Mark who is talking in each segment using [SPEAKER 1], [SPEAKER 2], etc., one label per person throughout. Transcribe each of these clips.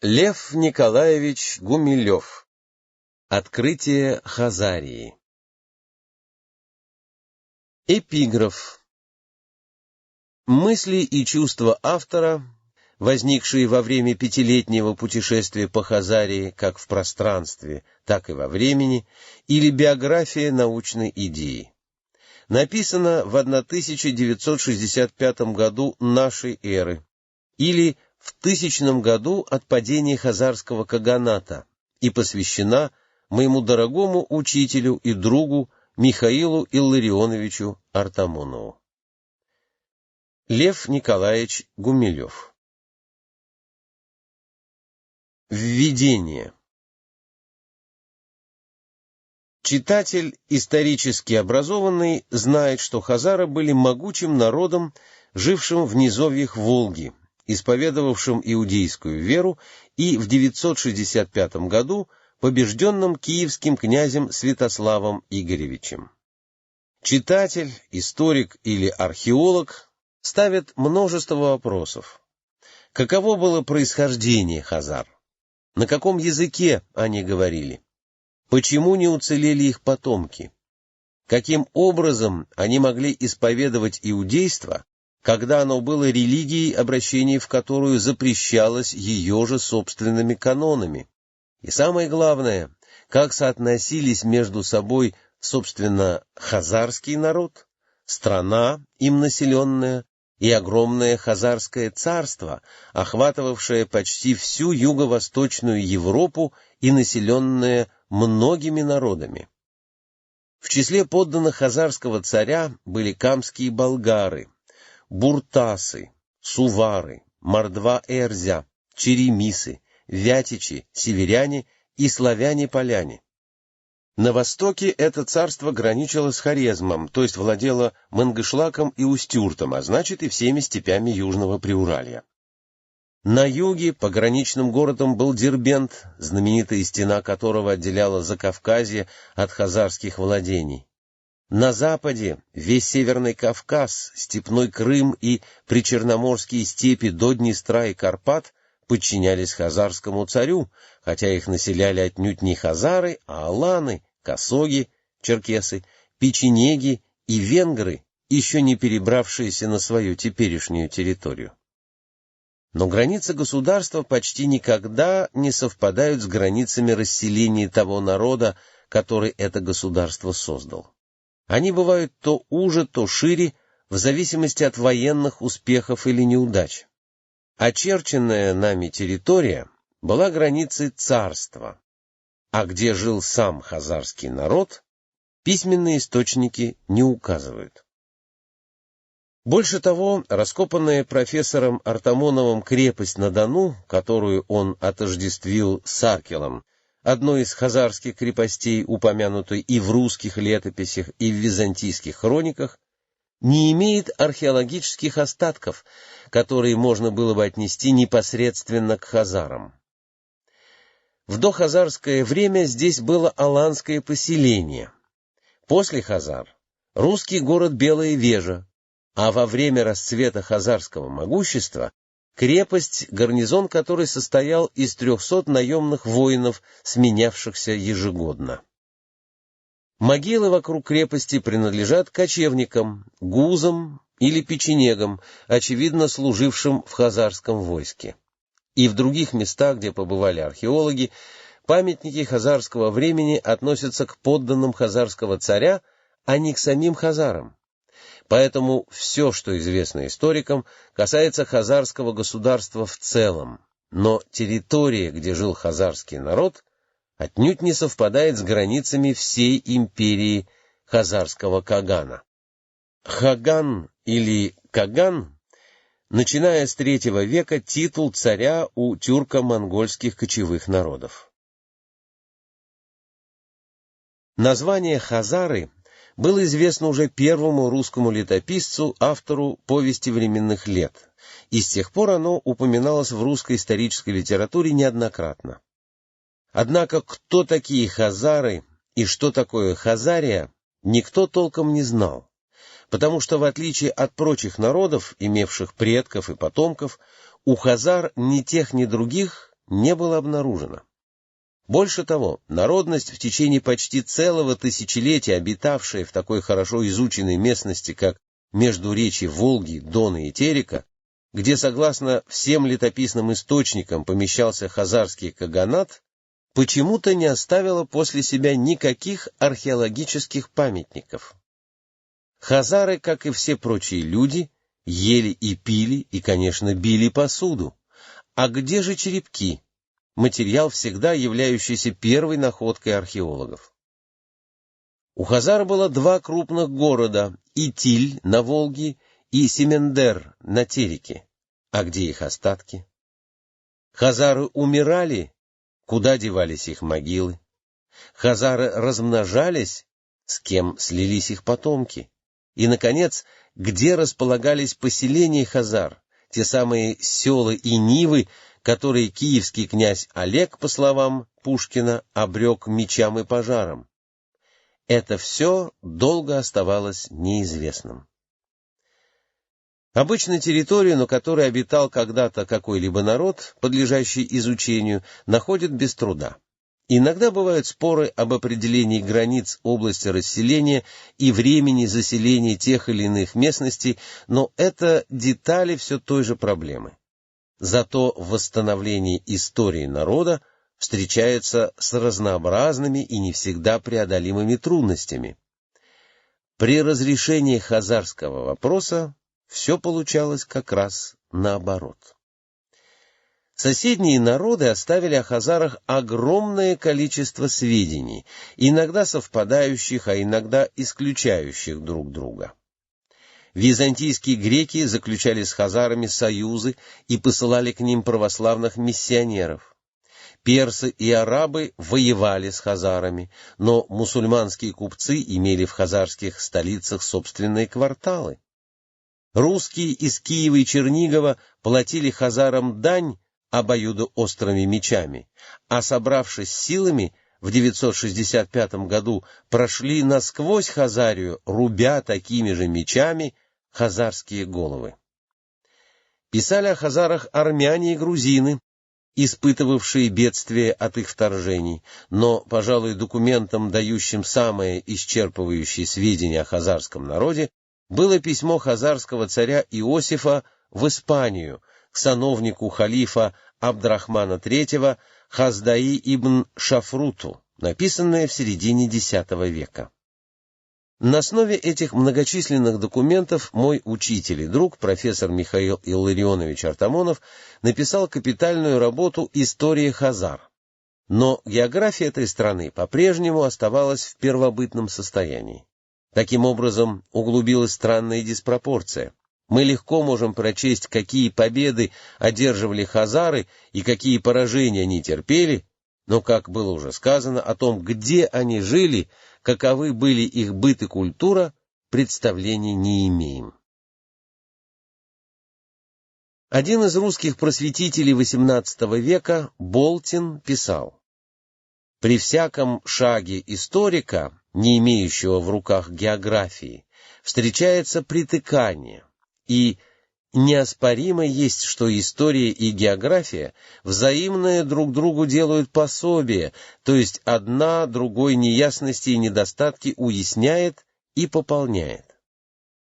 [SPEAKER 1] Лев Николаевич Гумилев. Открытие Хазарии. Эпиграф. Мысли и чувства автора, возникшие во время пятилетнего путешествия по Хазарии как в пространстве, так и во времени, или биография научной идеи. Написано в 1965 году нашей эры, или в 1000 году от падения хазарского каганата, и посвящена моему дорогому учителю и другу Михаилу Илларионовичу Артамонову. Лев Николаевич Гумилев. Введение. Читатель, исторически образованный, знает, что хазары были могучим народом, жившим в низовьях Волги, исповедовавшим иудейскую веру и в 965 году побежденным киевским князем Святославом Игоревичем. Читатель, историк или археолог ставит множество вопросов. Каково было происхождение хазар? На каком языке они говорили? Почему не уцелели их потомки? Каким образом они могли исповедовать иудейство, когда оно было религией, обращение в которую запрещалось ее же собственными канонами? И самое главное, как соотносились между собой, собственно, хазарский народ, страна, им населенная, и огромное хазарское царство, охватывавшее почти всю юго-восточную Европу и населенное многими народами. В числе подданных хазарского царя были камские болгары, буртасы, сувары, мордва-эрзя, черемисы, вятичи, северяне и славяне-поляне. На востоке это царство граничило с Хорезмом, то есть владело Мангышлаком и Устюртом, а значит и всеми степями Южного Приуралья. На юге пограничным городом был Дербент, знаменитая стена которого отделяла Закавказье от хазарских владений. На западе весь Северный Кавказ, степной Крым и причерноморские степи до Днестра и Карпат подчинялись хазарскому царю, хотя их населяли отнюдь не хазары, а аланы, косоги, черкесы, печенеги и венгры, еще не перебравшиеся на свою теперешнюю территорию. Но границы государства почти никогда не совпадают с границами расселения того народа, который это государство создал. Они бывают то уже, то шире, в зависимости от военных успехов или неудач. Очерченная нами территория была границей царства, а где жил сам хазарский народ, письменные источники не указывают. Больше того, раскопанная профессором Артамоновым крепость на Дону, которую он отождествил с Аркелом, одной из хазарских крепостей, упомянутой и в русских летописях, и в византийских хрониках, не имеет археологических остатков, которые можно было бы отнести непосредственно к хазарам. В дохазарское время здесь было аланское поселение. После хазар — русский город Белая Вежа, а во время расцвета хазарского могущества крепость, гарнизон которой состоял из 300 наемных воинов, сменявшихся ежегодно. Могилы вокруг крепости принадлежат кочевникам, гузам или печенегам, очевидно служившим в хазарском войске. И в других местах, где побывали археологи, памятники хазарского времени относятся к подданным хазарского царя, а не к самим хазарам. Поэтому все, что известно историкам, касается хазарского государства в целом, но территория, где жил хазарский народ, отнюдь не совпадает с границами всей империи хазарского Кагана. Хаган или Каган, начиная с III века, титул царя у тюрко-монгольских кочевых народов. Название «хазары» было известно уже первому русскому летописцу, автору «Повести временных лет», и с тех пор оно упоминалось в русской исторической литературе неоднократно. Однако кто такие хазары и что такое Хазария, никто толком не знал, потому что, в отличие от прочих народов, имевших предков и потомков, у хазар ни тех, ни других не было обнаружено. Больше того, народность, в течение почти целого тысячелетия обитавшая в такой хорошо изученной местности, как междуречье Волги, Дона и Терека, где, согласно всем летописным источникам, помещался хазарский каганат, почему-то не оставила после себя никаких археологических памятников. Хазары, как и все прочие люди, ели и пили, и, конечно, били посуду. А где же черепки? Материал, всегда являющийся первой находкой археологов. У хазар было два крупных города – Итиль на Волге и Семендер на Тереке. А где их остатки? Хазары умирали, куда девались их могилы? Хазары размножались, с кем слились их потомки? И, наконец, где располагались поселения хазар, те самые села и нивы, которые киевский князь Олег, по словам Пушкина, обрек мечам и пожаром? Это все долго оставалось неизвестным. Обычно территорию, на которой обитал когда-то какой-либо народ, подлежащий изучению, находят без труда. Иногда бывают споры об определении границ области расселения и времени заселения тех или иных местностей, но это детали все той же проблемы. Зато восстановление истории народа встречается с разнообразными и не всегда преодолимыми трудностями. При разрешении хазарского вопроса все получалось как раз наоборот. Соседние народы оставили о хазарах огромное количество сведений, иногда совпадающих, а иногда исключающих друг друга. Византийские греки заключали с хазарами союзы и посылали к ним православных миссионеров. Персы и арабы воевали с хазарами, но мусульманские купцы имели в хазарских столицах собственные кварталы. Русские из Киева и Чернигова платили хазарам дань обоюдоострыми мечами, а, собравшись силами, в 965 году прошли насквозь Хазарию, рубя такими же мечами хазарские головы. Писали о хазарах армяне и грузины, испытывавшие бедствие от их вторжений, но, пожалуй, документом, дающим самые исчерпывающие сведения о хазарском народе, было письмо хазарского царя Иосифа в Испанию к сановнику халифа Абдрахмана III Хаздаи ибн Шафруту, написанное в середине X века. На основе этих многочисленных документов мой учитель и друг, профессор Михаил Илларионович Артамонов, написал капитальную работу «История хазар». Но география этой страны по-прежнему оставалась в первобытном состоянии. Таким образом, углубилась странная диспропорция. Мы легко можем прочесть, какие победы одерживали хазары и какие поражения они терпели, но, как было уже сказано, о том, где они жили, каковы были их быт и культура, представления не имеем. Один из русских просветителей XVIII века, Болтин, писал: «При всяком шаге историка, не имеющего в руках географии, встречается притыкание, и неоспоримо есть, что история и география взаимное друг другу делают пособие, то есть одна другой неясности и недостатки уясняет и пополняет.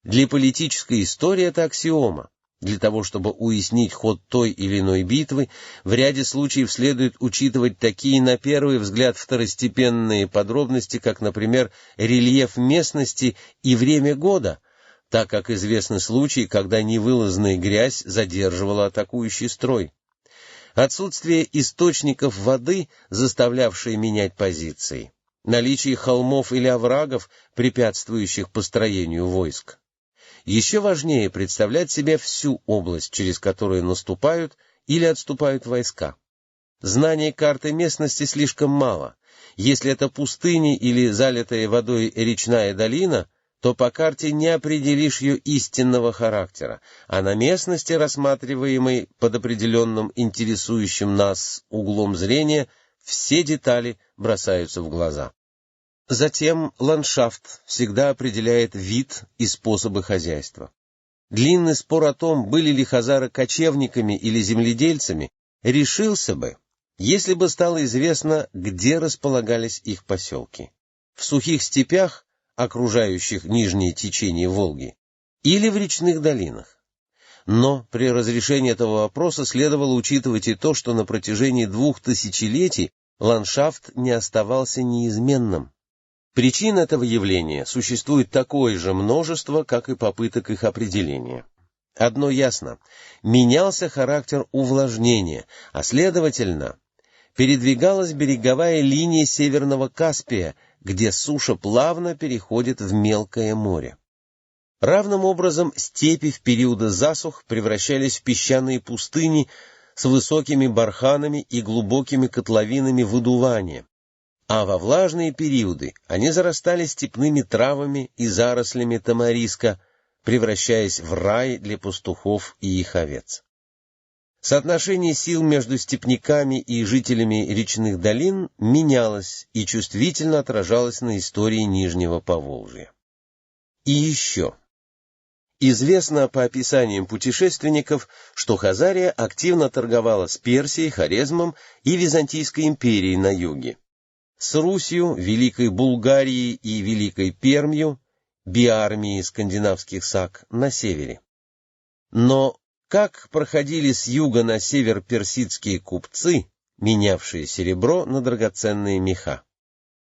[SPEAKER 1] Для политической истории это аксиома. Для того, чтобы уяснить ход той или иной битвы, в ряде случаев следует учитывать такие, на первый взгляд, второстепенные подробности, как, например, рельеф местности и время года, так как известны случаи, когда невылазная грязь задерживала атакующий строй. Отсутствие источников воды, заставлявшие менять позиции. Наличие холмов или оврагов, препятствующих построению войск. Еще важнее представлять себе всю область, через которую наступают или отступают войска. Знания карты местности слишком мало. Если это пустыня или залитая водой речная долина, то по карте не определишь ее истинного характера, а на местности, рассматриваемой под определенным интересующим нас углом зрения, все детали бросаются в глаза. Затем ландшафт всегда определяет вид и способы хозяйства. Длинный спор о том, были ли хазары кочевниками или земледельцами, решился бы, если бы стало известно, где располагались их поселки: в сухих степях, окружающих нижнее течение Волги, или в речных долинах. Но при разрешении этого вопроса следовало учитывать и то, что на протяжении 2 тысячелетий ландшафт не оставался неизменным. Причин этого явления существует такое же множество, как и попыток их определения. Одно ясно: менялся характер увлажнения, а следовательно, передвигалась береговая линия Северного Каспия, где суша плавно переходит в мелкое море. Равным образом степи в периоды засух превращались в песчаные пустыни с высокими барханами и глубокими котловинами выдувания, а во влажные периоды они зарастали степными травами и зарослями тамариска, превращаясь в рай для пастухов и их овец. Соотношение сил между степняками и жителями речных долин менялось и чувствительно отражалось на истории Нижнего Поволжья. И еще. Известно по описаниям путешественников, что Хазария активно торговала с Персией, Хорезмом и Византийской империей на юге, с Русью, Великой Булгарией и Великой Пермью, биармией скандинавских саг, на севере. Но как проходили с юга на север персидские купцы, менявшие серебро на драгоценные меха?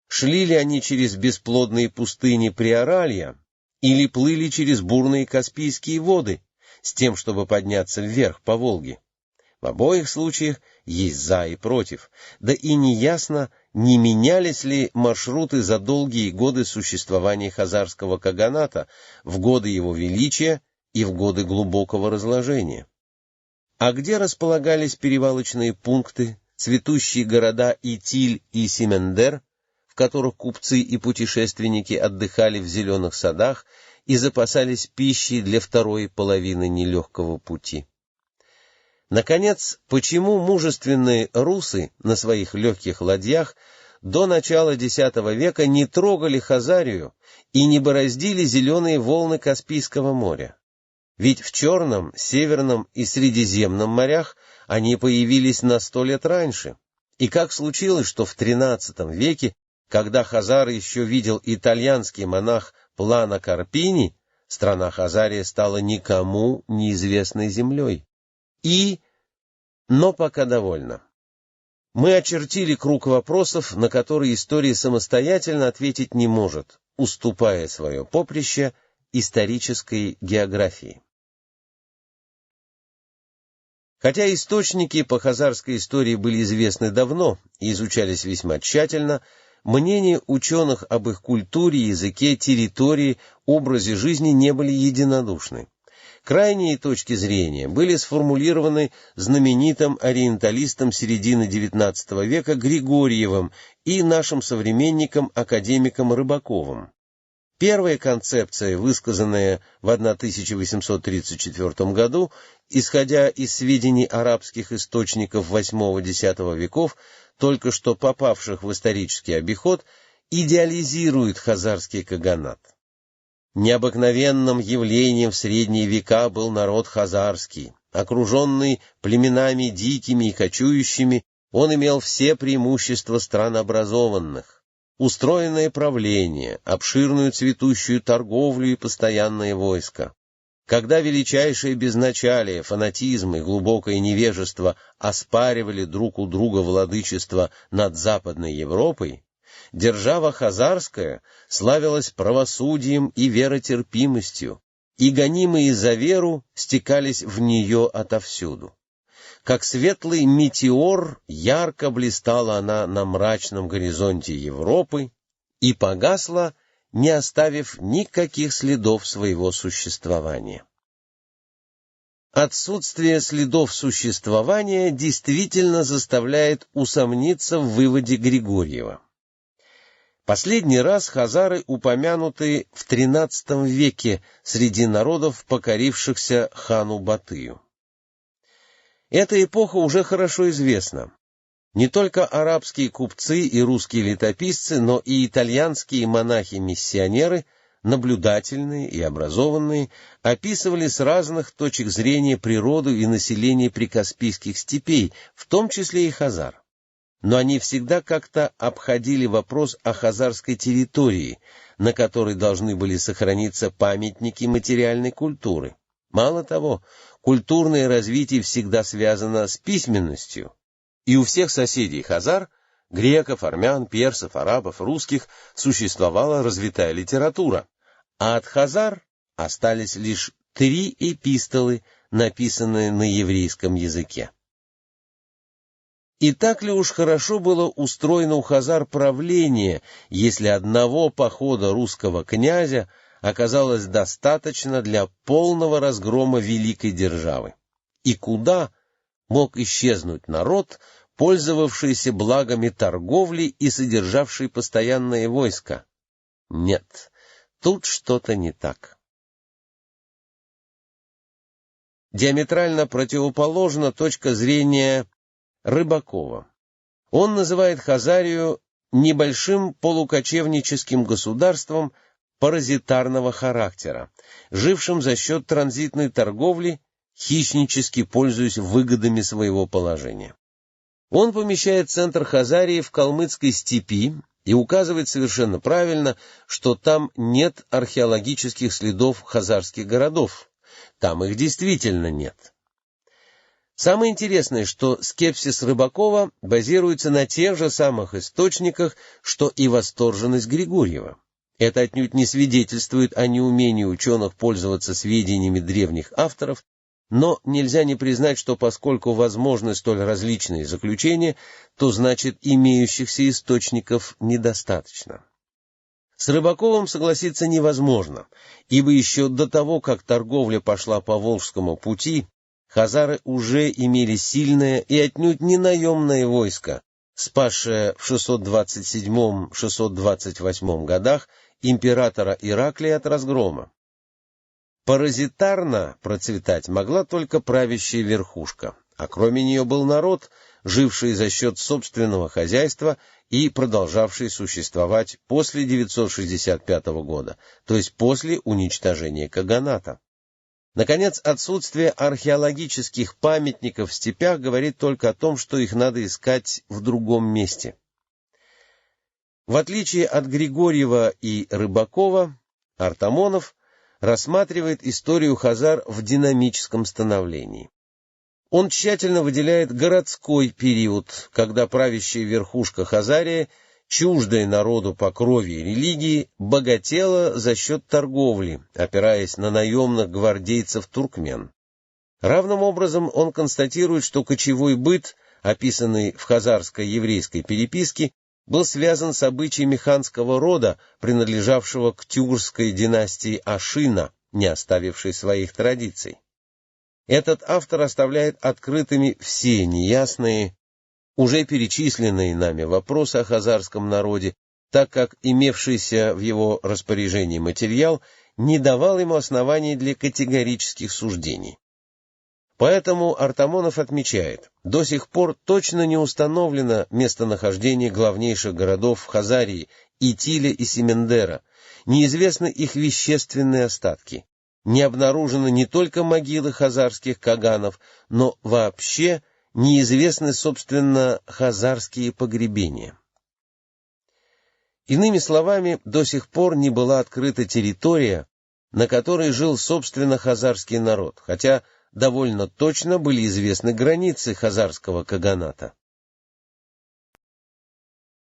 [SPEAKER 1] Шли ли они через бесплодные пустыни Приоралья или плыли через бурные Каспийские воды с тем, чтобы подняться вверх по Волге? В обоих случаях есть «за» и «против», да и неясно, не менялись ли маршруты за долгие годы существования хазарского каганата, в годы его величия и в годы глубокого разложения. А где располагались перевалочные пункты, цветущие города Итиль и Семендер, в которых купцы и путешественники отдыхали в зеленых садах и запасались пищей для второй половины нелегкого пути? Наконец, почему мужественные русы на своих легких ладьях до начала X века не трогали Хазарию и не бороздили зеленые волны Каспийского моря? Ведь в Черном, Северном и Средиземном морях они появились на 100 лет раньше. И как случилось, что в XIII веке, когда Хазар еще видел итальянский монах Плано Карпини, страна Хазария стала никому неизвестной землей? Но пока довольно. Мы очертили круг вопросов, на которые история самостоятельно ответить не может, уступая свое поприще исторической географии. Хотя источники по хазарской истории были известны давно и изучались весьма тщательно, мнения ученых об их культуре, языке, территории, образе жизни не были единодушны. Крайние точки зрения были сформулированы знаменитым ориенталистом середины XIX века Григорьевым и нашим современником академиком Рыбаковым. Первая концепция, высказанная в 1834 году, исходя из сведений арабских источников VIII-X веков, только что попавших в исторический обиход, идеализирует хазарский каганат. Необыкновенным явлением в средние века был народ хазарский. Окруженный племенами дикими и кочующими, он имел все преимущества стран образованных: устроенное правление, обширную цветущую торговлю и постоянное войско. Когда величайшее безначалие, фанатизм и глубокое невежество оспаривали друг у друга владычество над Западной Европой, держава хазарская славилась правосудием и веротерпимостью, и гонимые за веру стекались в нее отовсюду. Как светлый метеор ярко блистала она на мрачном горизонте Европы и погасла, не оставив никаких следов своего существования. Отсутствие следов существования действительно заставляет усомниться в выводе Григорьева. Последний раз хазары упомянуты в XIII веке среди народов, покорившихся хану Батыю. Эта эпоха уже хорошо известна. Не только арабские купцы и русские летописцы, но и итальянские монахи-миссионеры, наблюдательные и образованные, описывали с разных точек зрения природу и население прикаспийских степей, в том числе и хазар. но они всегда как-то обходили вопрос о хазарской территории, на которой должны были сохраниться памятники материальной культуры. Мало того, культурное развитие всегда связано с письменностью, и у всех соседей хазар, греков, армян, персов, арабов, русских, существовала развитая литература, а от хазар остались лишь 3 эпистолы, написанные на еврейском языке. И так ли уж хорошо было устроено у хазар правление, если одного похода русского князя оказалось достаточно для полного разгрома великой державы? И куда мог исчезнуть народ, пользовавшийся благами торговли и содержавший постоянное войско? Нет, тут что-то не так. Диаметрально противоположна точка зрения Рыбакова. Он называет Хазарию небольшим полукочевническим государством паразитарного характера, жившим за счет транзитной торговли, хищнически пользуясь выгодами своего положения. Он помещает центр Хазарии в калмыцкой степи и указывает совершенно правильно, что там нет археологических следов хазарских городов. Там их действительно нет. Самое интересное, что скепсис Рыбакова базируется на тех же самых источниках, что и восторженность Григорьева. Это отнюдь не свидетельствует о неумении ученых пользоваться сведениями древних авторов, но нельзя не признать, что поскольку возможны столь различные заключения, то значит имеющихся источников недостаточно. С Рыбаковым согласиться невозможно, ибо еще до того, как торговля пошла по Волжскому пути, хазары уже имели сильное и отнюдь не наемное войско, спасшее в 627-628 годах императора Ираклия от разгрома. Паразитарно процветать могла только правящая верхушка, а кроме нее был народ, живший за счет собственного хозяйства и продолжавший существовать после 965 года, то есть после уничтожения каганата. Наконец, отсутствие археологических памятников в степях говорит только о том, что их надо искать в другом месте. В отличие от Григорьева и Рыбакова, Артамонов рассматривает историю хазар в динамическом становлении. Он тщательно выделяет городской период, когда правящая верхушка Хазарии, чуждая народу по крови и религии, богатела за счет торговли, опираясь на наемных гвардейцев-туркмен. Равным образом он констатирует, что кочевой быт, описанный в хазарской еврейской переписке, был связан с обычаями ханского рода, принадлежавшего к тюркской династии Ашина, не оставившей своих традиций. Этот автор оставляет открытыми все неясные, уже перечисленные нами вопросы о хазарском народе, так как имевшийся в его распоряжении материал не давал ему оснований для категорических суждений. Поэтому Артамонов отмечает, до сих пор точно не установлено местонахождение главнейших городов Хазарии Итиля и Семендера, неизвестны их вещественные остатки, не обнаружены не только могилы хазарских каганов, но вообще неизвестны, собственно, хазарские погребения. Иными словами, до сих пор не была открыта территория, на которой жил, собственно, хазарский народ, хотя довольно точно были известны границы хазарского каганата.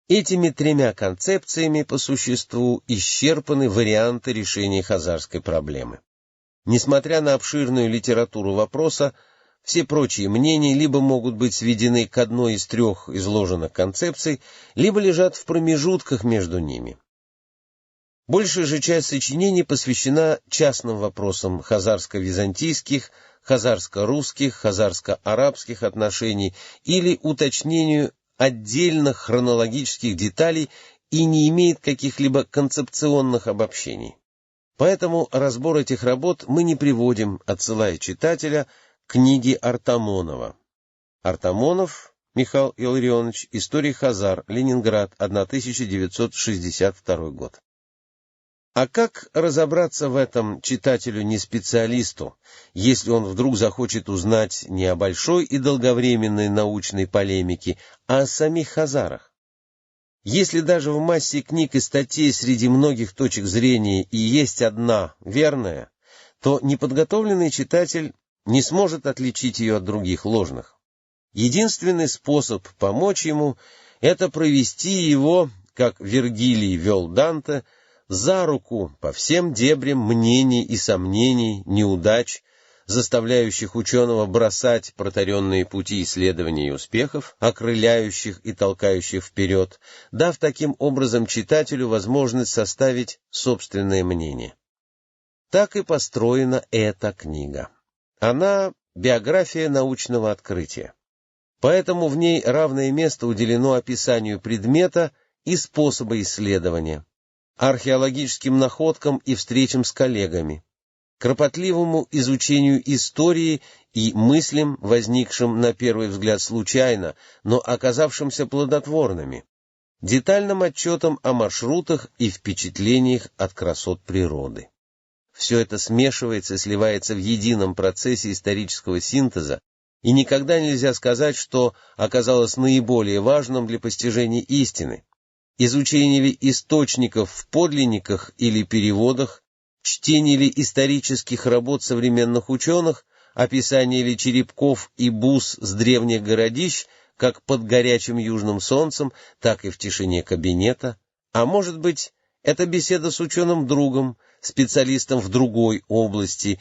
[SPEAKER 1] Этими 3 концепциями по существу исчерпаны варианты решения хазарской проблемы. Несмотря на обширную литературу вопроса, все прочие мнения либо могут быть сведены к одной из 3 изложенных концепций, либо лежат в промежутках между ними. Большая же часть сочинений посвящена частным вопросам хазарско-византийских, хазарско-русских, хазарско-арабских отношений или уточнению отдельных хронологических деталей и не имеет каких-либо концепционных обобщений. Поэтому разбор этих работ мы не приводим, отсылая читателя к книге Артамонова. Артамонов Михаил Илларионович, История хазар, Ленинград, 1962 год. А как разобраться в этом читателю-не-специалисту, если он вдруг захочет узнать не о большой и долговременной научной полемике, а о самих хазарах? Если даже в массе книг и статей среди многих точек зрения и есть одна верная, то неподготовленный читатель не сможет отличить ее от других ложных. Единственный способ помочь ему — это провести его, как Вергилий вел Данте, за руку по всем дебрям мнений и сомнений, неудач, заставляющих ученого бросать протаренные пути исследований и успехов, окрыляющих и толкающих вперед, дав таким образом читателю возможность составить собственное мнение. Так и построена эта книга. Она — биография научного открытия. Поэтому в ней равное место уделено описанию предмета и способа исследования, археологическим находкам и встречам с коллегами, кропотливому изучению истории и мыслям, возникшим на первый взгляд случайно, но оказавшимся плодотворными, детальным отчетам о маршрутах и впечатлениях от красот природы. Все это смешивается, сливается в едином процессе исторического синтеза, и никогда нельзя сказать, что оказалось наиболее важным для постижения истины. Изучение ли источников в подлинниках или переводах, чтение ли исторических работ современных ученых, описание ли черепков и бус с древних городищ, как под горячим южным солнцем, так и в тишине кабинета, а может быть, это беседа с ученым-другом, специалистом в другой области,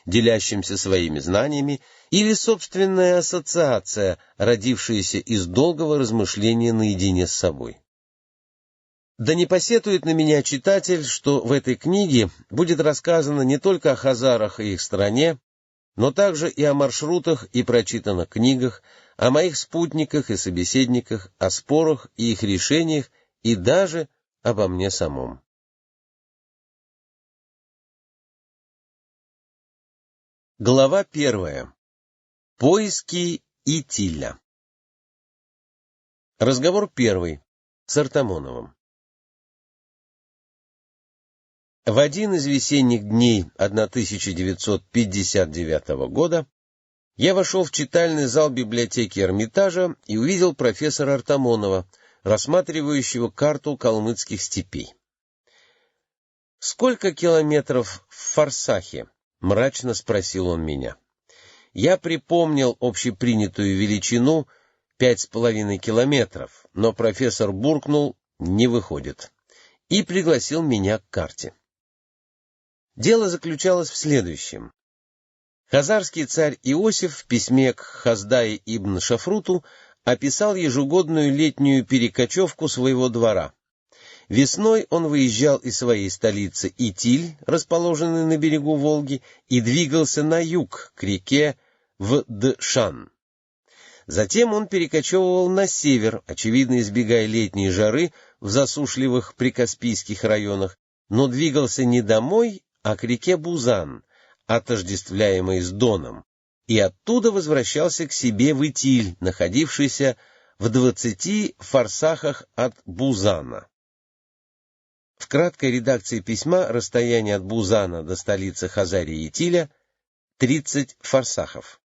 [SPEAKER 1] делящимся своими знаниями, или собственная ассоциация, родившаяся из долгого размышления наедине с собой. Да не посетует на меня читатель, что в этой книге будет рассказано не только о хазарах и их стране, но также и о маршрутах и прочитанных книгах, о моих спутниках и собеседниках, о спорах и их решениях, и даже обо мне самом. Глава 1. Поиски Итиля. Разговор 1 с Артамоновым. В один из весенних дней 1959 года я вошел в читальный зал библиотеки Эрмитажа и увидел профессора Артамонова, рассматривающего карту калмыцких степей. «Сколько километров в фарсахе?» — мрачно спросил он меня. Я припомнил общепринятую величину 5,5 километров, но профессор буркнул «не выходит» и пригласил меня к карте. Дело заключалось в следующем. Хазарский царь Иосиф в письме к Хаздае ибн Шафруту описал ежегодную летнюю перекочевку своего двора. Весной он выезжал из своей столицы Итиль, расположенной на берегу Волги, и двигался на юг, к реке Вдшан. Затем он перекочевывал на север, очевидно избегая летней жары в засушливых прикаспийских районах, но двигался не домой, а к реке Бузан, отождествляемой с Доном, и оттуда возвращался к себе в Итиль, находившийся в 20 фарсахах от Бузана. В краткой редакции письма расстояние от Бузана до столицы Хазарии Итиля 30 фарсахов.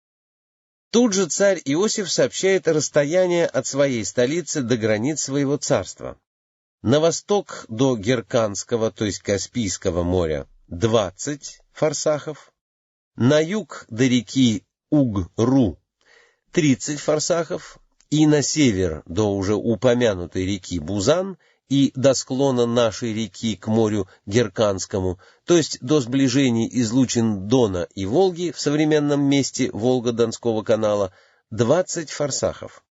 [SPEAKER 1] Тут же царь Иосиф сообщает расстояние от своей столицы до границ своего царства. На восток до Герканского, то есть Каспийского моря, 20 фарсахов, на юг до реки Угру 30 фарсахов и на север до уже упомянутой реки Бузан и до склона нашей реки к морю Герканскому, то есть до сближений излучин Дона и Волги в современном месте Волго-Донского канала, 20 фарсахов.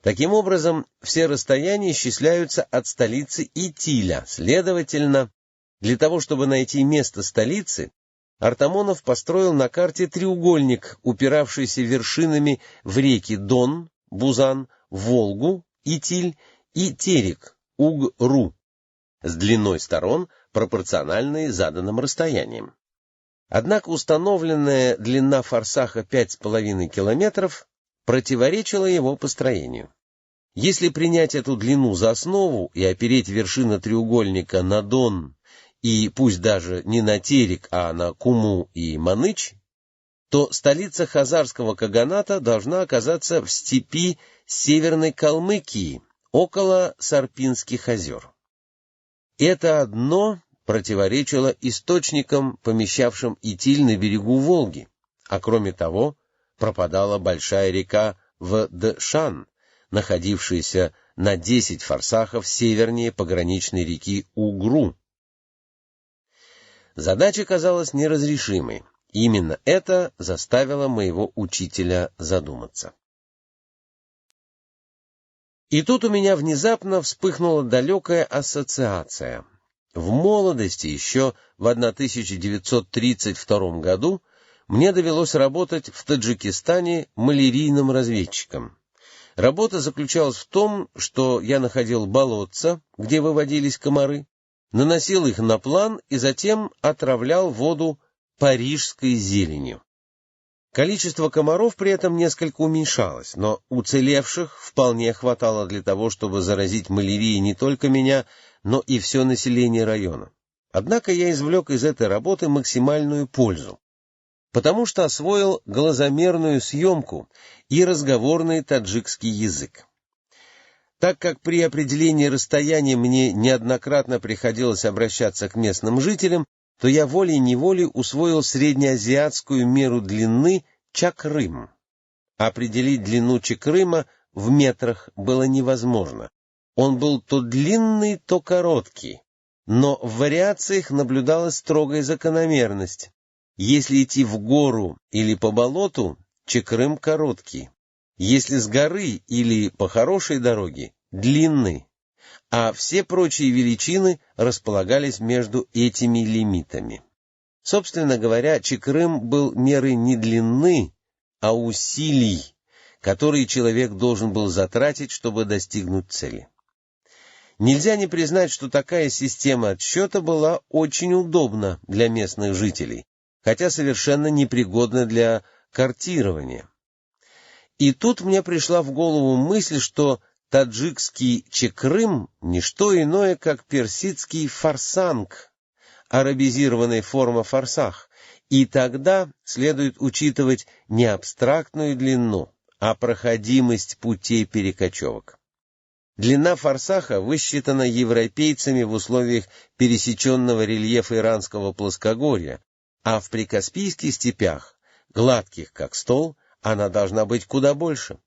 [SPEAKER 1] Таким образом, все расстояния исчисляются от столицы Итиля. Следовательно, для того, чтобы найти место столицы, Артамонов построил на карте треугольник, упиравшийся вершинами в реки Дон, Бузан, Волгу, Итиль и Терек, Угру, с длиной сторон, пропорциональной заданным расстояниям. Однако установленная длина фарсаха 5,5 километров противоречила его построению. Если принять эту длину за основу и опереть вершины треугольника на Дон и пусть даже не на Терек, а на Куму и Маныч, то столица хазарского каганата должна оказаться в степи Северной Калмыкии, около Сарпинских озер. Это одно противоречило источникам, помещавшим Итиль на берегу Волги, а кроме того пропадала большая река Вдшан, находившаяся на 10 форсахов севернее пограничной реки Угру. Задача казалась неразрешимой. Именно это заставило моего учителя задуматься. И тут у меня внезапно вспыхнула далекая ассоциация. В молодости, еще в 1932 году, мне довелось работать в Таджикистане малярийным разведчиком. Работа заключалась в том, что я находил болотца, где выводились комары, наносил их на план и затем отравлял воду парижской зеленью. Количество комаров при этом несколько уменьшалось, но уцелевших вполне хватало для того, чтобы заразить малярией не только меня, но и все население района. Однако я извлек из этой работы максимальную пользу, потому что освоил глазомерную съемку и разговорный таджикский язык. Так как при определении расстояния мне неоднократно приходилось обращаться к местным жителям, то я волей-неволей усвоил среднеазиатскую меру длины чакрым. Определить длину чакрыма в метрах было невозможно. Он был то длинный, то короткий, но в вариациях наблюдалась строгая закономерность. Если идти в гору или по болоту, чакрым короткий. Если с горы или по хорошей дороге, длинный. А все прочие величины располагались между этими лимитами. Собственно говоря, чакрым был мерой не длины, а усилий, которые человек должен был затратить, чтобы достигнуть цели. Нельзя не признать, что такая система отсчета была очень удобна для местных жителей, хотя совершенно непригодна для картирования. И тут мне пришла в голову мысль, что таджикский чакрым — не что иное, как персидский фарсанг, арабизированная форма форсах, и тогда следует учитывать не абстрактную длину, а проходимость путей перекочевок. Длина форсаха высчитана европейцами в условиях пересеченного рельефа Иранского плоскогорья, а в прикаспийских степях, гладких как стол, она должна быть куда больше.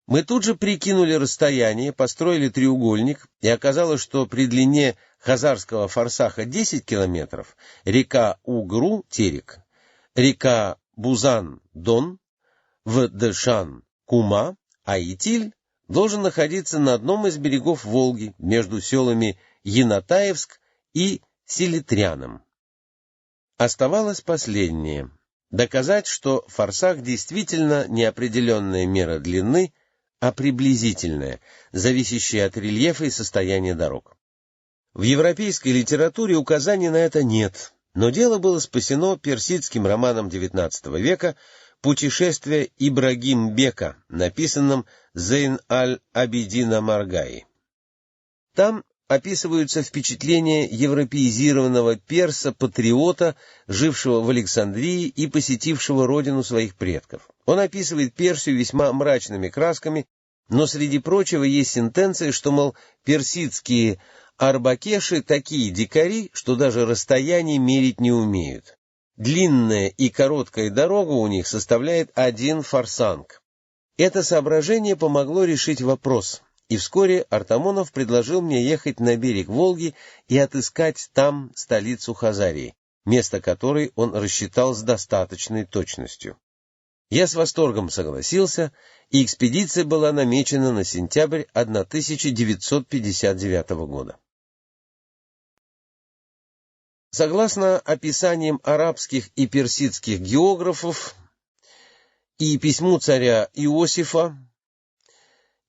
[SPEAKER 1] Мы тут же прикинули расстояние, построили треугольник, и оказалось, что при длине хазарского форсаха 10 километров река Угру, Терек, река Бузан, Дон, Вдшан, Кума, а Итиль должен находиться на одном из берегов Волги, между селами Янатаевск и Селитряном. Оставалось последнее — доказать, что форсах действительно не определенная мера длины, а приблизительная, зависящая от рельефа и состояния дорог. В европейской литературе указаний на это нет, но дело было спасено персидским романом XIX века «Путешествие Ибрагим-бека», написанным Зейн аль-Абидина Маргаи. Там описываются впечатления европеизированного перса-патриота, жившего в Александрии и посетившего родину своих предков. Он описывает Персию весьма мрачными красками, но среди прочего есть сентенция, что, мол, персидские арбакеши такие дикари, что даже расстояние мерить не умеют. Длинная и короткая дорога у них составляет 1 форсанг. Это соображение помогло решить вопрос, и вскоре Артамонов предложил мне ехать на берег Волги и отыскать там столицу Хазарии, место которой он рассчитал с достаточной точностью. Я с восторгом согласился, и экспедиция была намечена на сентябрь 1959 года. Согласно описаниям арабских и персидских географов и письму царя Иосифа,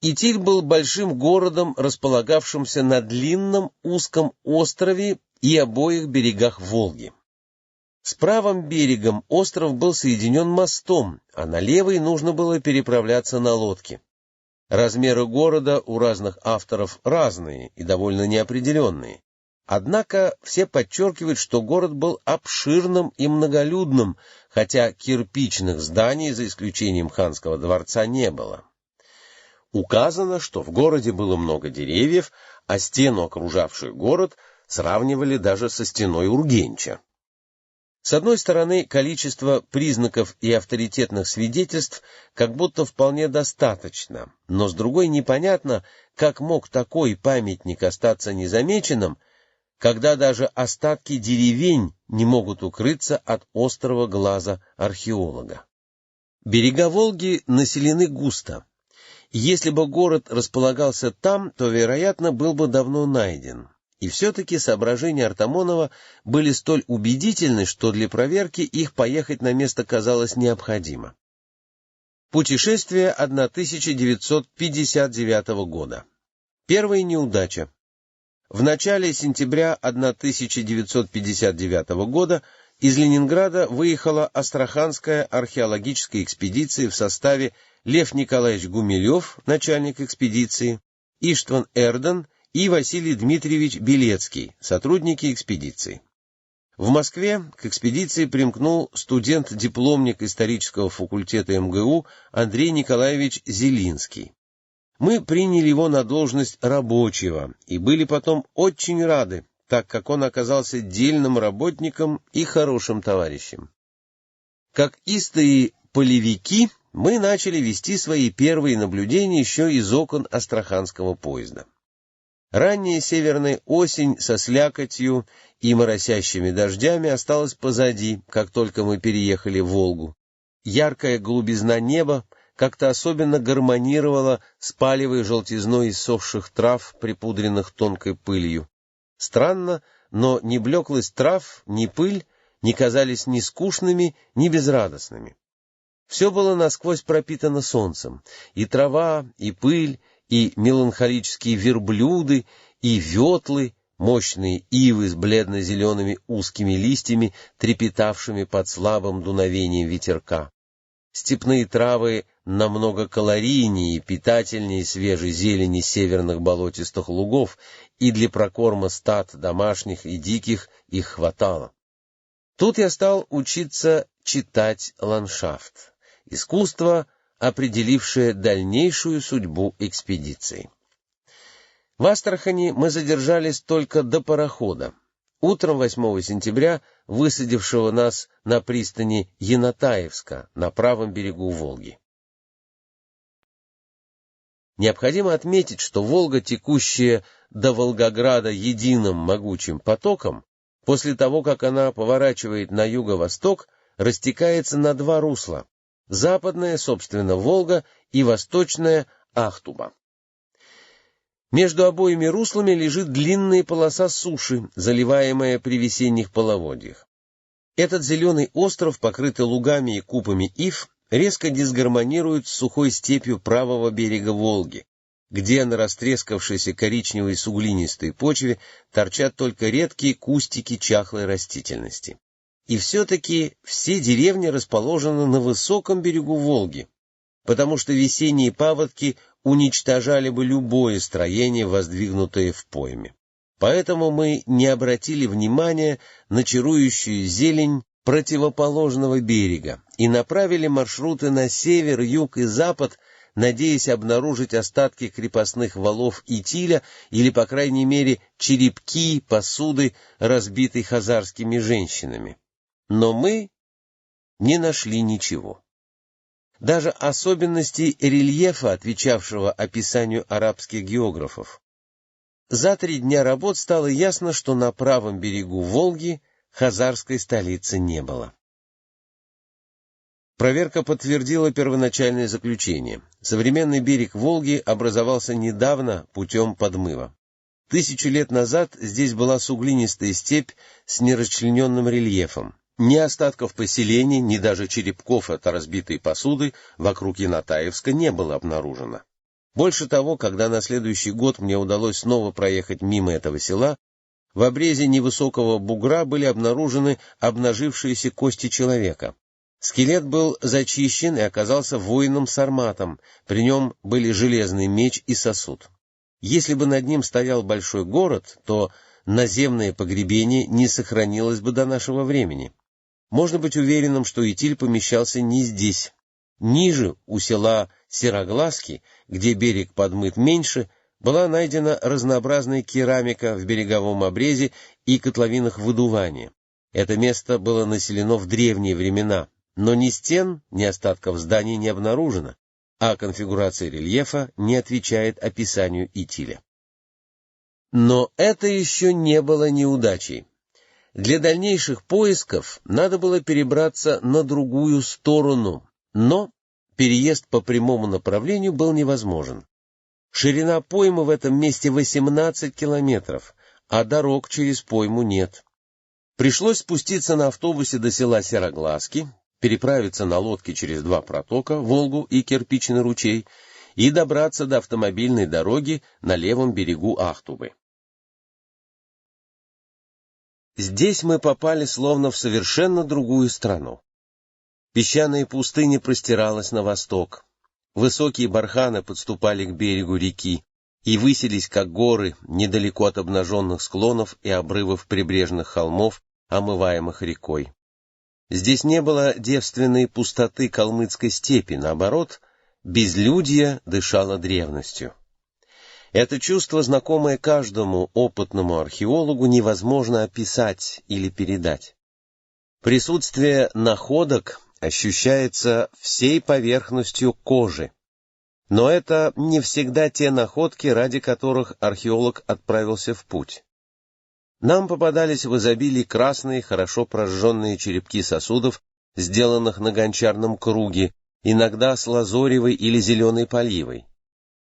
[SPEAKER 1] Итиль был большим городом, располагавшимся на длинном узком острове и обоих берегах Волги. С правым берегом остров был соединен мостом, а на левый нужно было переправляться на лодке. Размеры города у разных авторов разные и довольно неопределенные. Однако все подчеркивают, что город был обширным и многолюдным, хотя кирпичных зданий, за исключением ханского дворца, не было. Указано, что в городе было много деревьев, а стену, окружавшую город, сравнивали даже со стеной Ургенча. С одной стороны, количество признаков и авторитетных свидетельств как будто вполне достаточно, но с другой непонятно, как мог такой памятник остаться незамеченным, когда даже остатки деревень не могут укрыться от острого глаза археолога. Берега Волги населены густо. Если бы город располагался там, то, вероятно, был бы давно найден. И все-таки соображения Артамонова были столь убедительны, что для проверки их поехать на место казалось необходимо. Путешествие 1959 года. Первая неудача. В начале сентября 1959 года из Ленинграда выехала Астраханская археологическая экспедиция в составе Лев Николаевич Гумилев, начальник экспедиции, Иштван Эрден и Василий Дмитриевич Белецкий, сотрудники экспедиции. В Москве к экспедиции примкнул студент-дипломник исторического факультета МГУ Андрей Николаевич Зелинский. Мы приняли его на должность рабочего и были потом очень рады, так как он оказался дельным работником и хорошим товарищем. Как истые полевики, мы начали вести свои первые наблюдения еще из окон астраханского поезда. Ранняя северная осень со слякотью и моросящими дождями осталась позади, как только мы переехали в Волгу. Яркая голубизна неба как-то особенно гармонировала с палевой желтизной иссохших трав, припудренных тонкой пылью. Странно, но ни блеклость трав, ни пыль не казались ни скучными, ни безрадостными. Все было насквозь пропитано солнцем, и трава, и пыль, и меланхолические верблюды, и ветлы, мощные ивы с бледно-зелеными узкими листьями, трепетавшими под слабым дуновением ветерка. Степные травы намного калорийнее и питательнее свежей зелени северных болотистых лугов, и для прокорма стад домашних и диких их хватало. Тут я стал учиться читать ландшафт, искусство, определившее дальнейшую судьбу экспедиции. В Астрахани мы задержались только до парохода, утром 8 сентября высадившего нас на пристани Янатаевска на правом берегу Волги. Необходимо отметить, что Волга, текущая до Волгограда единым могучим потоком, после того, как она поворачивает на юго-восток, растекается на два русла: западная, собственно, Волга, и восточная Ахтуба. Между обоими руслами лежит длинная полоса суши, заливаемая при весенних половодьях. Этот зеленый остров, покрытый лугами и купами ив, резко дисгармонирует с сухой степью правого берега Волги, где на растрескавшейся коричневой суглинистой почве торчат только редкие кустики чахлой растительности. И все-таки все деревни расположены на высоком берегу Волги, потому что весенние паводки уничтожали бы любое строение, воздвигнутое в пойме. Поэтому мы не обратили внимания на чарующую зелень противоположного берега и направили маршруты на север, юг и запад, надеясь обнаружить остатки крепостных валов Итиля или, по крайней мере, черепки, посуды, разбитой хазарскими женщинами. Но мы не нашли ничего. Даже особенностей рельефа, отвечавшего описанию арабских географов. За 3 дня работ стало ясно, что на правом берегу Волги хазарской столицы не было. Проверка подтвердила первоначальное заключение. Современный берег Волги образовался недавно путем подмыва. 1000 лет назад здесь была суглинистая степь с нерасчлененным рельефом. Ни остатков поселений, ни даже черепков от разбитой посуды вокруг Янатаевска не было обнаружено. Больше того, когда на следующий год мне удалось снова проехать мимо этого села, в обрезе невысокого бугра были обнаружены обнажившиеся кости человека. Скелет был зачищен и оказался воином-сарматом, при нем были железный меч и сосуд. Если бы над ним стоял большой город, то наземное погребение не сохранилось бы до нашего времени. Можно быть уверенным, что Итиль помещался не здесь. Ниже, у села Сероглазки, где берег подмыт меньше, была найдена разнообразная керамика в береговом обрезе и котловинах выдувания. Это место было населено в древние времена, но ни стен, ни остатков зданий не обнаружено, а конфигурация рельефа не отвечает описанию Итиля. Но это еще не было неудачей. Для дальнейших поисков надо было перебраться на другую сторону, но переезд по прямому направлению был невозможен. Ширина поймы в этом месте 18 километров, а дорог через пойму нет. Пришлось спуститься на автобусе до села Сероглазки, переправиться на лодке через 2 протока, Волгу и Кирпичный ручей, и добраться до автомобильной дороги на левом берегу Ахтубы. Здесь мы попали словно в совершенно другую страну. Песчаная пустыня простиралась на восток. Высокие барханы подступали к берегу реки и высились, как горы, недалеко от обнаженных склонов и обрывов прибрежных холмов, омываемых рекой. Здесь не было девственной пустоты калмыцкой степи, наоборот, безлюдье дышало древностью. Это чувство, знакомое каждому опытному археологу, невозможно описать или передать. Присутствие находок ощущается всей поверхностью кожи. Но это не всегда те находки, ради которых археолог отправился в путь. Нам попадались в изобилии красные, хорошо прожженные черепки сосудов, сделанных на гончарном круге, иногда с лазоревой или зеленой поливой.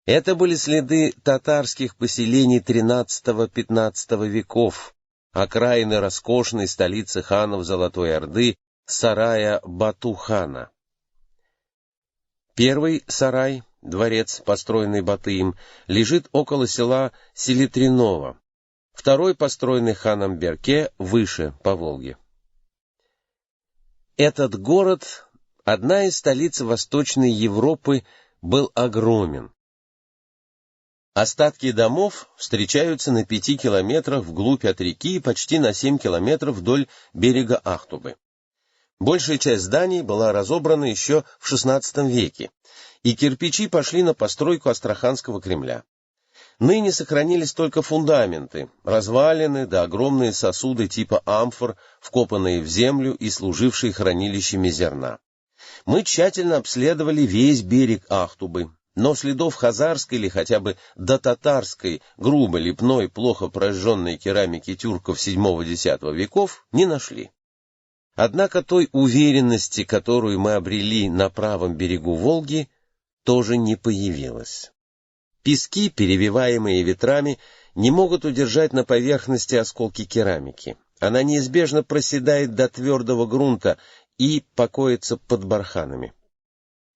[SPEAKER 1] Это были следы татарских поселений XIII-XV веков, окраины роскошной столицы ханов Золотой Орды, сарая Бату-хана. Первый сарай, дворец, построенный Батыем, лежит около села Селитринова, второй, построенный ханом Берке, выше, по Волге. Этот город, одна из столиц Восточной Европы, был огромен. Остатки домов встречаются на 5 километрах вглубь от реки и почти на 7 километров вдоль берега Ахтубы. Большая часть зданий была разобрана еще в XVI веке, и кирпичи пошли на постройку Астраханского Кремля. Ныне сохранились только фундаменты, развалины да огромные сосуды типа амфор, вкопанные в землю и служившие хранилищами зерна. Мы тщательно обследовали весь берег Ахтубы, но следов хазарской или хотя бы дотатарской, грубо лепной, плохо прожженной керамики тюрков VII-X веков не нашли. Однако той уверенности, которую мы обрели на правом берегу Волги, тоже не появилось. Пески, перевиваемые ветрами, не могут удержать на поверхности осколки керамики. Она неизбежно проседает до твердого грунта и покоится под барханами.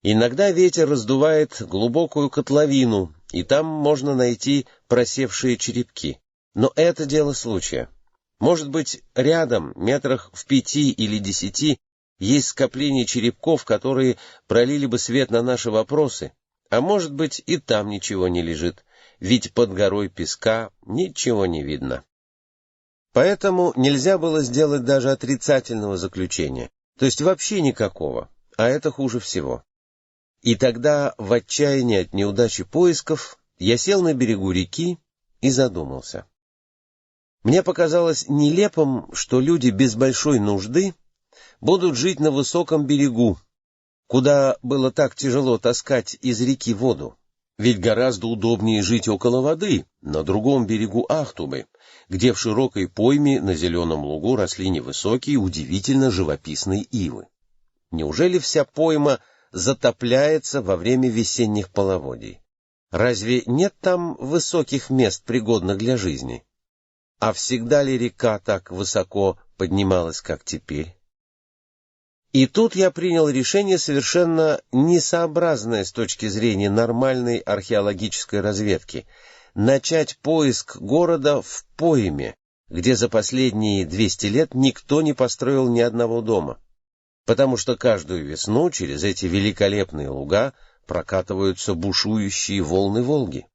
[SPEAKER 1] Иногда ветер раздувает глубокую котловину, и там можно найти просевшие черепки. Но это дело случая. Может быть, рядом, метрах в 5 или 10, есть скопление черепков, которые пролили бы свет на наши вопросы, а может быть, и там ничего не лежит, ведь под горой песка ничего не видно. Поэтому нельзя было сделать даже отрицательного заключения, то есть вообще никакого, а это хуже всего. И тогда, в отчаянии от неудачи поисков, я сел на берегу реки и задумался. Мне показалось нелепым, что люди без большой нужды будут жить на высоком берегу, куда было так тяжело таскать из реки воду. Ведь гораздо удобнее жить около воды, на другом берегу Ахтубы, где в широкой пойме на зеленом лугу росли невысокие, удивительно живописные ивы. Неужели вся пойма затопляется во время весенних половодий? Разве нет там высоких мест, пригодных для жизни? А всегда ли река так высоко поднималась, как теперь? И тут я принял решение, совершенно несообразное с точки зрения нормальной археологической разведки, начать поиск города в пойме, где за последние 200 лет никто не построил ни одного дома, потому что каждую весну через эти великолепные луга прокатываются бушующие волны Волги.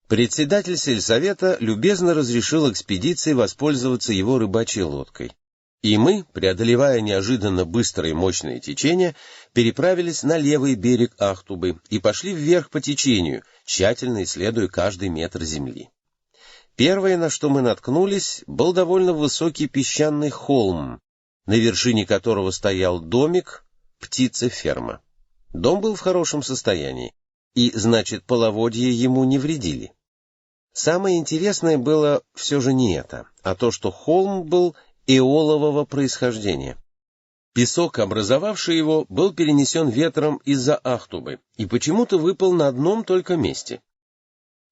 [SPEAKER 1] Председатель сельсовета любезно разрешил экспедиции воспользоваться его рыбачьей лодкой. И мы, преодолевая неожиданно быстрое и мощное течение, переправились на левый берег Ахтубы и пошли вверх по течению, тщательно исследуя каждый метр земли. Первое, на что мы наткнулись, был довольно высокий песчаный холм, на вершине которого стоял домик, птицеферма. Дом был в хорошем состоянии, и, значит, половодье ему не вредили. Самое интересное было все же не это, а то, что холм был эолового происхождения. Песок, образовавший его, был перенесен ветром из-за Ахтубы и почему-то выпал на одном только месте.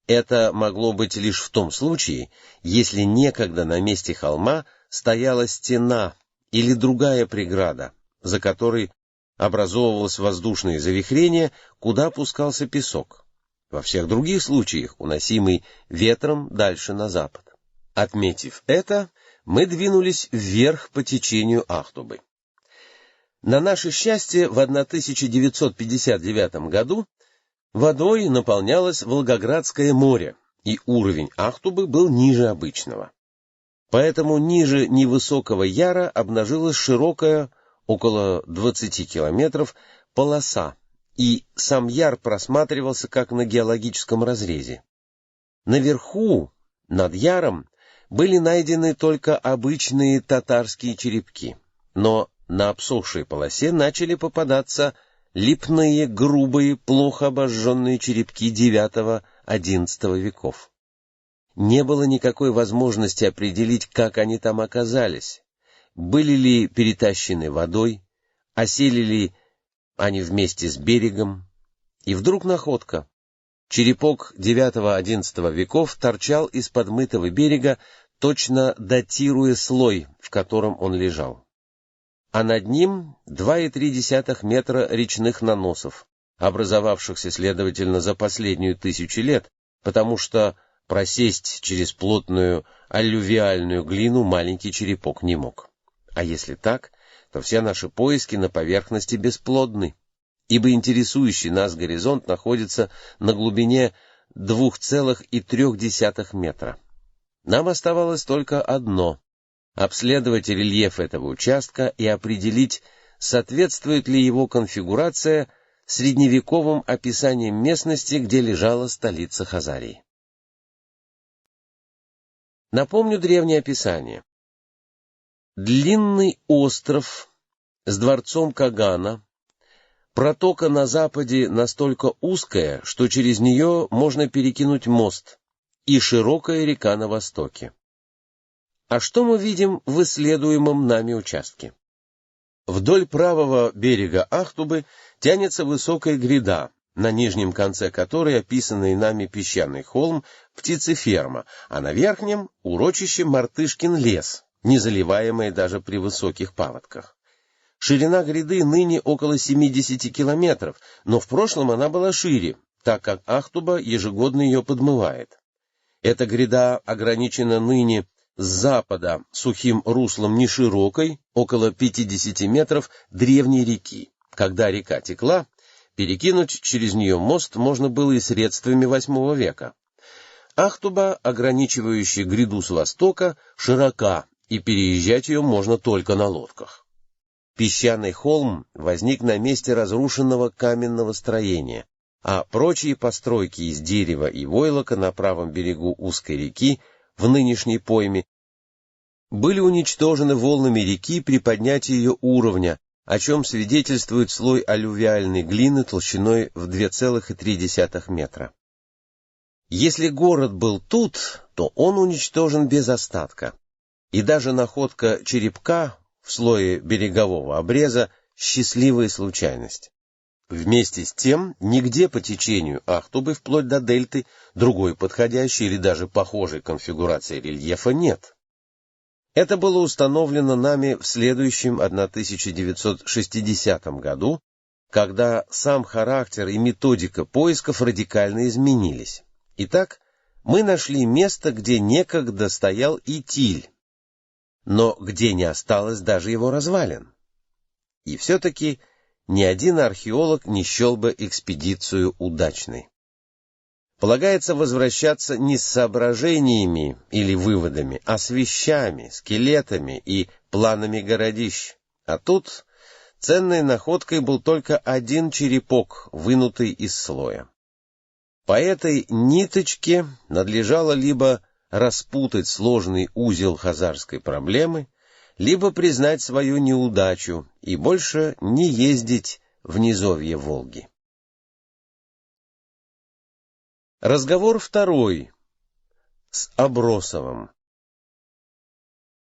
[SPEAKER 1] Это могло быть лишь в том случае, если некогда на месте холма стояла стена или другая преграда, за которой образовывалось воздушное завихрение, куда пускался песок. Во всех других случаях уносимый ветром дальше на запад. Отметив это, мы двинулись вверх по течению Ахтубы. На наше счастье, в 1959 году водой наполнялось Волгоградское море, и уровень Ахтубы был ниже обычного. Поэтому ниже невысокого яра обнажилась широкая, около 20 километров, полоса, и сам яр просматривался как на геологическом разрезе. Наверху, над яром, были найдены только обычные татарские черепки, но на обсохшей полосе начали попадаться липные, грубые, плохо обожженные черепки IX-XI веков. Не было никакой возможности определить, как они там оказались, были ли перетащены водой, осели ли они вместе с берегом. И вдруг находка. Черепок IX-XI веков торчал из подмытого берега, точно датируя слой, в котором он лежал. А над ним 2,3 метра речных наносов, образовавшихся, следовательно, за последнюю 1000 лет, потому что просесть через плотную аллювиальную глину маленький черепок не мог. А если так, то все наши поиски на поверхности бесплодны, ибо интересующий нас горизонт находится на глубине 2,3 метра. Нам оставалось только одно — обследовать рельеф этого участка и определить, соответствует ли его конфигурация средневековым описаниям местности, где лежала столица Хазарии. Напомню древнее описание. Длинный остров с дворцом Кагана, протока на западе настолько узкая, что через нее можно перекинуть мост, и широкая река на востоке. А что мы видим в исследуемом нами участке? Вдоль правого берега Ахтубы тянется высокая гряда, на нижнем конце которой описанный нами песчаный холм птицеферма, а на верхнем — урочище Мартышкин лес, не заливаемое даже при высоких паводках. Ширина гряды ныне около 70 километров, но в прошлом она была шире, так как Ахтуба ежегодно ее подмывает. Эта гряда ограничена ныне с запада сухим руслом неширокой, около 50 метров, древней реки. Когда река текла, перекинуть через нее мост можно было и средствами VIII века. Ахтуба, ограничивающая гряду с востока, широка, и переезжать ее можно только на лодках. Песчаный холм возник на месте разрушенного каменного строения, а прочие постройки из дерева и войлока на правом берегу узкой реки, в нынешней пойме, были уничтожены волнами реки при поднятии ее уровня, о чем свидетельствует слой аллювиальной глины толщиной в 2,3 метра. Если город был тут, то он уничтожен без остатка, и даже находка черепка в слое берегового обреза — счастливая случайность. Вместе с тем, нигде по течению Ахтубы вплоть до дельты другой подходящей или даже похожей конфигурации рельефа нет. Это было установлено нами в следующем 1960 году, когда сам характер и методика поисков радикально изменились. Итак, мы нашли место, где некогда стоял Итиль, но где не осталось даже его развалин. И все-таки ни один археолог не счел бы экспедицию удачной. полагается возвращаться не с соображениями или выводами, а с вещами, скелетами и планами городищ. А тут ценной находкой был только один черепок, вынутый из слоя. По этой ниточке надлежало либо распутать сложный узел хазарской проблемы, либо признать свою неудачу и больше не ездить в низовье Волги. Разговор второй с Абросовым.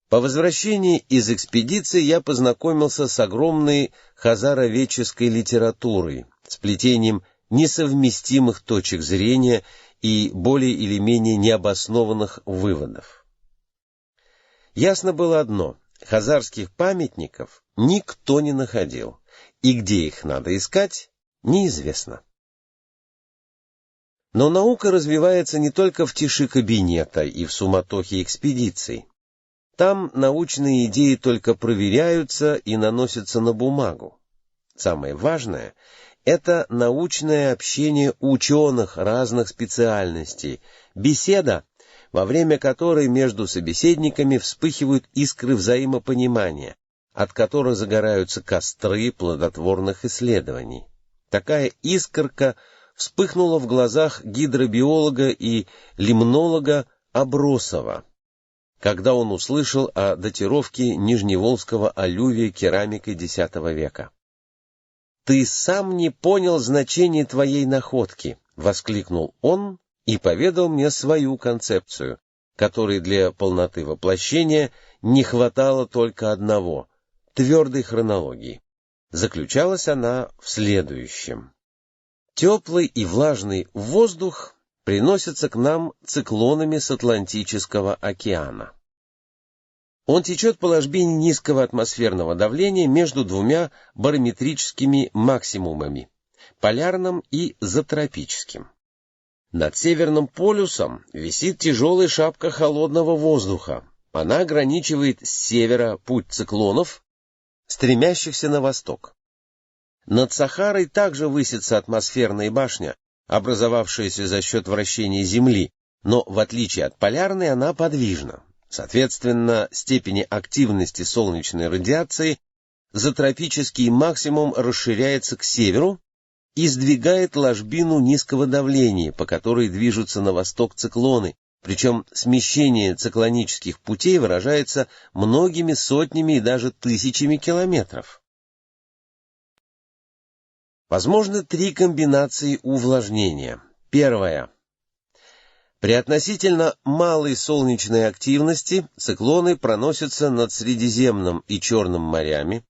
[SPEAKER 1] По возвращении из экспедиции я познакомился с огромной хазароведческой литературой, сплетением несовместимых точек зрения и более или менее необоснованных выводов. Ясно было одно: хазарских памятников никто не находил, и где их надо искать, неизвестно. Но наука развивается не только в тиши кабинета и в суматохе экспедиций. Там научные идеи только проверяются и наносятся на бумагу. Самое важное — это научное общение ученых разных специальностей, беседа, во время которой между собеседниками вспыхивают искры взаимопонимания, от которых загораются костры плодотворных исследований. Такая искорка вспыхнула в глазах гидробиолога и лимнолога Абросова, когда он услышал о датировке нижневолжского аллювия керамикой X века. «Ты сам не понял значения твоей находки», — воскликнул он и поведал мне свою концепцию, которой для полноты воплощения не хватало только одного — твердой хронологии. Заключалась она в следующем. Теплый и влажный воздух приносится к нам циклонами с Атлантического океана. Он течет по ложбине низкого атмосферного давления между двумя барометрическими максимумами — полярным и затропическим. Над Северным полюсом висит тяжелая шапка холодного воздуха. Она ограничивает с севера путь циклонов, стремящихся на восток. Над Сахарой также высится атмосферная башня, образовавшаяся за счет вращения Земли, но, в отличие от полярной, она подвижна. Соответственно, степени активности солнечной радиации затропический максимум расширяется к северу и сдвигает ложбину низкого давления, по которой движутся на восток циклоны, причем смещение циклонических путей выражается многими сотнями и даже тысячами километров. Возможно 3 комбинации увлажнения. Первая. При относительно малой солнечной активности циклоны проносятся над Средиземным и Черным морями,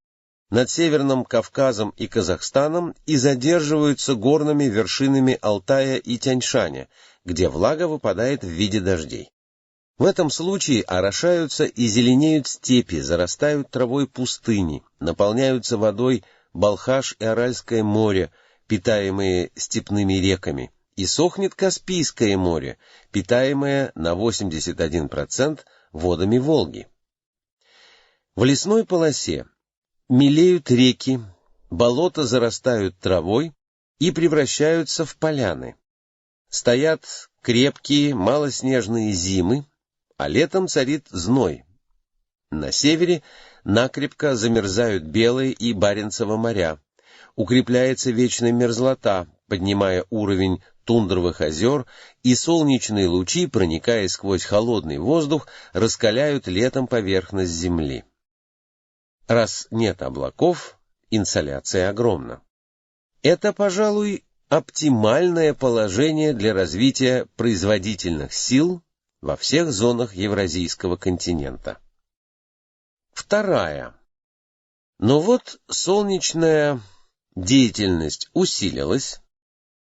[SPEAKER 1] над Северным Кавказом и Казахстаном и задерживаются горными вершинами Алтая и Тянь-Шаня, где влага выпадает в виде дождей. В этом случае орошаются и зеленеют степи, зарастают травой пустыни, наполняются водой Балхаш и Аральское море, питаемые степными реками, и сохнет Каспийское море, питаемое на 81% водами Волги. В лесной полосе мелеют реки, болота зарастают травой и превращаются в поляны. Стоят крепкие малоснежные зимы, а летом царит зной. На севере накрепко замерзают Белое и Баренцево моря, укрепляется вечная мерзлота, поднимая уровень тундровых озер, и солнечные лучи, проникая сквозь холодный воздух, раскаляют летом поверхность земли. Раз нет облаков, инсоляция огромна. Это, пожалуй, оптимальное положение для развития производительных сил во всех зонах Евразийского континента. Вторая. Но вот солнечная деятельность усилилась,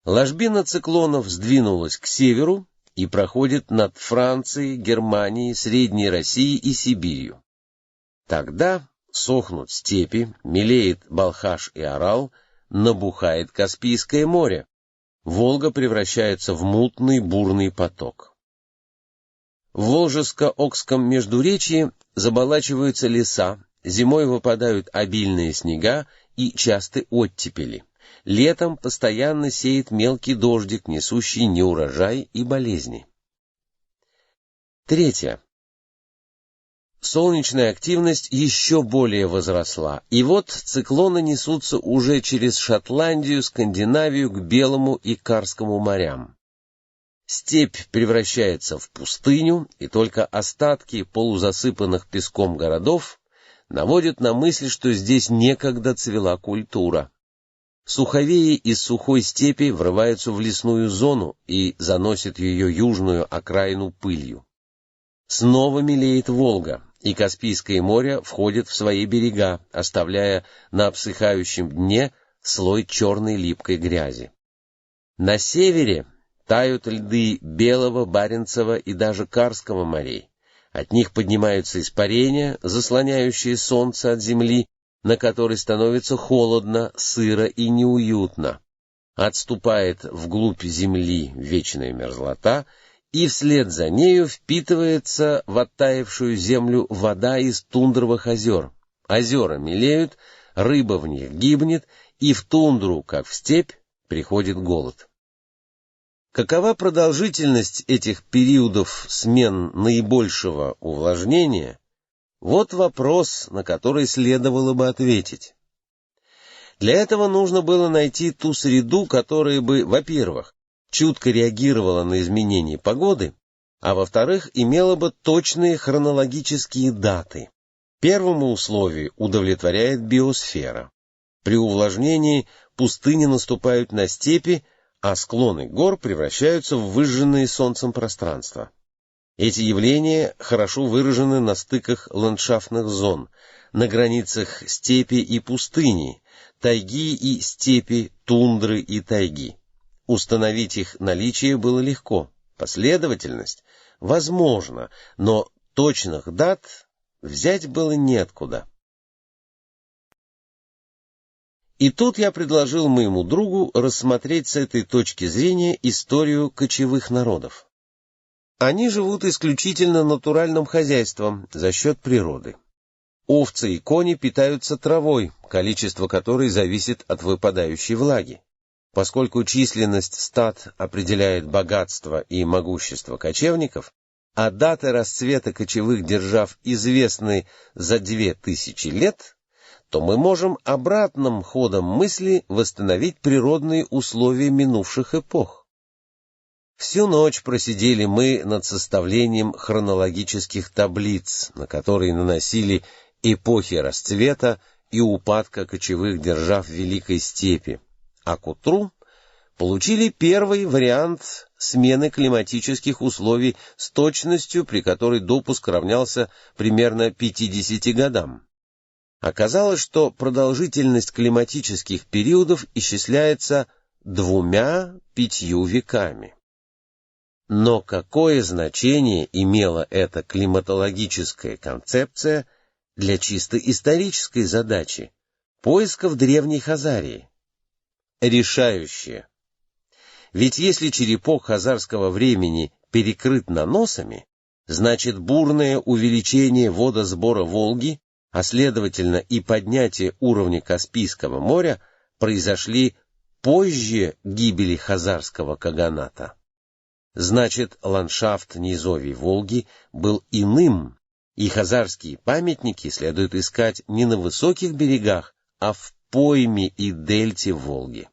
[SPEAKER 1] ложбина циклонов сдвинулась к северу и проходит над Францией, Германией, Средней Россией и Сибирью. Тогда сохнут степи, мелеет Балхаш и Арал, набухает Каспийское море. Волга превращается в мутный бурный поток. В Волжско-Окском междуречье заболачиваются леса, зимой выпадают обильные снега и частые оттепели. Летом постоянно сеет мелкий дождик, несущий неурожай и болезни. Третье. Солнечная активность еще более возросла, и вот циклоны несутся уже через Шотландию, Скандинавию к Белому и Карскому морям. Степь превращается в пустыню, и только остатки полузасыпанных песком городов наводят на мысль, что здесь некогда цвела культура. Суховеи из сухой степи врываются в лесную зону и заносят ее южную окраину пылью. Снова мелеет Волга, и Каспийское море входит в свои берега, оставляя на обсыхающем дне слой черной липкой грязи. На севере тают льды Белого, Баренцева и даже Карского морей. От них поднимаются испарения, заслоняющие солнце от земли, на которой становится холодно, сыро и неуютно. Отступает вглубь земли вечная мерзлота, и вслед за нею впитывается в оттаившую землю вода из тундровых озер. Озера мелеют, рыба в них гибнет, и в тундру, как в степь, приходит голод. Какова продолжительность этих периодов смен наибольшего увлажнения? Вот вопрос, на который следовало бы ответить. Для этого нужно было найти ту среду, которая бы, во-первых, чутко реагировала на изменения погоды, а во-вторых, имела бы точные хронологические даты. Первому условию удовлетворяет биосфера. При увлажнении пустыни наступают на степи, а склоны гор превращаются в выжженные солнцем пространства. Эти явления хорошо выражены на стыках ландшафтных зон, на границах степи и пустыни, тайги и степи, тундры и тайги. Установить их наличие было легко, последовательность возможно, но точных дат взять было неоткуда. И тут я предложил моему другу рассмотреть с этой точки зрения историю кочевых народов. Они живут исключительно натуральным хозяйством за счет природы. Овцы и кони питаются травой, количество которой зависит от выпадающей влаги. Поскольку численность стад определяет богатство и могущество кочевников, а даты расцвета кочевых держав известны за 2000 лет, то мы можем обратным ходом мысли восстановить природные условия минувших эпох. Всю ночь просидели мы над составлением хронологических таблиц, на которые наносили эпохи расцвета и упадка кочевых держав Великой Степи, а к утру получили первый вариант смены климатических условий с точностью, при которой допуск равнялся примерно 50 годам. Оказалось, что продолжительность климатических периодов исчисляется 2-5 веками. Но какое значение имела эта климатологическая концепция для чисто исторической задачи поиска в древней Хазарии? Решающее. Ведь если черепок хазарского времени перекрыт наносами, значит бурное увеличение водосбора Волги, а следовательно и поднятие уровня Каспийского моря, произошли позже гибели хазарского каганата. Значит, ландшафт низовий Волги был иным, и хазарские памятники следует искать не на высоких берегах, а в пойме и дельте Волги.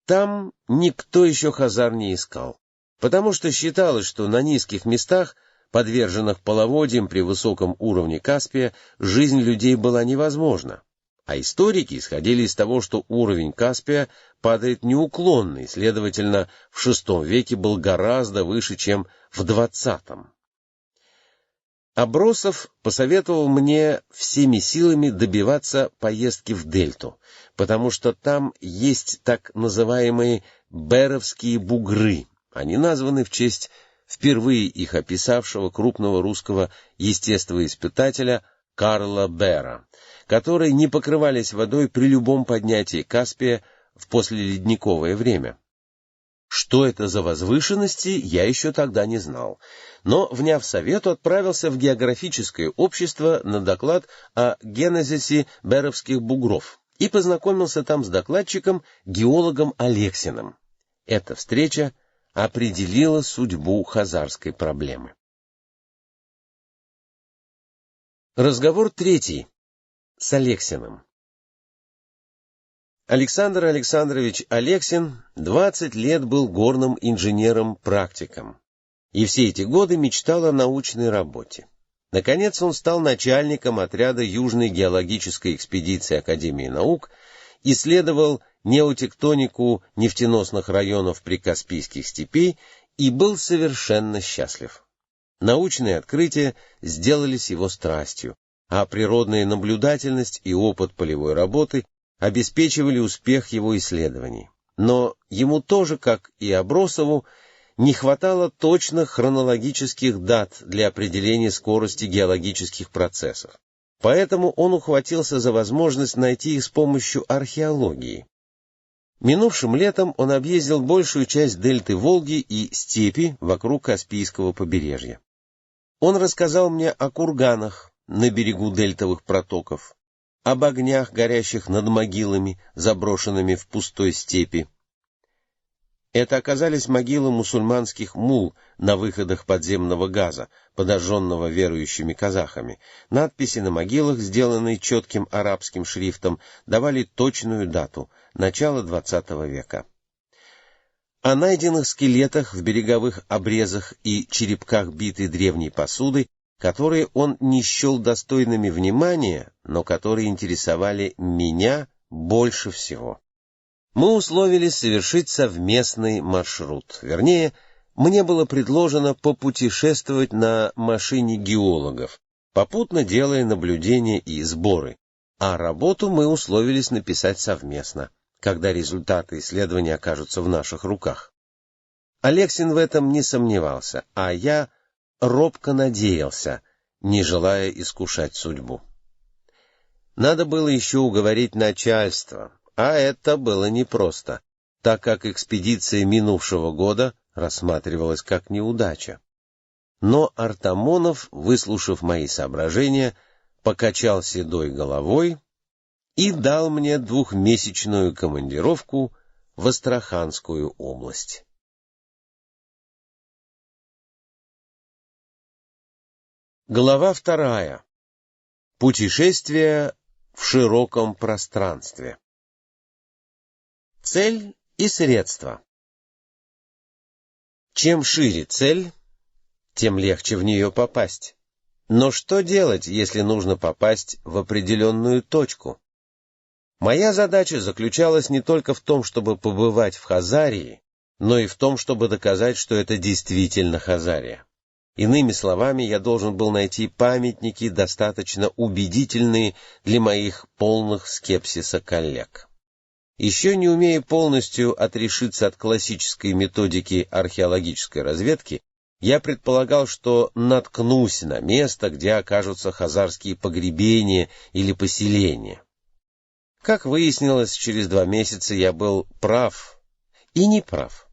[SPEAKER 1] Там никто еще хазар не искал, потому что считалось, что на низких местах, подверженных половодьям при высоком уровне Каспия, жизнь людей была невозможна. А историки исходили из того, что уровень Каспия падает неуклонно, и, следовательно, в VI веке был гораздо выше, чем в XX. Абросов посоветовал мне всеми силами добиваться поездки в дельту, потому что там есть так называемые Беровские бугры. Они названы в честь впервые их описавшего крупного русского естествоиспытателя Карла Бера, которые не покрывались водой при любом поднятии Каспия в послеледниковое время. Что это за возвышенности, я еще тогда не знал, но, вняв совету, отправился в географическое общество на доклад о генезисе Беровских бугров, и познакомился там с докладчиком, геологом Алексиным. Эта встреча определила судьбу хазарской проблемы. Разговор третий с Алексиным. Александр Александрович Алексин 20 лет был горным инженером-практиком, и все эти годы мечтал о научной работе. Наконец он стал начальником отряда Южной геологической экспедиции Академии наук, исследовал неотектонику нефтеносных районов прикаспийских степей и был совершенно счастлив. Научные открытия сделались его страстью, а природная наблюдательность и опыт полевой работы обеспечивали успех его исследований. Но ему тоже, как и Абросову, не хватало точных хронологических дат для определения скорости геологических процессов. Поэтому он ухватился за возможность найти их с помощью археологии. Минувшим летом он объездил большую часть дельты Волги и степи вокруг Каспийского побережья. Он рассказал мне о курганах на берегу дельтовых протоков, об огнях, горящих над могилами, заброшенными в пустой степи. Это оказались могилы мусульманских мул на выходах подземного газа, подожженного верующими казахами. Надписи на могилах, сделанные четким арабским шрифтом, давали точную дату — начало XX века. О найденных скелетах в береговых обрезах и черепках битой древней посуды, которые он не счел достойными внимания, но которые интересовали меня больше всего. Мы условились совершить совместный маршрут. Вернее, мне было предложено попутешествовать на машине геологов, попутно делая наблюдения и сборы, а работу мы условились написать совместно, когда результаты исследования окажутся в наших руках. Алексин в этом не сомневался, а я робко надеялся, не желая искушать судьбу. Надо было еще уговорить начальство, а это было непросто, так как экспедиция минувшего года рассматривалась как неудача. Но Артамонов, выслушав мои соображения, покачал седой головой и дал мне 2-месячную командировку в Астраханскую область. Глава 2. Путешествие в широком пространстве. Цель и средства. Чем шире цель, тем легче в нее попасть. Но что делать, если нужно попасть в определенную точку? Моя задача заключалась не только в том, чтобы побывать в Хазарии, но и в том, чтобы доказать, что это действительно Хазария. Иными словами, я должен был найти памятники, достаточно убедительные для моих полных скепсиса коллег. Еще не умея полностью отрешиться от классической методики археологической разведки, я предполагал, что наткнусь на место, где окажутся хазарские погребения или поселения. Как выяснилось, через 2 месяца я был прав и не прав.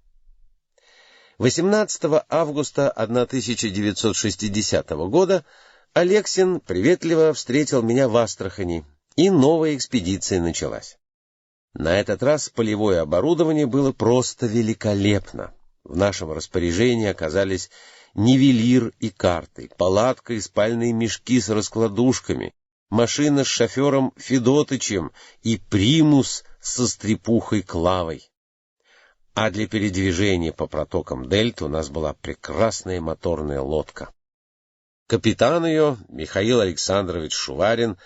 [SPEAKER 1] 18 августа 1960 года Алексин приветливо встретил меня в Астрахани, и новая экспедиция началась. На этот раз полевое оборудование было просто великолепно. В нашем распоряжении оказались нивелир и карты, палатка и спальные мешки с раскладушками, машина с шофером Федотычем и примус со стрепухой Клавой. А для передвижения по протокам дельты у нас была прекрасная моторная лодка. Капитан ее, Михаил Александрович Шуварин,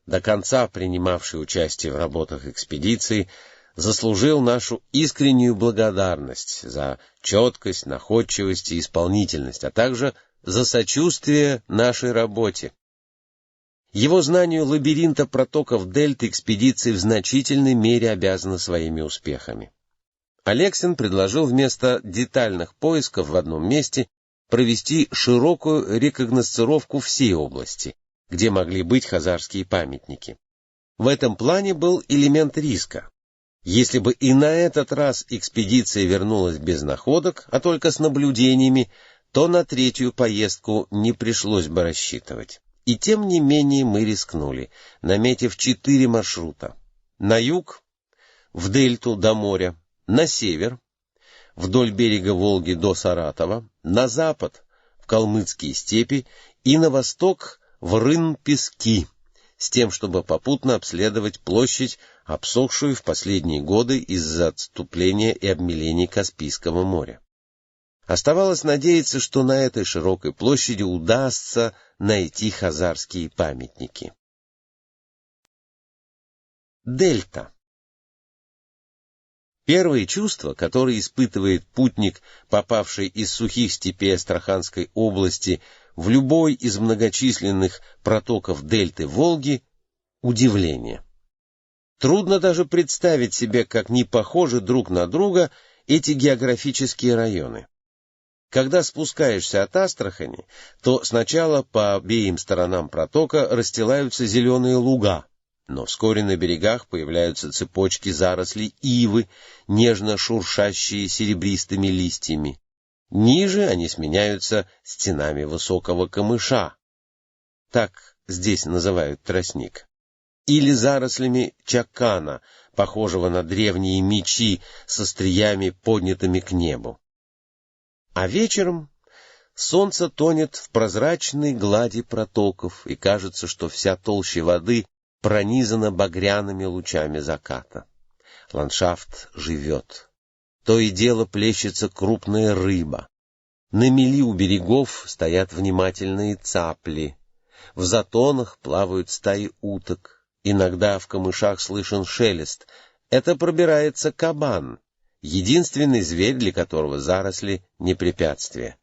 [SPEAKER 1] до конца принимавший участие в работах экспедиции, заслужил нашу искреннюю благодарность за четкость, находчивость и исполнительность, а также за сочувствие нашей работе. Его знанию лабиринта протоков дельты экспедиции в значительной мере обязана своими успехами. Алексин предложил вместо детальных поисков в одном месте провести широкую рекогносцировку всей области, где могли быть хазарские памятники. В этом плане был элемент риска. Если бы и на этот раз экспедиция вернулась без находок, а только с наблюдениями, то на 3-ю поездку не пришлось бы рассчитывать. И тем не менее мы рискнули, наметив 4 маршрута. на юг, в дельту до моря, на север, вдоль берега Волги до Саратова, на запад, в калмыцкие степи и на восток, в Рын-Пески, с тем, чтобы попутно обследовать площадь, обсохшую в последние годы из-за отступления и обмеления Каспийского моря. Оставалось надеяться, что на этой широкой площади удастся найти хазарские памятники. Дельта. Первые чувства, которые испытывает путник, попавший из сухих степей Астраханской области в любой из многочисленных протоков дельты Волги, — удивление. Трудно даже представить себе, как не похожи друг на друга эти географические районы. Когда спускаешься от Астрахани, то сначала по обеим сторонам протока расстилаются зеленые луга, но вскоре на берегах появляются цепочки зарослей ивы, нежно шуршащие серебристыми листьями. Ниже они сменяются стенами высокого камыша, так здесь называют тростник, или зарослями чакана, похожего на древние мечи с остриями, поднятыми к небу. А вечером солнце тонет в прозрачной глади протоков, и кажется, что вся толща воды пронизана багряными лучами заката. Ландшафт живет. То и дело плещется крупная рыба. На мели у берегов стоят внимательные цапли. В затонах плавают стаи уток. Иногда в камышах слышен шелест. Это пробирается кабан, единственный зверь, для которого заросли не препятствие.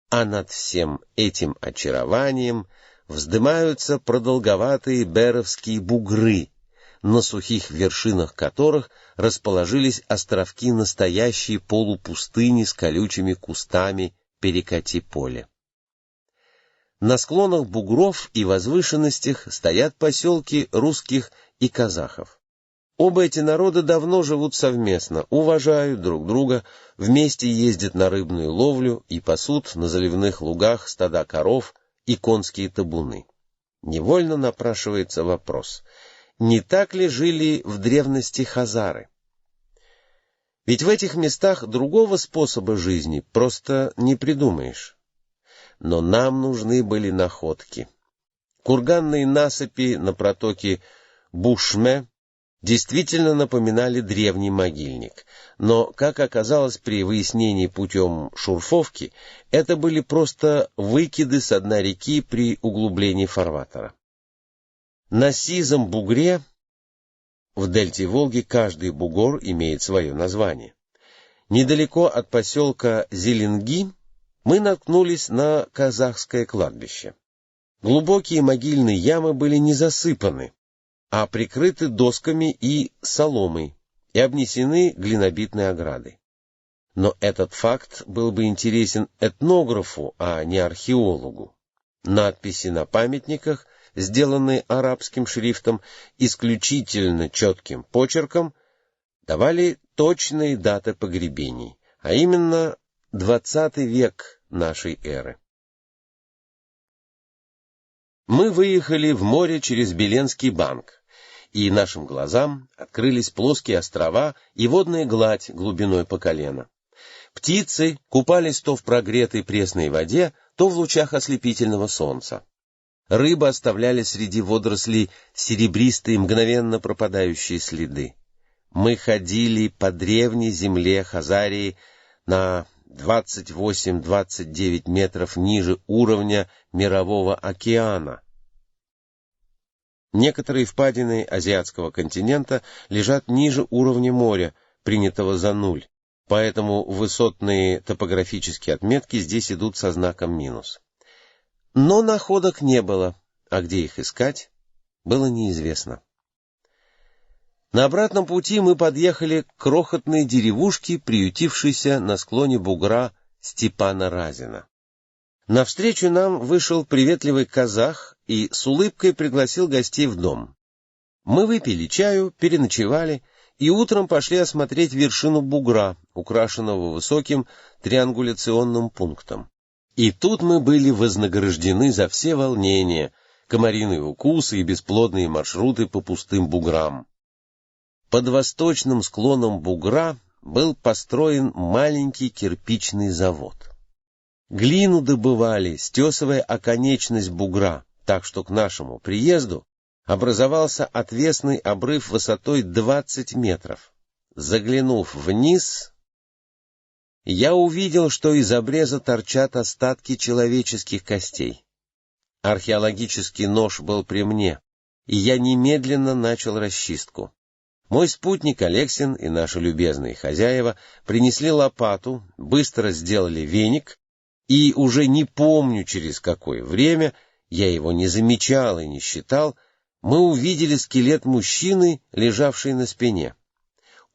[SPEAKER 1] А над всем этим очарованием вздымаются продолговатые беровские бугры, на сухих вершинах которых расположились островки настоящей полупустыни с колючими кустами перекати-поле. На склонах бугров и возвышенностях стоят поселки русских и казахов. Оба эти народа давно живут совместно, уважают друг друга, вместе ездят на рыбную ловлю и пасут на заливных лугах стада коров и конские табуны. Невольно напрашивается вопрос, не так ли жили в древности хазары? Ведь в этих местах другого способа жизни просто не придумаешь. Но нам нужны были находки. Курганные насыпи на протоке Бушме действительно напоминали древний могильник, но, как оказалось при выяснении путем шурфовки, это были просто выкиды со дна реки при углублении фарватера. На сизом бугре, в дельте Волги каждый бугор имеет свое название, недалеко от поселка Зеленги мы наткнулись на казахское кладбище. Глубокие могильные ямы были не засыпаны, а прикрыты досками и соломой и обнесены глинобитной оградой. Но этот факт был бы интересен этнографу, а не археологу. Надписи на памятниках, сделанные арабским шрифтом, исключительно четким почерком, давали точные даты погребений, а именно 20 век нашей эры. Мы выехали в море через Беленский банк, и нашим глазам открылись плоские острова и водная гладь глубиной по колено. Птицы купались то в прогретой пресной воде, то в лучах ослепительного солнца. Рыбы оставляли среди водорослей серебристые, мгновенно пропадающие следы. Мы ходили по древней земле Хазарии на 28-29 метров ниже уровня Мирового океана. Некоторые впадины азиатского континента лежат ниже уровня моря, принятого за нуль, поэтому высотные топографические отметки здесь идут со знаком минус. Но находок не было, а где их искать, было неизвестно. На обратном пути мы подъехали к крохотной деревушке, приютившейся на склоне бугра Степана Разина. Навстречу нам вышел приветливый казах и с улыбкой пригласил гостей в дом. Мы выпили чаю, переночевали и утром пошли осмотреть вершину бугра, украшенного высоким триангуляционным пунктом. И тут мы были вознаграждены за все волнения, комариные укусы и бесплодные маршруты по пустым буграм. под восточным склоном бугра был построен маленький кирпичный завод. Глину добывали, стесывая оконечность бугра, так что к нашему приезду образовался отвесный обрыв высотой 20 метров. Заглянув вниз, я увидел, что из обреза торчат остатки человеческих костей. Археологический нож был при мне, и я немедленно начал расчистку. Мой спутник Алексин и наши любезные хозяева принесли лопату, быстро сделали веник, и уже не помню, через какое время, я его не замечал и не считал, мы увидели скелет мужчины, лежавший на спине.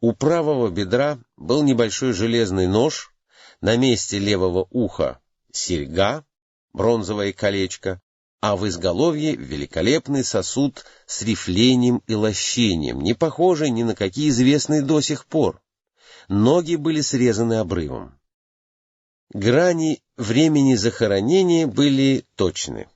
[SPEAKER 1] У правого бедра был небольшой железный нож, на месте левого уха серьга, бронзовое колечко, а в изголовье великолепный сосуд с рифлением и лощением, не похожий ни на какие известные до сих пор. Ноги были срезаны обрывом. Грани времени захоронения были точны.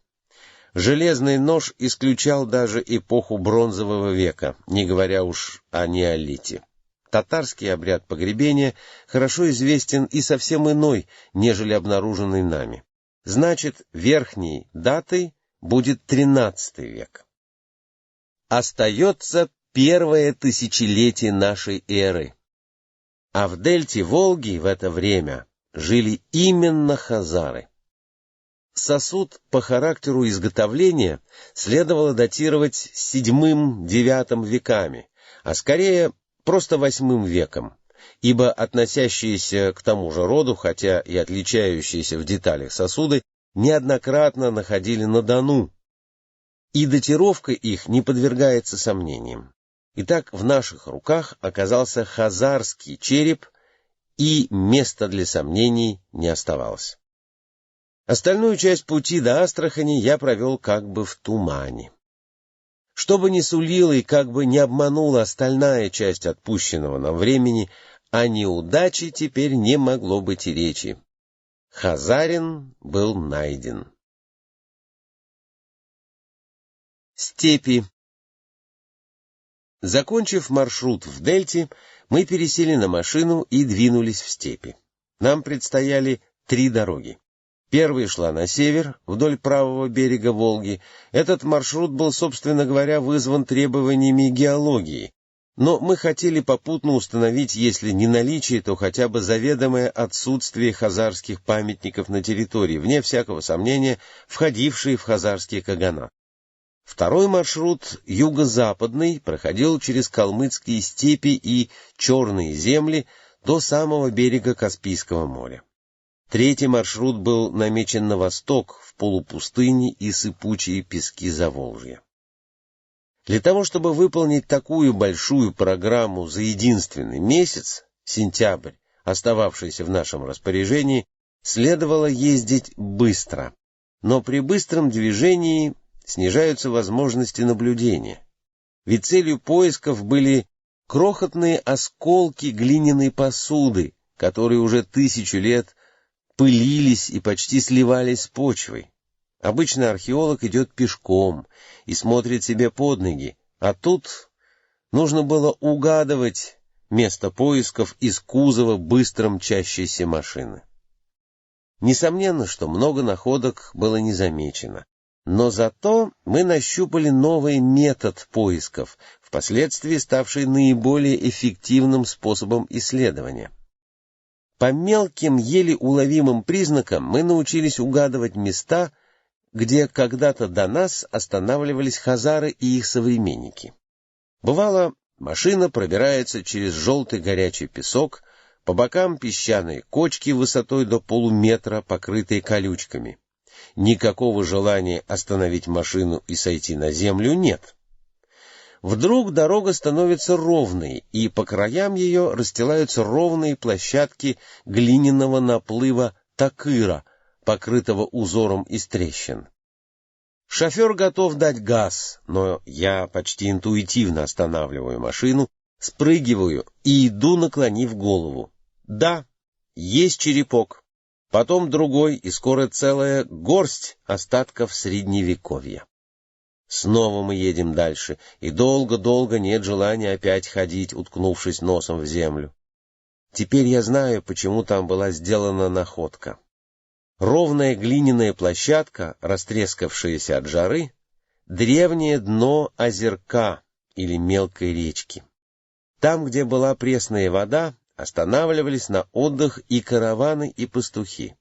[SPEAKER 1] Железный нож исключал даже эпоху бронзового века, не говоря уж о неолите. Татарский обряд погребения хорошо известен и совсем иной, нежели обнаруженный нами. Значит, верхней датой будет XIII век. Остается первое тысячелетие нашей эры. А в дельте Волги в это время жили именно хазары. Сосуд по характеру изготовления следовало датировать VII-IX веками, а скорее просто VIII веком, ибо относящиеся к тому же роду, хотя и отличающиеся в деталях сосуды, неоднократно находили на Дону, и датировка их не подвергается сомнениям. Итак, в наших руках оказался хазарский череп, и места для сомнений не оставалось. Остальную часть пути до Астрахани я провел как бы в тумане. Что бы ни сулила и как бы ни обманула остальная часть отпущенного нам времени, о неудаче теперь не могло быть и речи. Хазарин был найден. Степи. Закончив маршрут в дельте, мы пересели на машину и двинулись в степи. Нам предстояли 3 дороги. Первая шла на север, вдоль правого берега Волги. Этот маршрут был, собственно говоря, вызван требованиями геологии, но мы хотели попутно установить, если не наличие, то хотя бы заведомое отсутствие хазарских памятников на территории, вне всякого сомнения, входившие в хазарский каганат. Второй маршрут, юго-западный, проходил через калмыцкие степи и черные земли до самого берега Каспийского моря. Третий маршрут был намечен на восток, в полупустыни и сыпучие пески Заволжья. Для того, чтобы выполнить такую большую программу за единственный месяц, сентябрь, остававшийся в нашем распоряжении, следовало ездить быстро, но при быстром движении снижаются возможности наблюдения, ведь целью поисков были крохотные осколки глиняной посуды, которые уже 1000 лет пылились и почти сливались с почвой. Обычно археолог идет пешком и смотрит себе под ноги, а тут нужно было угадывать место поисков из кузова быстро мчащейся машины. Несомненно, что много находок было не замечено, но зато мы нащупали новый метод поисков, впоследствии ставший наиболее эффективным способом исследования. По мелким, еле уловимым признакам мы научились угадывать места, где когда-то до нас останавливались хазары и их современники. Бывало, машина пробирается через желтый горячий песок, по бокам песчаные кочки высотой до полуметра, покрытые колючками. Никакого желания остановить машину и сойти на землю нет. Вдруг дорога становится ровной, и по краям ее расстилаются ровные площадки глиняного наплыва такыра, покрытого узором из трещин. Шофер готов дать газ, но я почти интуитивно останавливаю машину, спрыгиваю и иду, наклонив голову. Да, есть черепок, потом другой и скоро целая горсть остатков Средневековья. Снова мы едем дальше, и долго-долго нет желания опять ходить, уткнувшись носом в землю. Теперь я знаю, почему там была сделана находка. Ровная глиняная площадка, растрескавшаяся от жары, древнее дно озерка или мелкой речки. Там, где была пресная вода, останавливались на отдых и караваны, и пастухи.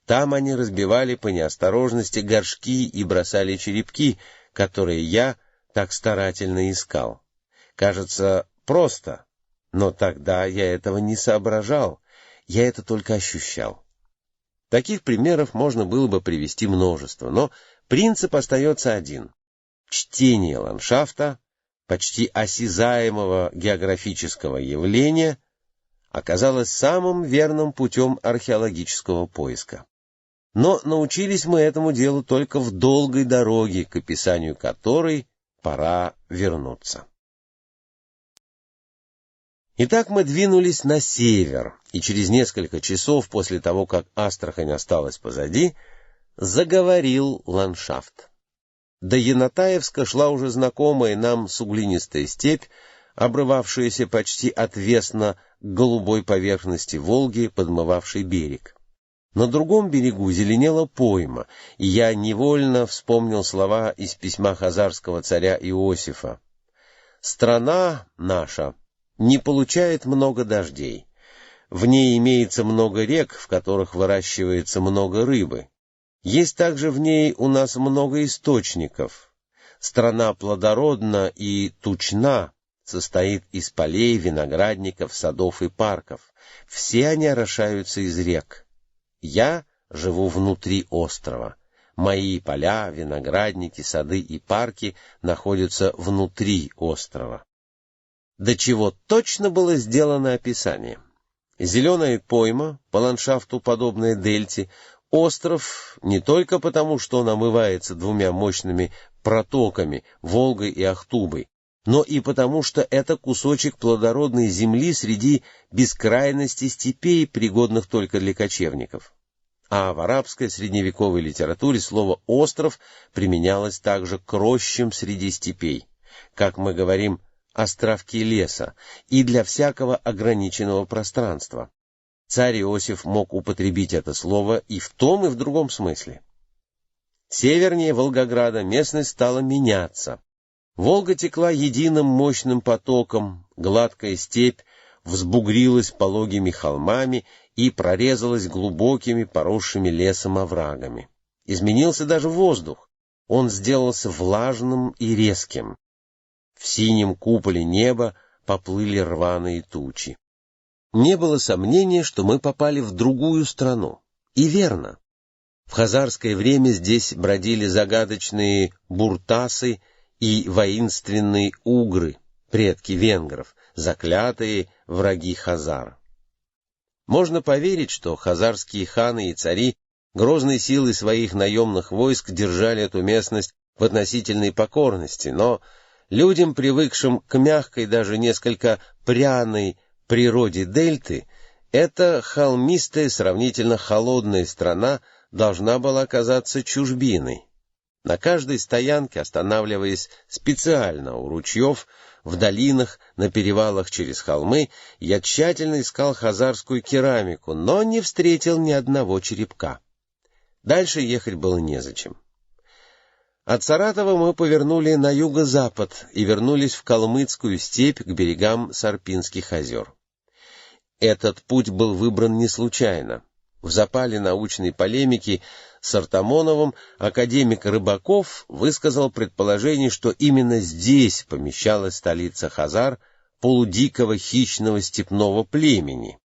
[SPEAKER 1] Там они разбивали по неосторожности горшки и бросали черепки, которые я так старательно искал. Кажется, просто, но тогда я этого не соображал, я это только ощущал. Таких примеров можно было бы привести множество, но принцип остается один. Чтение ландшафта, почти осязаемого географического явления, оказалось самым верным путем археологического поиска. Но научились мы этому делу только в долгой дороге, к описанию которой пора вернуться. Итак, мы двинулись на север, и через несколько часов после того, как Астрахань осталась позади, заговорил ландшафт. До Янатаевска шла уже знакомая нам суглинистая степь, обрывавшаяся почти отвесно к голубой поверхности Волги, подмывавшей берег. На другом берегу зеленела пойма, и я невольно вспомнил слова из письма хазарского царя Иосифа. «Страна наша не получает много дождей. В ней имеется много рек, в которых выращивается много рыбы. Есть также в ней у нас много источников. Страна плодородна и тучна, состоит из полей, виноградников, садов и парков. Все они орошаются из рек. Я живу внутри острова. Мои поля, виноградники, сады и парки находятся внутри острова». До чего точно было сделано описание. Зеленая пойма, по ландшафту подобная дельте, остров не только потому, что он омывается двумя мощными протоками, Волгой и Ахтубой, но и потому, что это кусочек плодородной земли среди бескрайности степей, пригодных только для кочевников. А в арабской средневековой литературе слово «остров» применялось также к рощам среди степей, как мы говорим «островки леса», и для всякого ограниченного пространства. Царь Иосиф мог употребить это слово и в том, и в другом смысле. Севернее Волгограда местность стала меняться. Волга текла единым мощным потоком, гладкая степь взбугрилась пологими холмами и прорезалась глубокими поросшими лесом оврагами. Изменился даже воздух, он сделался влажным и резким. В синем куполе неба поплыли рваные тучи. Не было сомнения, что мы попали в другую страну. И верно. В хазарское время здесь бродили загадочные буртасы и воинственные угры, предки венгров, заклятые враги хазар. Можно поверить, что хазарские ханы и цари грозной силой своих наемных войск держали эту местность в относительной покорности, но людям, привыкшим к мягкой, даже несколько пряной природе дельты, эта холмистая, сравнительно холодная страна должна была оказаться чужбиной. На каждой стоянке, останавливаясь специально у ручьев, в долинах, на перевалах через холмы, я тщательно искал хазарскую керамику, но не встретил ни одного черепка. Дальше ехать было незачем. От Саратова мы повернули на юго-запад и вернулись в Калмыцкую степь к берегам Сарпинских озер. Этот путь был выбран не случайно. В запале научной полемики с Артамоновым академик Рыбаков высказал предположение, что именно здесь помещалась столица хазар, полудикого хищного степного племени.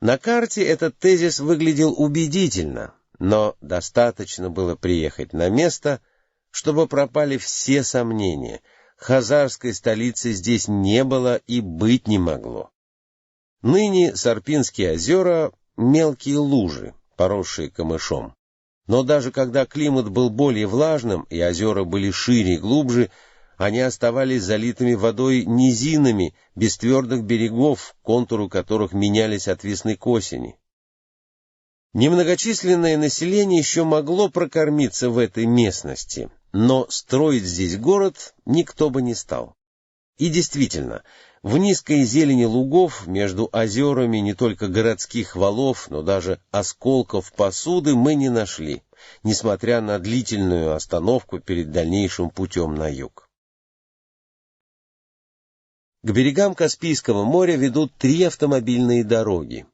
[SPEAKER 1] На карте этот тезис выглядел убедительно, но достаточно было приехать на место, чтобы пропали все сомнения. Хазарской столицы здесь не было и быть не могло. Ныне Сарпинские озера — мелкие лужи, поросшие камышом. Но даже когда климат был более влажным и озера были шире и глубже, они оставались залитыми водой низинами, без твердых берегов, контуры которых менялись от весны к осени. Немногочисленное население еще могло прокормиться в этой местности, но строить здесь город никто бы не стал. И действительно, в низкой зелени лугов, между озерами не только городских валов, но даже осколков посуды мы не нашли, несмотря на длительную остановку перед дальнейшим путем на юг. К берегам Каспийского моря ведут 3 автомобильные дороги.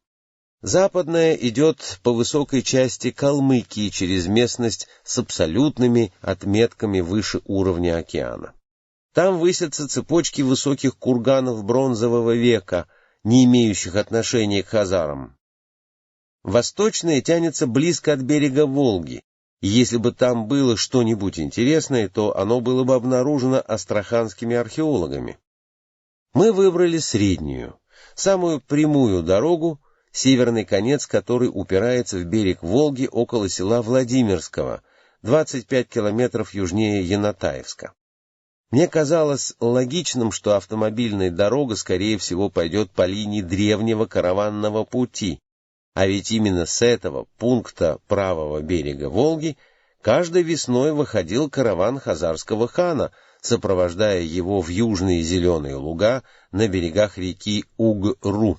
[SPEAKER 1] Западная идет по высокой части Калмыкии через местность с абсолютными отметками выше уровня океана. Там высятся цепочки высоких курганов бронзового века, не имеющих отношения к хазарам. Восточная тянется близко от берега Волги, и если бы там было что-нибудь интересное, то оно было бы обнаружено астраханскими археологами. Мы выбрали среднюю, самую прямую дорогу, северный конец которой упирается в берег Волги около села Владимирского, 25 километров южнее Янатаевска. Мне казалось логичным, что автомобильная дорога, скорее всего, пойдет по линии древнего караванного пути, а ведь именно с этого пункта правого берега Волги каждой весной выходил караван хазарского хана, сопровождая его в южные зеленые луга на берегах реки Угру.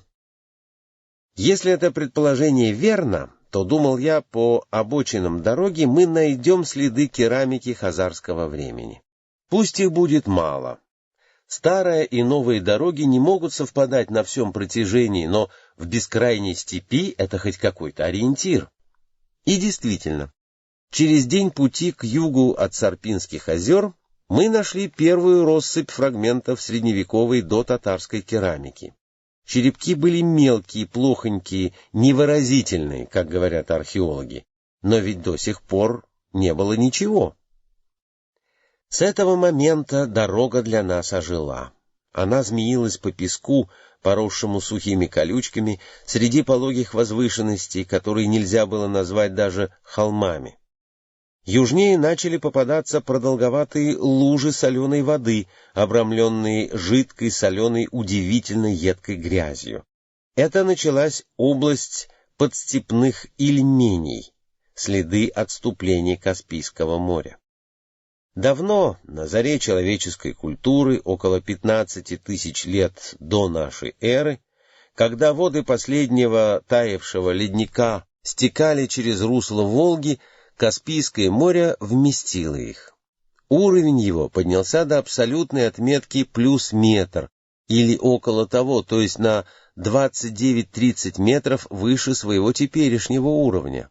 [SPEAKER 1] Если это предположение верно, то, думал я, по обочинам дороги мы найдем следы керамики хазарского времени. Пусть их будет мало. Старые и новые дороги не могут совпадать на всем протяжении, но в бескрайней степи это хоть какой-то ориентир. И действительно, через день пути к югу от Сарпинских озер мы нашли первую россыпь фрагментов средневековой дотатарской керамики. Черепки были мелкие, плохонькие, невыразительные, как говорят археологи, но ведь до сих пор не было ничего. С этого момента дорога для нас ожила. Она змеилась по песку, поросшему сухими колючками, среди пологих возвышенностей, которые нельзя было назвать даже холмами. Южнее начали попадаться продолговатые лужи соленой воды, обрамленные жидкой соленой удивительно едкой грязью. Это началась область подстепных ильменей, следы отступления Каспийского моря. Давно, на заре человеческой культуры, около 15 тысяч лет до нашей эры, когда воды последнего таявшего ледника стекали через русло Волги, Каспийское море вместило их. Уровень его поднялся до абсолютной отметки плюс метр, или около того, то есть на 29-30 метров выше своего теперешнего уровня.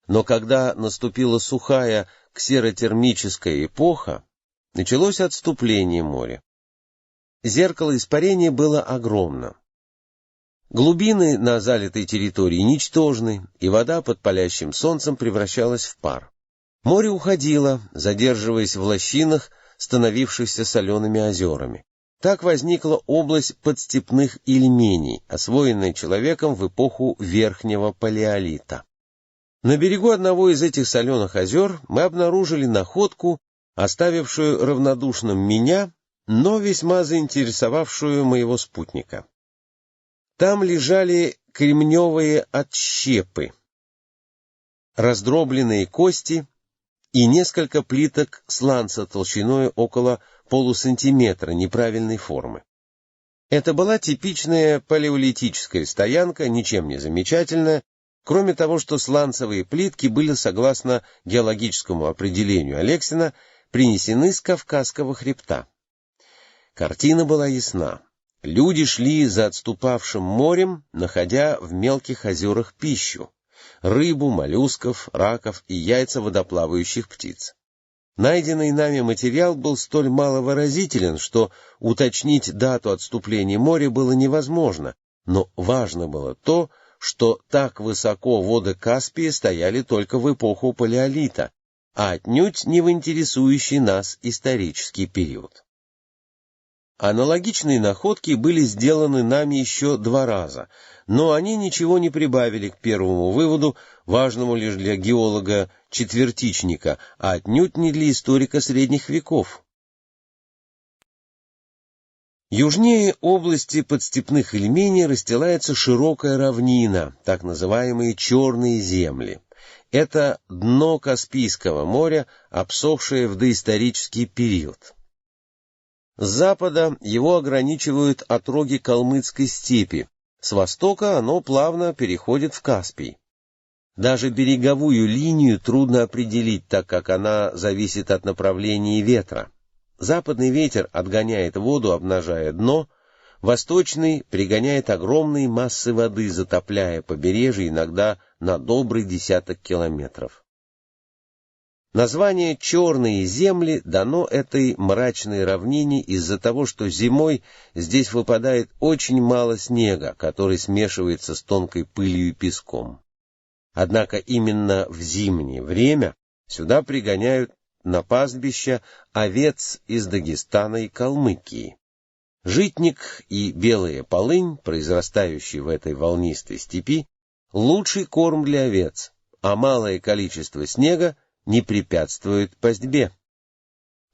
[SPEAKER 1] Но когда наступила сухая ксеротермическая эпоха, началось отступление моря. Зеркало испарения было огромно. Глубины на залитой территории ничтожны, и вода под палящим солнцем превращалась в пар. Море уходило, задерживаясь в лощинах, становившихся солеными озерами. Так возникла область подстепных ильменей, освоенная человеком в эпоху Верхнего Палеолита. На берегу одного из этих соленых озер мы обнаружили находку, оставившую равнодушным меня, но весьма заинтересовавшую моего спутника. Там лежали кремневые отщепы, раздробленные кости и несколько плиток сланца толщиной около полусантиметра неправильной формы. Это была типичная палеолитическая стоянка, ничем не замечательная, кроме того, что сланцевые плитки были, согласно геологическому определению Алексина, принесены с Кавказского хребта. Картина была ясна. Люди шли за отступавшим морем, находя в мелких озерах пищу — рыбу, моллюсков, раков и яйца водоплавающих птиц. Найденный нами материал был столь маловыразителен, что уточнить дату отступления моря было невозможно, но важно было то, что так высоко воды Каспия стояли только в эпоху Палеолита, а отнюдь не в интересующий нас исторический период. Аналогичные находки были сделаны нами еще 2 раза, но они ничего не прибавили к первому выводу, важному лишь для геолога-четвертичника, а отнюдь не для историка средних веков. Южнее области подстепных Ильмений расстилается широкая равнина, так называемые черные земли. Это дно Каспийского моря, обсохшее в доисторический период. С запада его ограничивают отроги Калмыцкой степи, с востока оно плавно переходит в Каспий. Даже береговую линию трудно определить, так как она зависит от направления ветра. Западный ветер отгоняет воду, обнажая дно, восточный пригоняет огромные массы воды, затопляя побережье иногда на добрый десяток километров. Название «Черные земли» дано этой мрачной равнине из-за того, что зимой здесь выпадает очень мало снега, который смешивается с тонкой пылью и песком. Однако именно в зимнее время сюда пригоняют на пастбища овец из Дагестана и Калмыкии. Житник и белая полынь, произрастающие в этой волнистой степи, лучший корм для овец, а малое количество снега не препятствует пастьбе.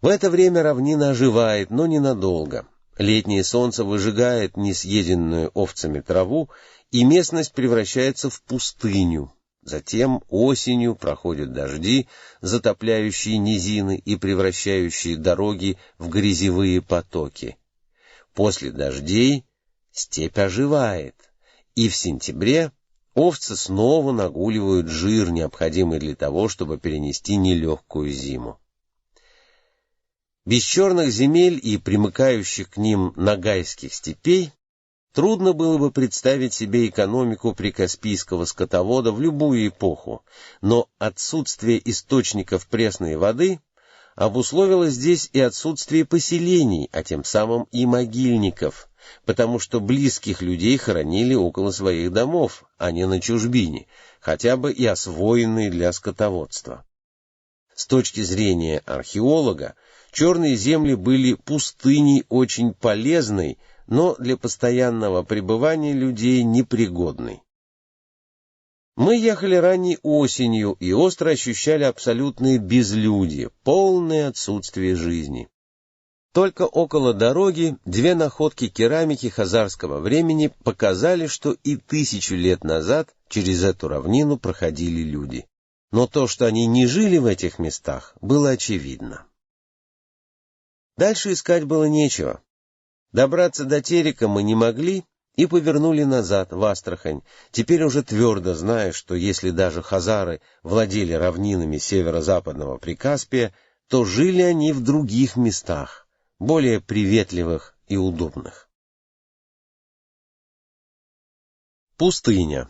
[SPEAKER 1] В это время равнина оживает, но ненадолго. Летнее солнце выжигает несъеденную овцами траву, и местность превращается в пустыню. Затем осенью проходят дожди, затопляющие низины и превращающие дороги в грязевые потоки. После дождей степь оживает, и в сентябре овцы снова нагуливают жир, необходимый для того, чтобы перенести нелегкую зиму. Без черных земель и примыкающих к ним ногайских степей трудно было бы представить себе экономику прикаспийского скотовода в любую эпоху, но отсутствие источников пресной воды обусловило здесь и отсутствие поселений, а тем самым и могильников, потому что близких людей хоронили около своих домов, а не на чужбине, хотя бы и освоенные для скотоводства. С точки зрения археолога, черные земли были пустыней очень полезной, но для постоянного пребывания людей непригодной. Мы ехали ранней осенью и остро ощущали абсолютное безлюдье, полное отсутствие жизни. Только около дороги две находки керамики хазарского времени показали, что и 1000 лет назад через эту равнину проходили люди. Но то, что они не жили в этих местах, было очевидно. Дальше искать было нечего. Добраться до Терека мы не могли и повернули назад, в Астрахань, теперь уже твердо зная, что если даже хазары владели равнинами северо-западного Прикаспия, то жили они в других местах, более приветливых и удобных. Пустыня.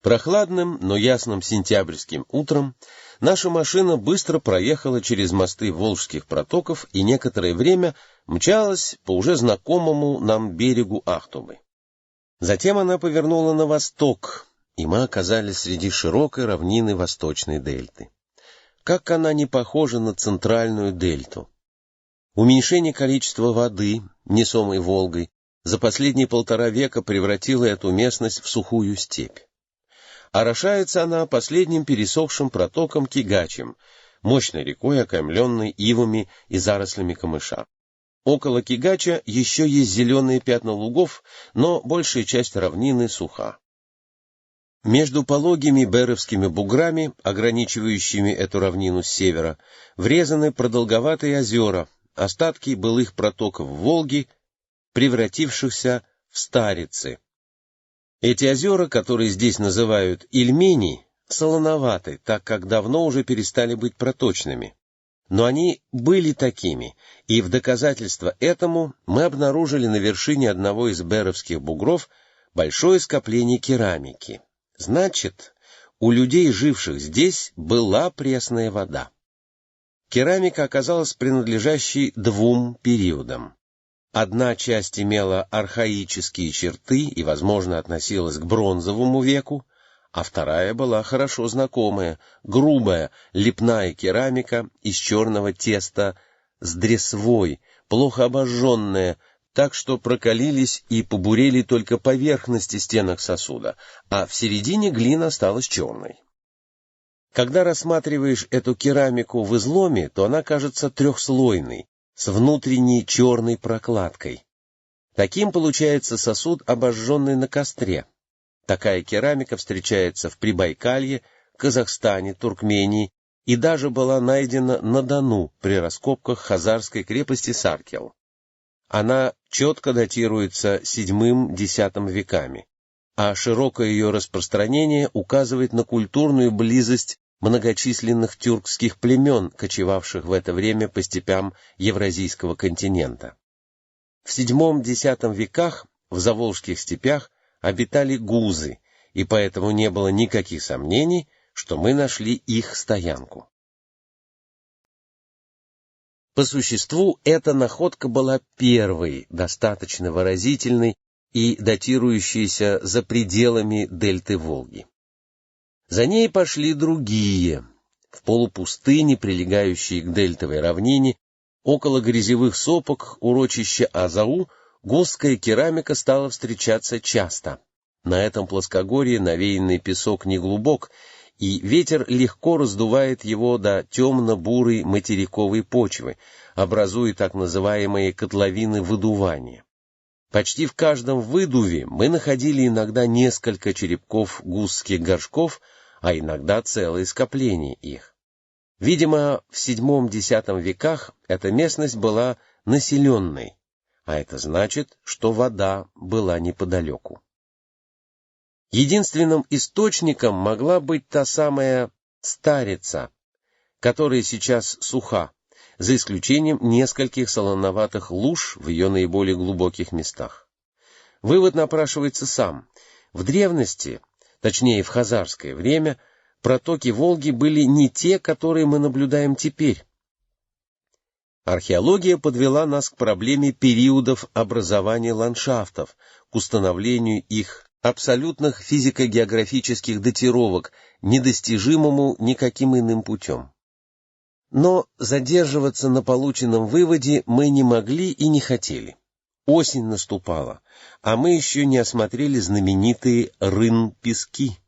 [SPEAKER 1] Прохладным, но ясным сентябрьским утром наша машина быстро проехала через мосты Волжских протоков и некоторое время мчалась по уже знакомому нам берегу Ахтубы. Затем она повернула на восток, и мы оказались среди широкой равнины восточной дельты. Как она не похожа на центральную дельту! Уменьшение количества воды, несомой Волгой, за последние 1,5 века превратило эту местность в сухую степь. Орошается она последним пересохшим протоком Кигачем, мощной рекой, окаймленной ивами и зарослями камыша. Около Кигача еще есть зеленые пятна лугов, но большая часть равнины суха. Между пологими беровскими буграми, ограничивающими эту равнину с севера, врезаны продолговатые озера, остатки былых протоков Волги, превратившихся в старицы. Эти озера, которые здесь называют Ильмени, солоноваты, так как давно уже перестали быть проточными. Но они были такими, и в доказательство этому мы обнаружили на вершине одного из беровских бугров большое скопление керамики. Значит, у людей, живших здесь, была пресная вода. Керамика оказалась принадлежащей 2 периодам. Одна часть имела архаические черты и, возможно, относилась к бронзовому веку, а вторая была хорошо знакомая, грубая, лепная керамика из черного теста с дресвой, плохо обожженная, так что прокалились и побурели только поверхности стенок сосуда, а в середине глина осталась черной. Когда рассматриваешь эту керамику в изломе, то она кажется трехслойной, с внутренней черной прокладкой. Таким получается сосуд, обожженный на костре. Такая керамика встречается в Прибайкалье, Казахстане, Туркмении и даже была найдена на Дону при раскопках хазарской крепости Саркел. Она четко датируется VII-X веками, а широкое ее распространение указывает на культурную близость многочисленных тюркских племен, кочевавших в это время по степям Евразийского континента. В VII-X веках в заволжских степях обитали гузы, и поэтому не было никаких сомнений, что мы нашли их стоянку. По существу, эта находка была первой, достаточно выразительной и датирующейся за пределами дельты Волги. За ней пошли другие. В полупустыне, прилегающей к дельтовой равнине, около грязевых сопок урочища Азау, гузская керамика стала встречаться часто. На этом плоскогорье навеянный песок неглубок, и ветер легко раздувает его до темно-бурой материковой почвы, образуя так называемые котловины выдувания. Почти в каждом выдуве мы находили иногда несколько черепков гузских горшков, а иногда целые скопления их. Видимо, в VII-X веках эта местность была населенной, а это значит, что вода была неподалеку. Единственным источником могла быть та самая Старица, которая сейчас суха, за исключением нескольких солоноватых луж в ее наиболее глубоких местах. Вывод напрашивается сам. В древности, точнее в хазарское время, протоки Волги были не те, которые мы наблюдаем теперь. Археология подвела нас к проблеме периодов образования ландшафтов, к установлению их абсолютных физико-географических датировок, недостижимому никаким иным путем. Но задерживаться на полученном выводе мы не могли и не хотели. Наступала, а мы еще не осмотрели знаменитые Рын-пески.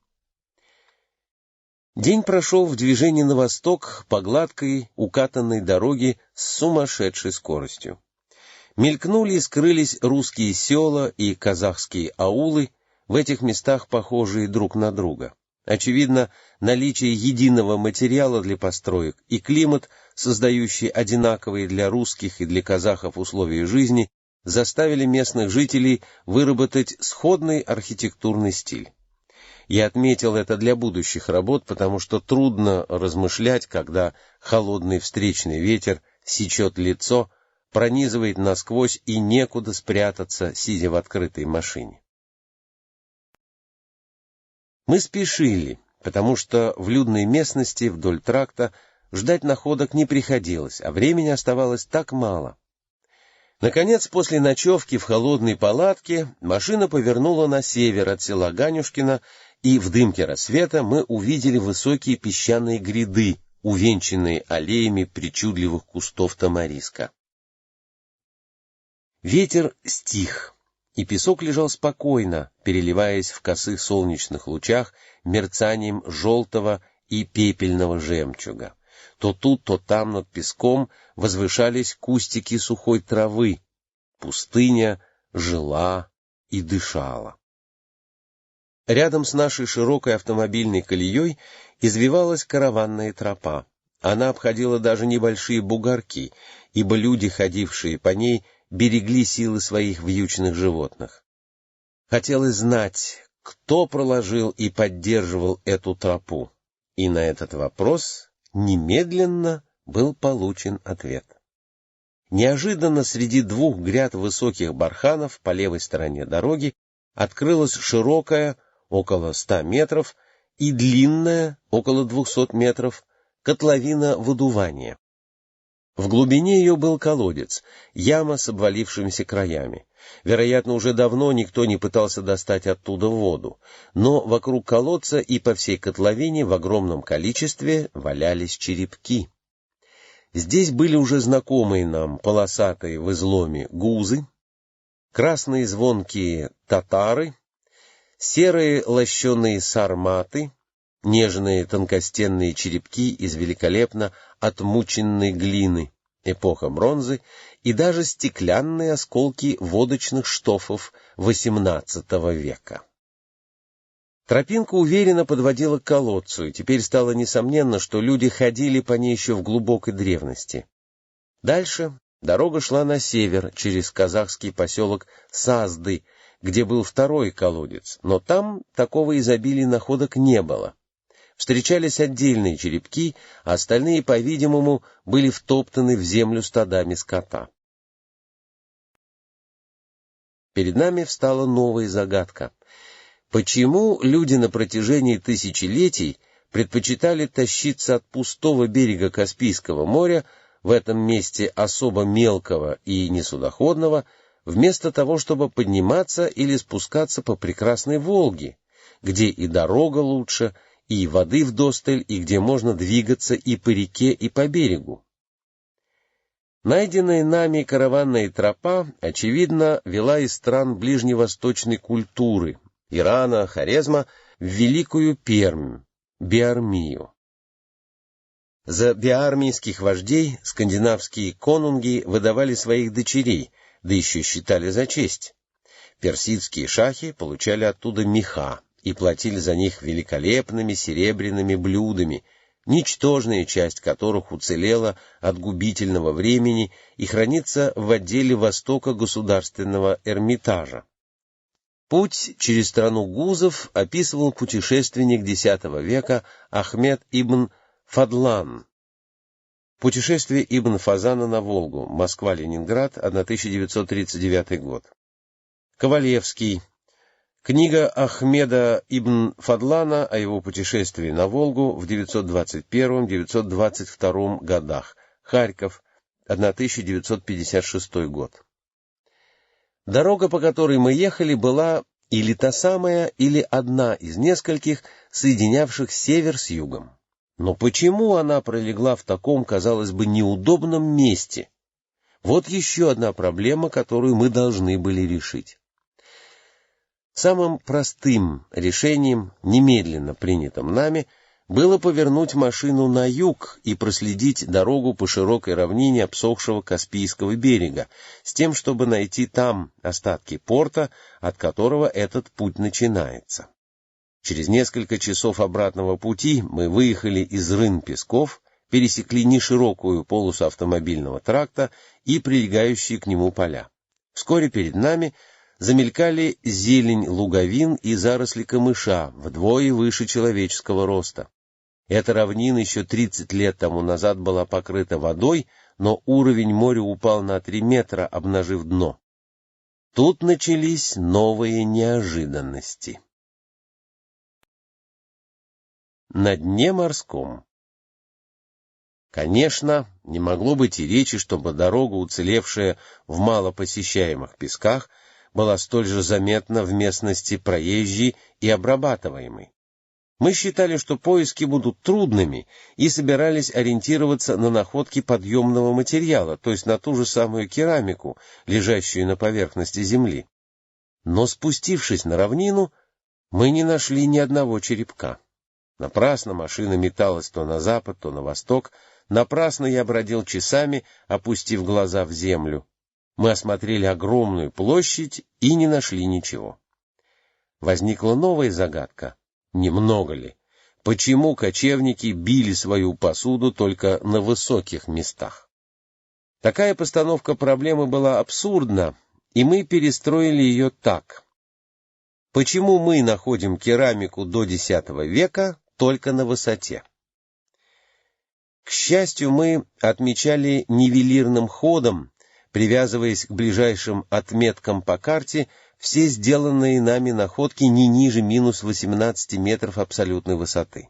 [SPEAKER 1] День прошел в движении на восток по гладкой, укатанной дороге с сумасшедшей скоростью. Мелькнули и скрылись русские села и казахские аулы, в этих местах похожие друг на друга. Очевидно, наличие единого материала для построек и климат, создающий одинаковые для русских и для казахов условия жизни, заставили местных жителей выработать сходный архитектурный стиль. Я отметил это для будущих работ, потому что трудно размышлять, когда холодный встречный ветер сечет лицо, пронизывает насквозь и некуда спрятаться, сидя в открытой машине. Мы спешили, потому что в людной местности вдоль тракта ждать находок не приходилось, а времени оставалось так мало. Наконец, после ночевки в холодной палатке, машина повернула на север от села Ганюшкино, и в дымке рассвета мы увидели высокие песчаные гряды, увенчанные аллеями причудливых кустов тамариска. Ветер стих, и песок лежал спокойно, переливаясь в косых солнечных лучах мерцанием желтого и пепельного жемчуга. То тут, то там над песком возвышались кустики сухой травы. Пустыня жила и дышала. Рядом с нашей широкой автомобильной колеей извивалась караванная тропа. Она обходила даже небольшие бугорки, ибо люди, ходившие по ней, берегли силы своих вьючных животных. Хотелось знать, кто проложил и поддерживал эту тропу, и на этот вопрос немедленно был получен ответ. Неожиданно среди двух гряд высоких барханов по левой стороне дороги открылась широкая, около 100 метров, и длинная, около 200 метров, котловина выдувания. В глубине ее был колодец, яма с обвалившимися краями. Вероятно, уже давно никто не пытался достать оттуда воду, но вокруг колодца и по всей котловине в огромном количестве валялись черепки. Здесь были уже знакомые нам полосатые в изломе гузы, красные звонкие татары, серые лощеные сарматы, нежные тонкостенные черепки из великолепно отмученной глины, эпоха бронзы и даже стеклянные осколки водочных штофов XVIII века. Тропинка уверенно подводила к колодцу, и теперь стало несомненно, что люди ходили по ней еще в глубокой древности. Дальше дорога шла на север, через казахский поселок Сазды, где был второй колодец, но там такого изобилия находок не было. Встречались отдельные черепки, а остальные, по-видимому, были втоптаны в землю стадами скота. Перед нами встала новая загадка. Почему люди на протяжении тысячелетий предпочитали тащиться от пустого берега Каспийского моря, в этом месте особо мелкого и несудоходного, вместо того, чтобы подниматься или спускаться по прекрасной Волге, где и дорога лучше, и воды вдосталь, и где можно двигаться и по реке, и по берегу? Найденная нами караванная тропа, очевидно, вела из стран ближневосточной культуры, Ирана, Хорезма, в Великую Пермь, Биармию. За биармийских вождей скандинавские конунги выдавали своих дочерей, да еще считали за честь. Персидские шахи получали оттуда меха и платили за них великолепными серебряными блюдами, ничтожная часть которых уцелела от губительного времени и хранится в отделе Востока Государственного Эрмитажа. Путь через страну гузов описывал путешественник X века Ахмед ибн Фадлан. Путешествие Ибн Фазана на Волгу. Москва-Ленинград, 1939 год. Ковалевский. Книга Ахмеда ибн Фадлана о его путешествии на Волгу в 921-922 годах. Харьков, 1956 год. Дорога, по которой мы ехали, была или та самая, или одна из нескольких, соединявших север с югом. Но почему она пролегла в таком, казалось бы, неудобном месте? Вот еще одна проблема, которую мы должны были решить. Самым простым решением, немедленно принятым нами, было повернуть машину на юг и проследить дорогу по широкой равнине обсохшего Каспийского берега, с тем, чтобы найти там остатки порта, от которого этот путь начинается. Через несколько часов обратного пути мы выехали из Рын-Песков, пересекли неширокую полосу автомобильного тракта и прилегающие к нему поля. Вскоре перед нами замелькали зелень луговин и заросли камыша, вдвое выше человеческого роста. Эта равнина еще 30 лет тому назад была покрыта водой, но уровень моря упал на 3 метра, обнажив дно. Тут начались новые неожиданности. На дне морском. Конечно, не могло быть и речи, чтобы дорога, уцелевшая в малопосещаемых песках, была столь же заметна в местности проезжей и обрабатываемой. Мы считали, что поиски будут трудными, и собирались ориентироваться на находки подъемного материала, то есть на ту же самую керамику, лежащую на поверхности земли. Но спустившись на равнину, мы не нашли ни одного черепка. Напрасно машина металась то на запад, то на восток, напрасно я бродил часами, опустив глаза в землю. Мы осмотрели огромную площадь и не нашли ничего. Возникла новая загадка. Немного ли? Почему кочевники били свою посуду только на высоких местах? Такая постановка проблемы была абсурдна, и мы перестроили ее так. Почему мы находим керамику до X века только на высоте? К счастью, мы отмечали нивелирным ходом, привязываясь к ближайшим отметкам по карте, все сделанные нами находки не ниже минус 18 метров абсолютной высоты.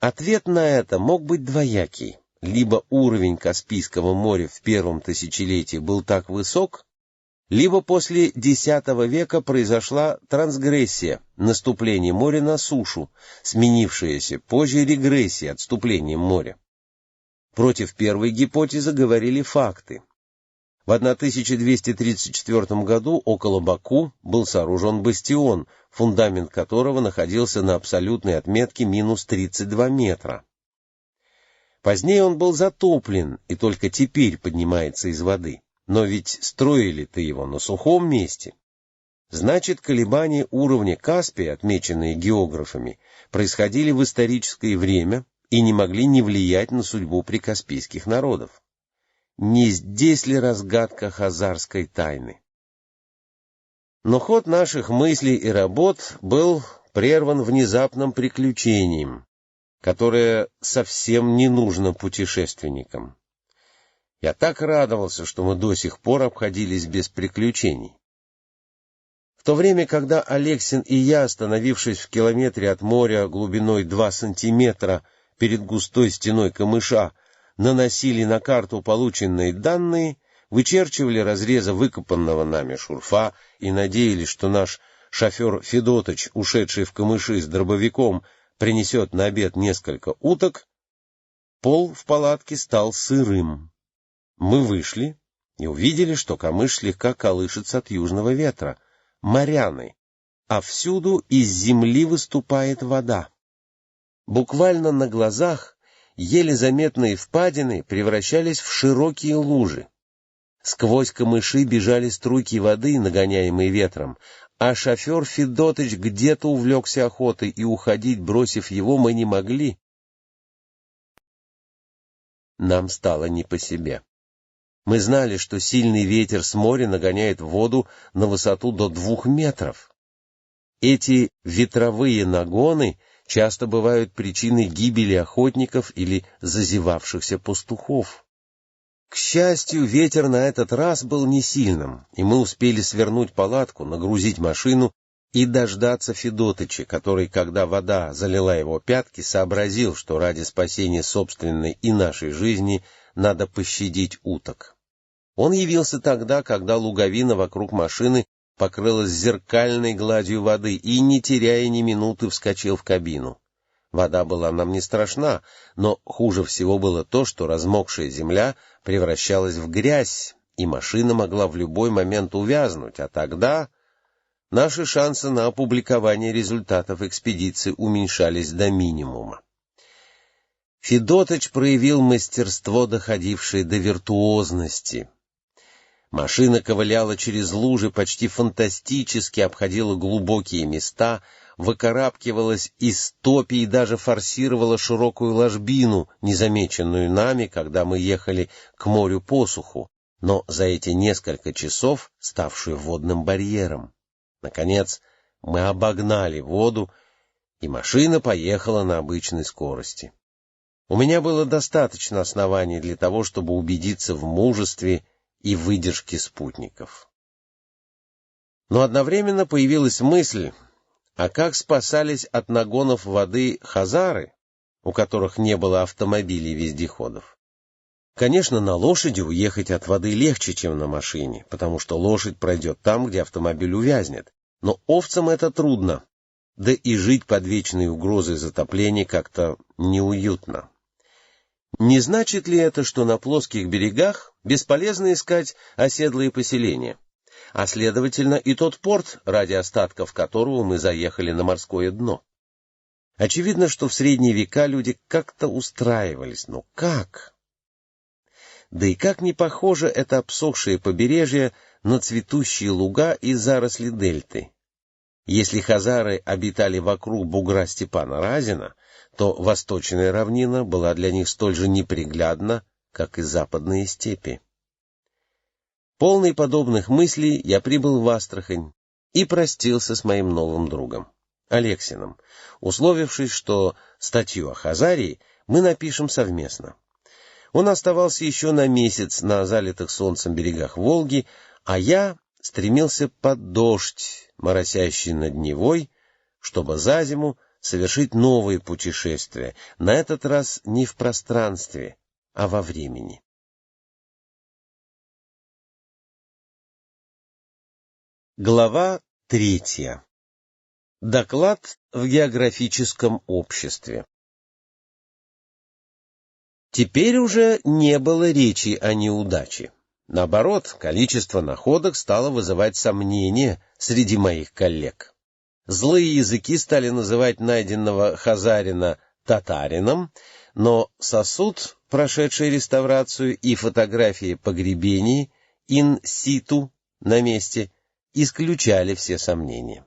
[SPEAKER 1] Ответ на это мог быть двоякий. Либо уровень Каспийского моря в первом тысячелетии был так высок, либо после X века произошла трансгрессия, наступление моря на сушу, сменившаяся позже регрессией, отступлением моря. Против первой гипотезы говорили факты. В 1234 году около Баку был сооружен бастион, фундамент которого находился на абсолютной отметке минус 32 метра. Позднее он был затоплен и только теперь поднимается из воды. Но ведь строили-то его на сухом месте. Значит, колебания уровня Каспия, отмеченные географами, происходили в историческое время и не могли не влиять на судьбу прикаспийских народов. Не здесь ли разгадка хазарской тайны? Но ход наших мыслей и работ был прерван внезапным приключением, которое совсем не нужно путешественникам. Я так радовался, что мы до сих пор обходились без приключений. В то время, когда Алексин и я, остановившись в километре от моря глубиной 2 сантиметра перед густой стеной камыша, наносили на карту полученные данные, вычерчивали разрезы выкопанного нами шурфа и надеялись, что наш шофер Федотыч, ушедший в камыши с дробовиком, принесет на обед несколько уток, пол в палатке стал сырым. Мы вышли и увидели, что камыш слегка колышется от южного ветра, моряны, а всюду из земли выступает вода. Буквально на глазах еле заметные впадины превращались в широкие лужи. Сквозь камыши бежали струйки воды, нагоняемые ветром, а шофер Федотыч где-то увлекся охотой, и уходить, бросив его, мы не могли. Нам стало не по себе. Мы знали, что сильный ветер с моря нагоняет воду на высоту до 2 метров. Эти ветровые нагоны часто бывают причиной гибели охотников или зазевавшихся пастухов. К счастью, ветер на этот раз был не сильным, и мы успели свернуть палатку, нагрузить машину и дождаться Федотыча, который, когда вода залила его пятки, сообразил, что ради спасения собственной и нашей жизни надо пощадить уток. Он явился тогда, когда луговина вокруг машины покрылась зеркальной гладью воды, и, не теряя ни минуты, вскочил в кабину. Вода была нам не страшна, но хуже всего было то, что размокшая земля превращалась в грязь, и машина могла в любой момент увязнуть, а тогда наши шансы на опубликование результатов экспедиции уменьшались до минимума. Федотыч проявил мастерство, доходившее до виртуозности. Машина ковыляла через лужи, почти фантастически обходила глубокие места, выкарабкивалась из топи и даже форсировала широкую ложбину, незамеченную нами, когда мы ехали к морю по суху, но за эти несколько часов ставшую водным барьером. Наконец, мы обогнали воду, и машина поехала на обычной скорости. У меня было достаточно оснований для того, чтобы убедиться в мужестве и выдержке спутников. Но одновременно появилась мысль, а как спасались от нагонов воды хазары, у которых не было автомобилей-вездеходов? Конечно, на лошади уехать от воды легче, чем на машине, потому что лошадь пройдет там, где автомобиль увязнет. Но овцам это трудно, да и жить под вечной угрозой затопления как-то неуютно. Не значит ли это, что на плоских берегах бесполезно искать оседлые поселения, а следовательно и тот порт, ради остатков которого мы заехали на морское дно? Очевидно, что в средние века люди как-то устраивались, но как? Да и как не похоже это обсохшее побережье на цветущие луга и заросли дельты. Если хазары обитали вокруг бугра Степана Разина, то восточная равнина была для них столь же неприглядна, как и западные степи. Полный подобных мыслей, я прибыл в Астрахань и простился с моим новым другом, Алексиным, условившись, что статью о Хазарии мы напишем совместно. Он оставался еще на месяц на залитых солнцем берегах Волги, а я стремился под дождь, моросящий над Невой, чтобы за зиму совершить новые путешествия, на этот раз не в пространстве, а во времени. Глава 3. Доклад в географическом обществе. Теперь уже не было речи о неудаче. Наоборот, количество находок стало вызывать сомнения среди моих коллег. Злые языки стали называть найденного хазарина татарином, но сосуд, прошедший реставрацию, и фотографии погребений ин-ситу на месте исключали все сомнения.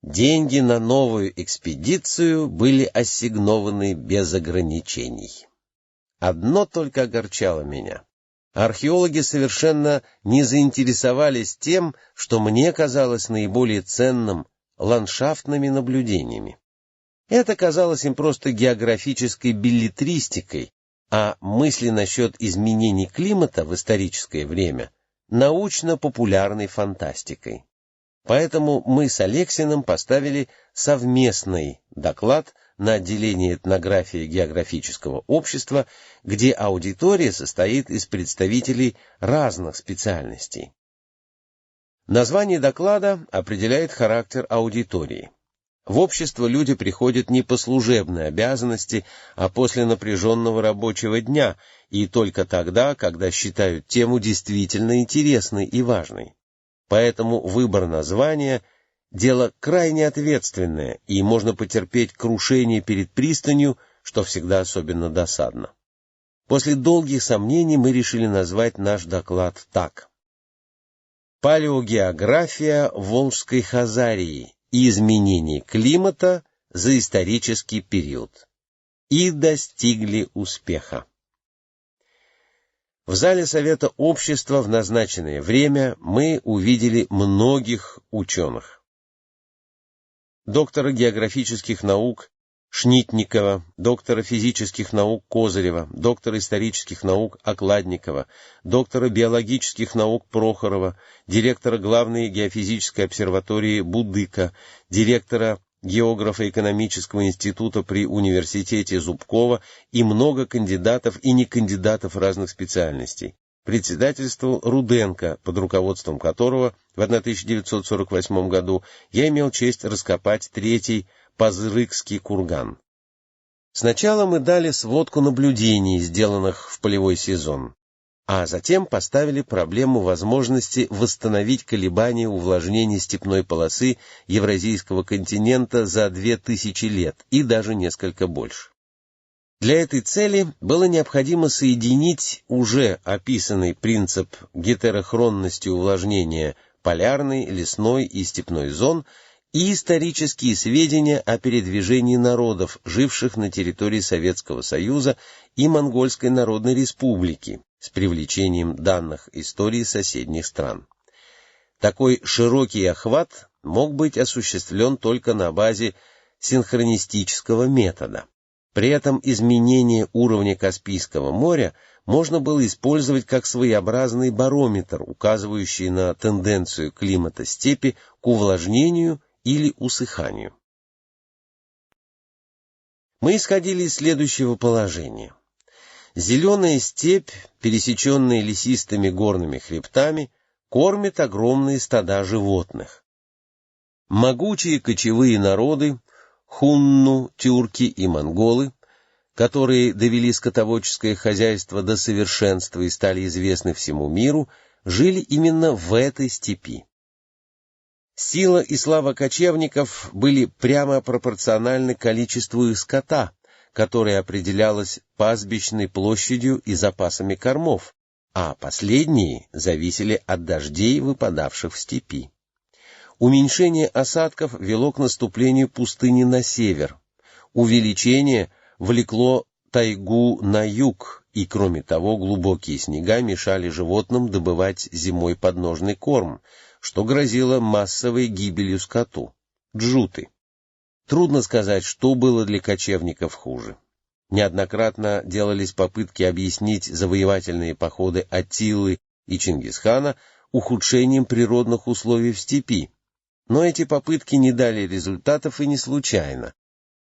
[SPEAKER 1] Деньги на новую экспедицию были ассигнованы без ограничений. Одно только огорчало меня. Археологи совершенно не заинтересовались тем, что мне казалось наиболее ценным — ландшафтными наблюдениями. Это казалось им просто географической беллетристикой, а мысли насчет изменений климата в историческое время — научно-популярной фантастикой. Поэтому мы с Алексиным поставили совместный доклад на отделении этнографии географического общества, где аудитория состоит из представителей разных специальностей. Название доклада определяет характер аудитории. В общество люди приходят не по служебной обязанности, а после напряженного рабочего дня, и только тогда, когда считают тему действительно интересной и важной. Поэтому выбор названия — дело крайне ответственное, и можно потерпеть крушение перед пристанью, что всегда особенно досадно. После долгих сомнений мы решили назвать наш доклад так: «Палеогеография Волжской Хазарии и изменение климата за исторический период». И достигли успеха. В зале Совета общества в назначенное время мы увидели многих ученых. Доктора географических наук Шнитникова, доктора физических наук Козырева, доктора исторических наук Окладникова, доктора биологических наук Прохорова, директора главной геофизической обсерватории Будыка, директора географо-экономического института при университете Зубкова и много кандидатов и некандидатов разных специальностей. Председательствовал Руденко, под руководством которого в 1948 году я имел честь раскопать третий Пазырыкский курган. Сначала мы дали сводку наблюдений, сделанных в полевой сезон, а затем поставили проблему возможности восстановить колебания увлажнения степной полосы Евразийского континента за 2000 лет и даже несколько больше. Для этой цели было необходимо соединить уже описанный принцип гетерохронности увлажнения полярной, лесной и степной зон и исторические сведения о передвижении народов, живших на территории Советского Союза и Монгольской Народной Республики, с привлечением данных истории соседних стран. Такой широкий охват мог быть осуществлен только на базе синхронистического метода. При этом изменение уровня Каспийского моря можно было использовать как своеобразный барометр, указывающий на тенденцию климата степи к увлажнению или усыханию. Мы исходили из следующего положения. Зеленая степь, пересеченная лесистыми горными хребтами, кормит огромные стада животных. Могучие кочевые народы, хунну, тюрки и монголы, которые довели скотоводческое хозяйство до совершенства и стали известны всему миру, жили именно в этой степи. Сила и слава кочевников были прямо пропорциональны количеству их скота, которое определялось пастбищной площадью и запасами кормов, а последние зависели от дождей, выпадавших в степи. Уменьшение осадков вело к наступлению пустыни на север, увеличение влекло тайгу на юг, и, кроме того, глубокие снега мешали животным добывать зимой подножный корм, что грозило массовой гибелью скоту – джуты. Трудно сказать, что было для кочевников хуже. Неоднократно делались попытки объяснить завоевательные походы Аттилы и Чингисхана ухудшением природных условий в степи, но эти попытки не дали результатов и не случайно.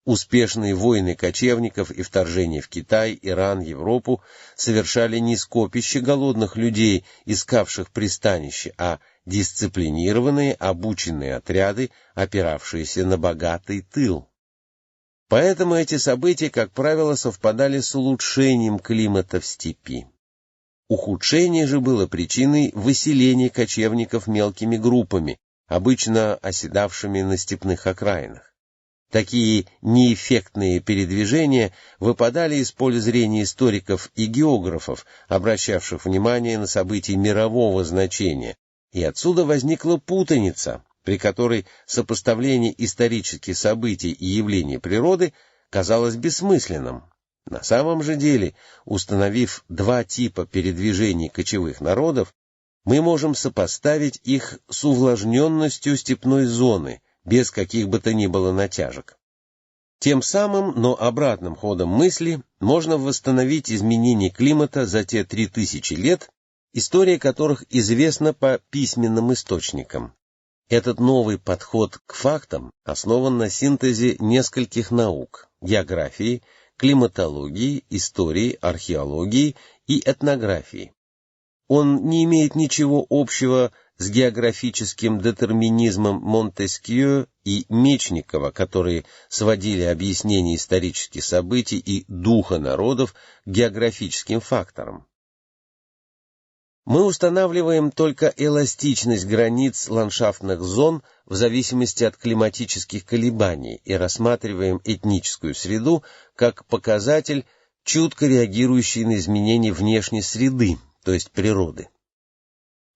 [SPEAKER 1] Успешные войны кочевников и вторжения в Китай, Иран, Европу совершали не скопище голодных людей, искавших пристанище, а дисциплинированные, обученные отряды, опиравшиеся на богатый тыл. Поэтому эти события, как правило, совпадали с улучшением климата в степи. Ухудшение же было причиной выселения кочевников мелкими группами, обычно оседавшими на степных окраинах. Такие неэффектные передвижения выпадали из поля зрения историков и географов, обращавших внимание на события мирового значения, и отсюда возникла путаница, при которой сопоставление исторических событий и явлений природы казалось бессмысленным. На самом же деле, установив два типа передвижений кочевых народов, мы можем сопоставить их с увлажненностью степной зоны, без каких бы то ни было натяжек. Тем самым, но обратным ходом мысли, можно восстановить изменения климата за те 3000 лет, история которых известна по письменным источникам. Этот новый подход к фактам основан на синтезе нескольких наук – географии, климатологии, истории, археологии и этнографии. Он не имеет ничего общего с географическим детерминизмом Монтескьё и Мечникова, которые сводили объяснение исторических событий и духа народов к географическим факторам. Мы устанавливаем только эластичность границ ландшафтных зон в зависимости от климатических колебаний и рассматриваем этническую среду как показатель, чутко реагирующий на изменения внешней среды, то есть природы.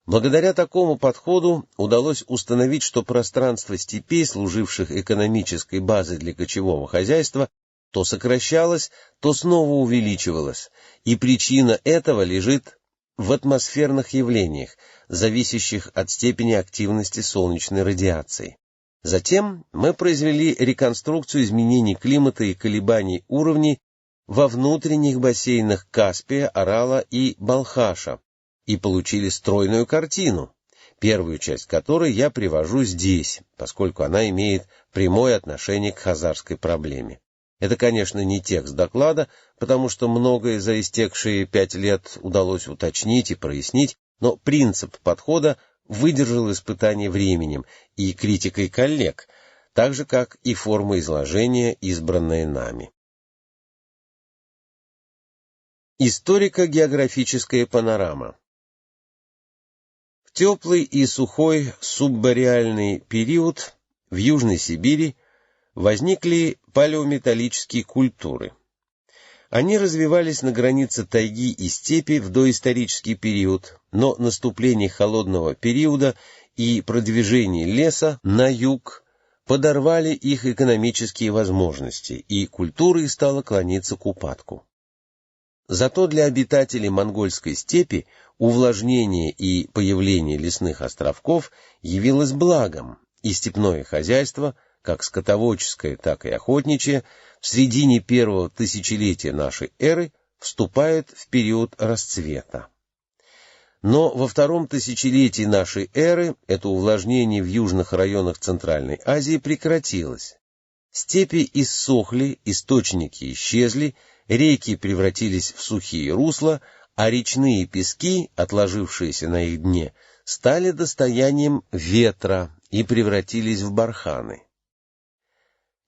[SPEAKER 1] Благодаря такому подходу удалось установить, что пространство степей, служивших экономической базой для кочевого хозяйства, то сокращалось, то снова увеличивалось, и причина этого лежит в атмосферных явлениях, зависящих от степени активности солнечной радиации. Затем мы произвели реконструкцию изменений климата и колебаний уровней во внутренних бассейнах Каспия, Арала и Балхаша и получили стройную картину, первую часть которой я привожу здесь, поскольку она имеет прямое отношение к хазарской проблеме. Это, конечно, не текст доклада, потому что многое за истекшие 5 лет удалось уточнить и прояснить, но принцип подхода выдержал испытание временем и критикой коллег, так же, как и форма изложения, избранная нами. Историко-географическая панорама. В теплый и сухой суббореальный период в Южной Сибири возникли палеометаллические культуры. Они развивались на границе тайги и степи в доисторический период, но наступление холодного периода и продвижение леса на юг подорвали их экономические возможности, и культура стала клониться к упадку. Зато для обитателей монгольской степи увлажнение и появление лесных островков явилось благом, и степное хозяйство, как скотоводческое, так и охотничье, в середине первого тысячелетия нашей эры вступает в период расцвета. Но во втором тысячелетии нашей эры это увлажнение в южных районах Центральной Азии прекратилось. Степи иссохли, источники исчезли, реки превратились в сухие русла, а речные пески, отложившиеся на их дне, стали достоянием ветра и превратились в барханы.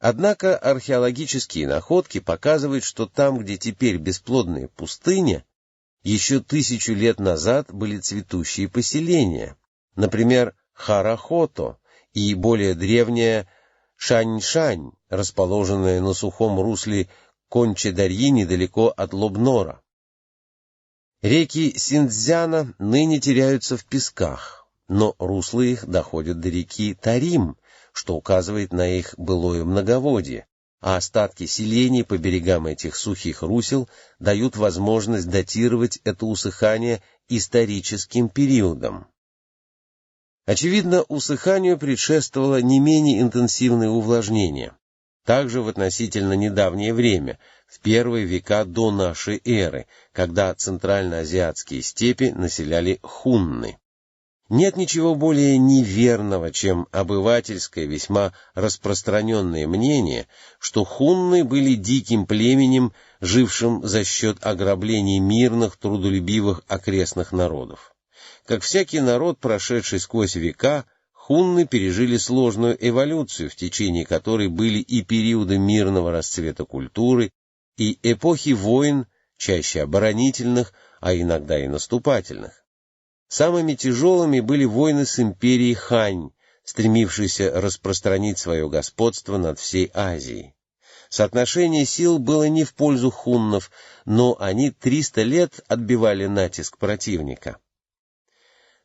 [SPEAKER 1] Однако археологические находки показывают, что там, где теперь бесплодная пустыня, еще 1000 лет назад были цветущие поселения, например, Харахото и более древняя Шаньшань, расположенная на сухом русле Конче-Дарьи недалеко от Лобнора. Реки Синьцзяна ныне теряются в песках, но русла их доходят до реки Тарим, что указывает на их былое многоводье, а остатки селений по берегам этих сухих русел дают возможность датировать это усыхание историческим периодом. Очевидно, усыханию предшествовало не менее интенсивное увлажнение. Также в относительно недавнее время, в первые века до нашей эры, когда центральноазиатские степи населяли хунны. Нет ничего более неверного, чем обывательское, весьма распространенное мнение, что хунны были диким племенем, жившим за счет ограблений мирных, трудолюбивых окрестных народов. Как всякий народ, прошедший сквозь века, хунны пережили сложную эволюцию, в течение которой были и периоды мирного расцвета культуры, и эпохи войн, чаще оборонительных, а иногда и наступательных. Самыми тяжелыми были войны с империей Хань, стремившийся распространить свое господство над всей Азией. Соотношение сил было не в пользу хуннов, но они 300 лет отбивали натиск противника.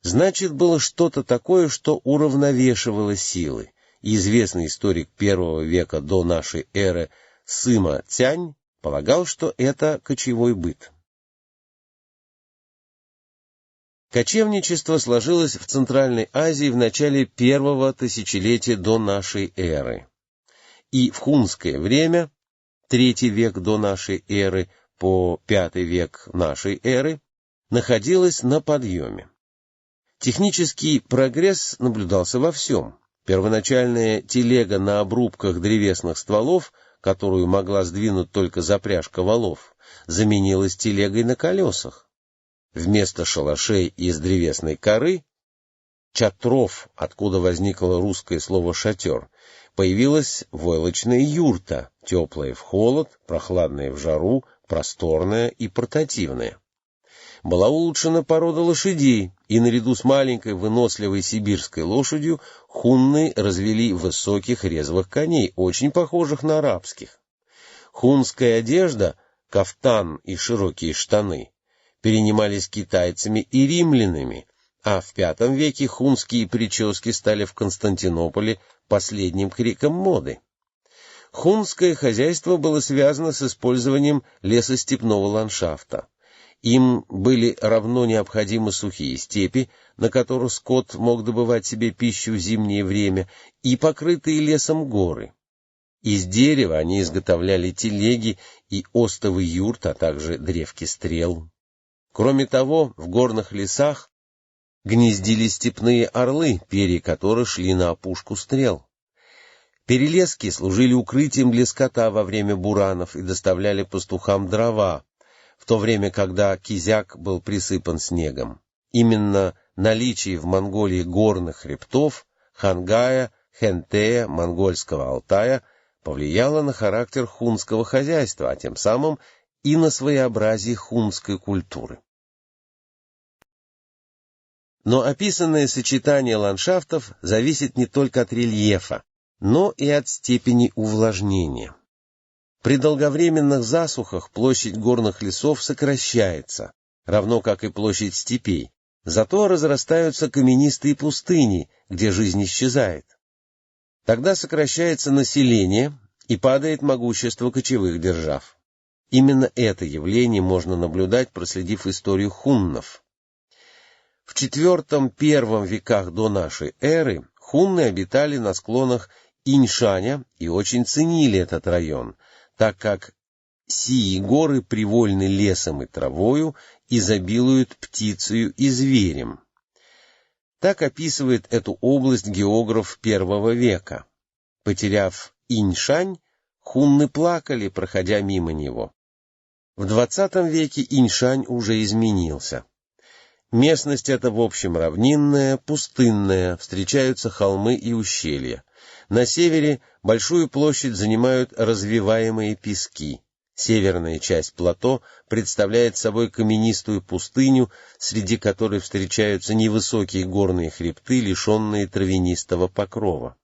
[SPEAKER 1] Значит, было что-то такое, что уравновешивало силы, и известный историк I века до нашей эры Сыма Цянь полагал, что это кочевой быт. Кочевничество сложилось в Центральной Азии в начале первого тысячелетия до нашей эры. И в хунское время, III век до нашей эры по V век нашей эры, находилось на подъеме. Технический прогресс наблюдался во всем. Первоначальная телега на обрубках древесных стволов, которую могла сдвинуть только запряжка валов, заменилась телегой на колесах. Вместо шалашей из древесной коры, чатров, откуда возникло русское слово «шатер», появилась войлочная юрта, теплая в холод, прохладная в жару, просторная и портативная. Была улучшена порода лошадей, и наряду с маленькой выносливой сибирской лошадью хунны развели высоких резвых коней, очень похожих на арабских. Хунская одежда, кафтан и широкие штаны, перенимались китайцами и римлянами, а в V веке хунские прически стали в Константинополе последним криком моды. Хунское хозяйство было связано с использованием лесостепного ландшафта. Им были равно необходимы сухие степи, на которых скот мог добывать себе пищу в зимнее время, и покрытые лесом горы. Из дерева они изготовляли телеги и остовы юрт, а также древки стрел. Кроме того, в горных лесах гнездились степные орлы, перья которых шли на опушку стрел. Перелески служили укрытием для скота во время буранов и доставляли пастухам дрова, в то время, когда кизяк был присыпан снегом. Именно наличие в Монголии горных хребтов, Хангая, Хентея, монгольского Алтая повлияло на характер хунского хозяйства, а тем самым и на своеобразие хунской культуры. Но описанное сочетание ландшафтов зависит не только от рельефа, но и от степени увлажнения. При долговременных засухах площадь горных лесов сокращается, равно как и площадь степей, зато разрастаются каменистые пустыни, где жизнь исчезает. Тогда сокращается население и падает могущество кочевых держав. Именно это явление можно наблюдать, проследив историю хуннов. В IV-I веках до нашей эры хунны обитали на склонах Иньшаня и очень ценили этот район, так как сии горы привольны лесом и травою, изобилуют птицею и зверем. Так описывает эту область географ I века. Потеряв Иньшань, хунны плакали, проходя мимо него. В XX веке Иньшань уже изменился. Местность эта в общем равнинная, пустынная, встречаются холмы и ущелья. На севере большую площадь занимают развиваемые пески. Северная часть плато представляет собой каменистую пустыню, среди которой встречаются невысокие горные хребты, лишенные травянистого покрова.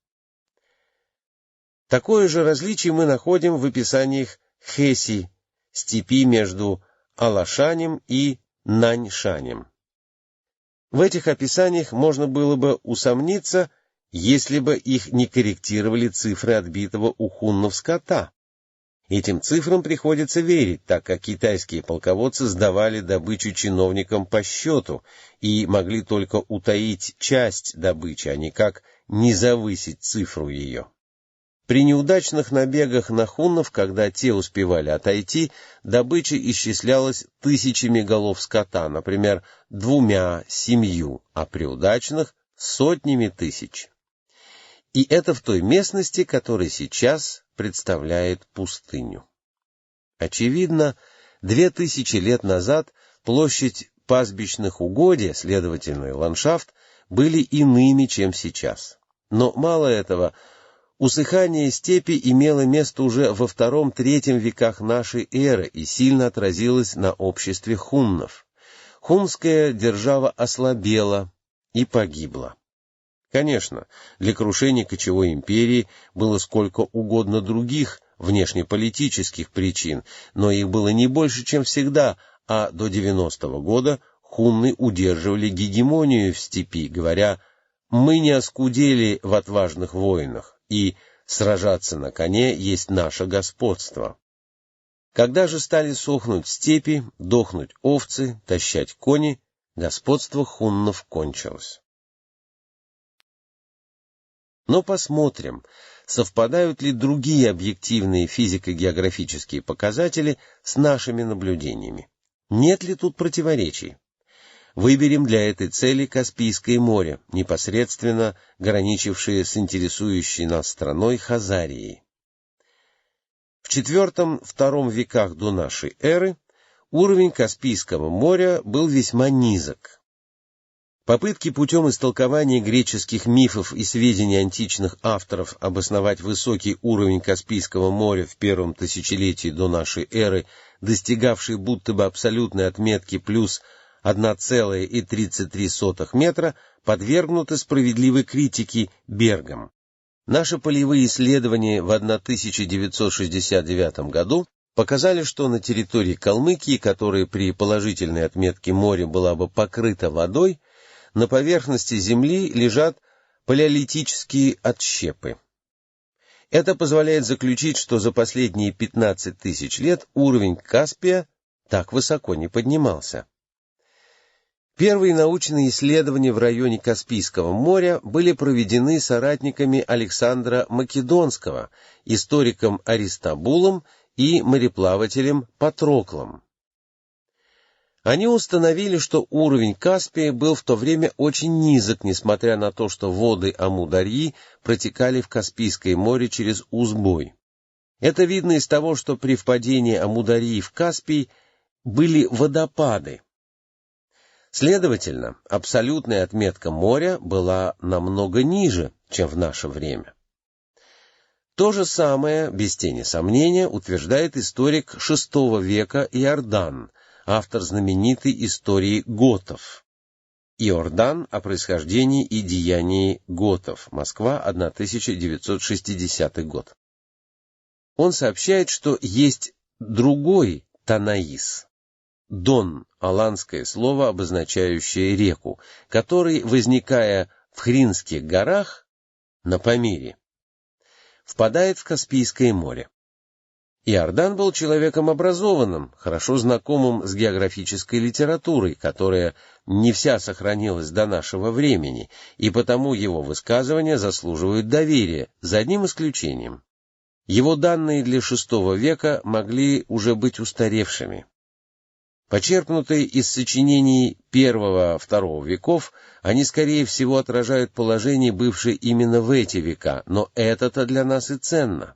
[SPEAKER 1] Такое же различие мы находим в описаниях Хэси, степи между Алашанем и Наньшанем. В этих описаниях можно было бы усомниться, если бы их не корректировали цифры отбитого у хуннов скота. Этим цифрам приходится верить, так как китайские полководцы сдавали добычу чиновникам по счету и могли только утаить часть добычи, а никак не завысить цифру ее. При неудачных набегах на хуннов, когда те успевали отойти, добыча исчислялась тысячами голов скота, например, 2, 7, а при удачных — сотнями тысяч. И это в той местности, которая сейчас представляет пустыню. Очевидно, 2000 лет назад площадь пастбищных угодий, следовательно, и ландшафт, были иными, чем сейчас. Но мало этого, усыхание степи имело место уже во II-III веках нашей эры и сильно отразилось на обществе хуннов. Хунская держава ослабела и погибла. Конечно, для крушения кочевой империи было сколько угодно других внешнеполитических причин, но их было не больше, чем всегда, а до 90-го года хунны удерживали гегемонию в степи, говоря: «Мы не оскудели в отважных войнах, и сражаться на коне есть наше господство». Когда же стали сохнуть степи, дохнуть овцы, тащать кони, господство хуннов кончилось. Но посмотрим, совпадают ли другие объективные физико-географические показатели с нашими наблюдениями. Нет ли тут противоречий? Выберем для этой цели Каспийское море, непосредственно граничившее с интересующей нас страной Хазарией. В IV-II веках до нашей эры уровень Каспийского моря был весьма низок. Попытки путем истолкования греческих мифов и сведений античных авторов обосновать высокий уровень Каспийского моря в первом тысячелетии до нашей эры, достигавший будто бы абсолютной отметки плюс 1,33 метра, подвергнуты справедливой критике Бергом. Наши полевые исследования в 1969 году показали, что на территории Калмыкии, которая при положительной отметке моря была бы покрыта водой, на поверхности Земли лежат палеолитические отщепы. Это позволяет заключить, что за последние 15 тысяч лет уровень Каспия так высоко не поднимался. Первые научные исследования в районе Каспийского моря были проведены соратниками Александра Македонского, историком Аристобулом и мореплавателем Патроклом. Они установили, что уровень Каспия был в то время очень низок, несмотря на то, что воды Амударьи протекали в Каспийское море через Узбой. Это видно из того, что при впадении Амударьи в Каспий были водопады. Следовательно, абсолютная отметка моря была намного ниже, чем в наше время. То же самое, без тени сомнения, утверждает историк VI века Иордан, автор знаменитой истории готов. Иордан о происхождении и деянии готов. Москва, 1960 год. Он сообщает, что есть другой Танаис. Дон — аланское слово, обозначающее реку, который, возникая в Хринских горах на Памире, впадает в Каспийское море. Иордан был человеком образованным, хорошо знакомым с географической литературой, которая не вся сохранилась до нашего времени, и потому его высказывания заслуживают доверия, за одним исключением. Его данные для VI века могли уже быть устаревшими. Почерпнутые из сочинений I-II веков, они, скорее всего, отражают положение, бывшее именно в эти века, но это-то для нас и ценно.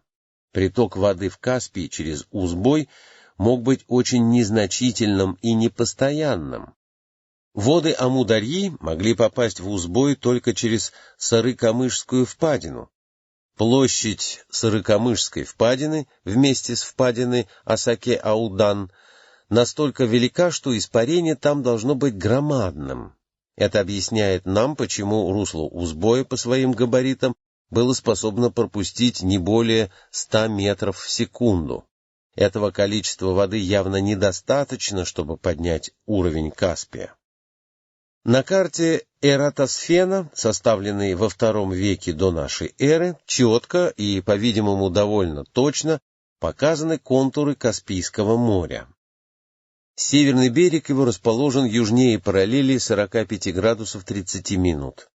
[SPEAKER 1] Приток воды в Каспий через Узбой мог быть очень незначительным и непостоянным. Воды Амударьи могли попасть в Узбой только через Сарыкамышскую впадину. Площадь Сарыкамышской впадины вместе с впадиной Асаке-Аудан настолько велика, что испарение там должно быть громадным. Это объясняет нам, почему русло Узбоя по своим габаритам было способно пропустить не более 100 метров в секунду. Этого количества воды явно недостаточно, чтобы поднять уровень Каспия. На карте Эратосфена, составленной во II веке до нашей эры, четко и, по-видимому, довольно точно показаны контуры Каспийского моря. Северный берег его расположен южнее параллели 45 градусов 30 минут.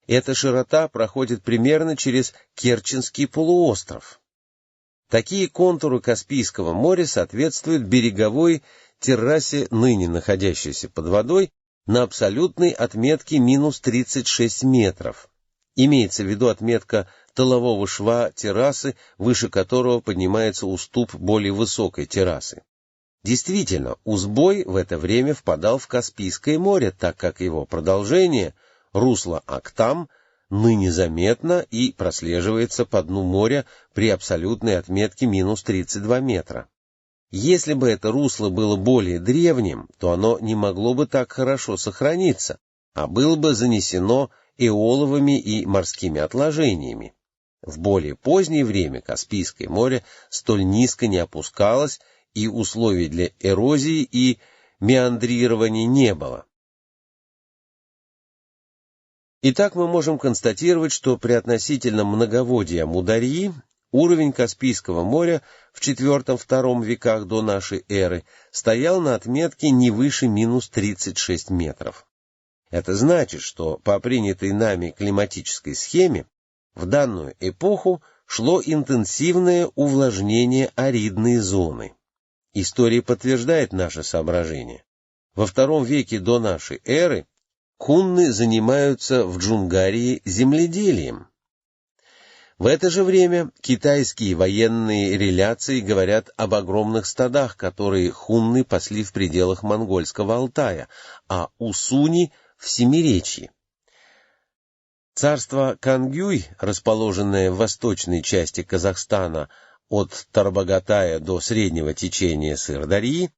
[SPEAKER 1] Эта широта проходит примерно через Керченский полуостров. Такие контуры Каспийского моря соответствуют береговой террасе, ныне находящейся под водой, на абсолютной отметке минус 36 метров. Имеется в виду отметка тылового шва террасы, выше которого поднимается уступ более высокой террасы. Действительно, Узбой в это время впадал в Каспийское море, так как его продолжение, русло Актам, ныне заметно и прослеживается по дну моря при абсолютной отметке минус 32 метра. Если бы это русло было более древним, то оно не могло бы так хорошо сохраниться, а было бы занесено эоловыми и морскими отложениями. В более позднее время Каспийское море столь низко не опускалось, и условий для эрозии и меандрирования не было. Итак, мы можем констатировать, что при относительном многоводии Амударьи уровень Каспийского моря в IV-II веках до нашей эры стоял на отметке не выше минус 36 метров. Это значит, что по принятой нами климатической схеме в данную эпоху шло интенсивное увлажнение аридной зоны. История подтверждает наше соображение. Во II веке до нашей эры хунны занимаются в Джунгарии земледелием. В это же время китайские военные реляции говорят об огромных стадах, которые хунны пасли в пределах монгольского Алтая, а усуни — в Семиречье. Царство Кангюй, расположенное в восточной части Казахстана от Тарбагатая до среднего течения Сырдарьи,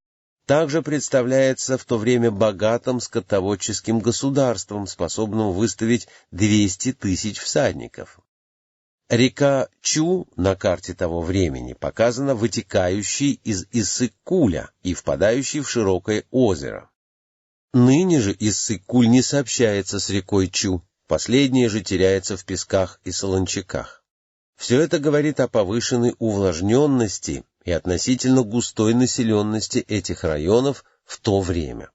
[SPEAKER 1] также представляется в то время богатым скотоводческим государством, способным выставить 200 тысяч всадников. Река Чу на карте того времени показана вытекающей из Иссык-Куля и впадающей в широкое озеро. Ныне же Иссык-Куль не сообщается с рекой Чу, последняя же теряется в песках и солончаках. Все это говорит о повышенной увлажненности и относительно густой населенности этих районов в то время.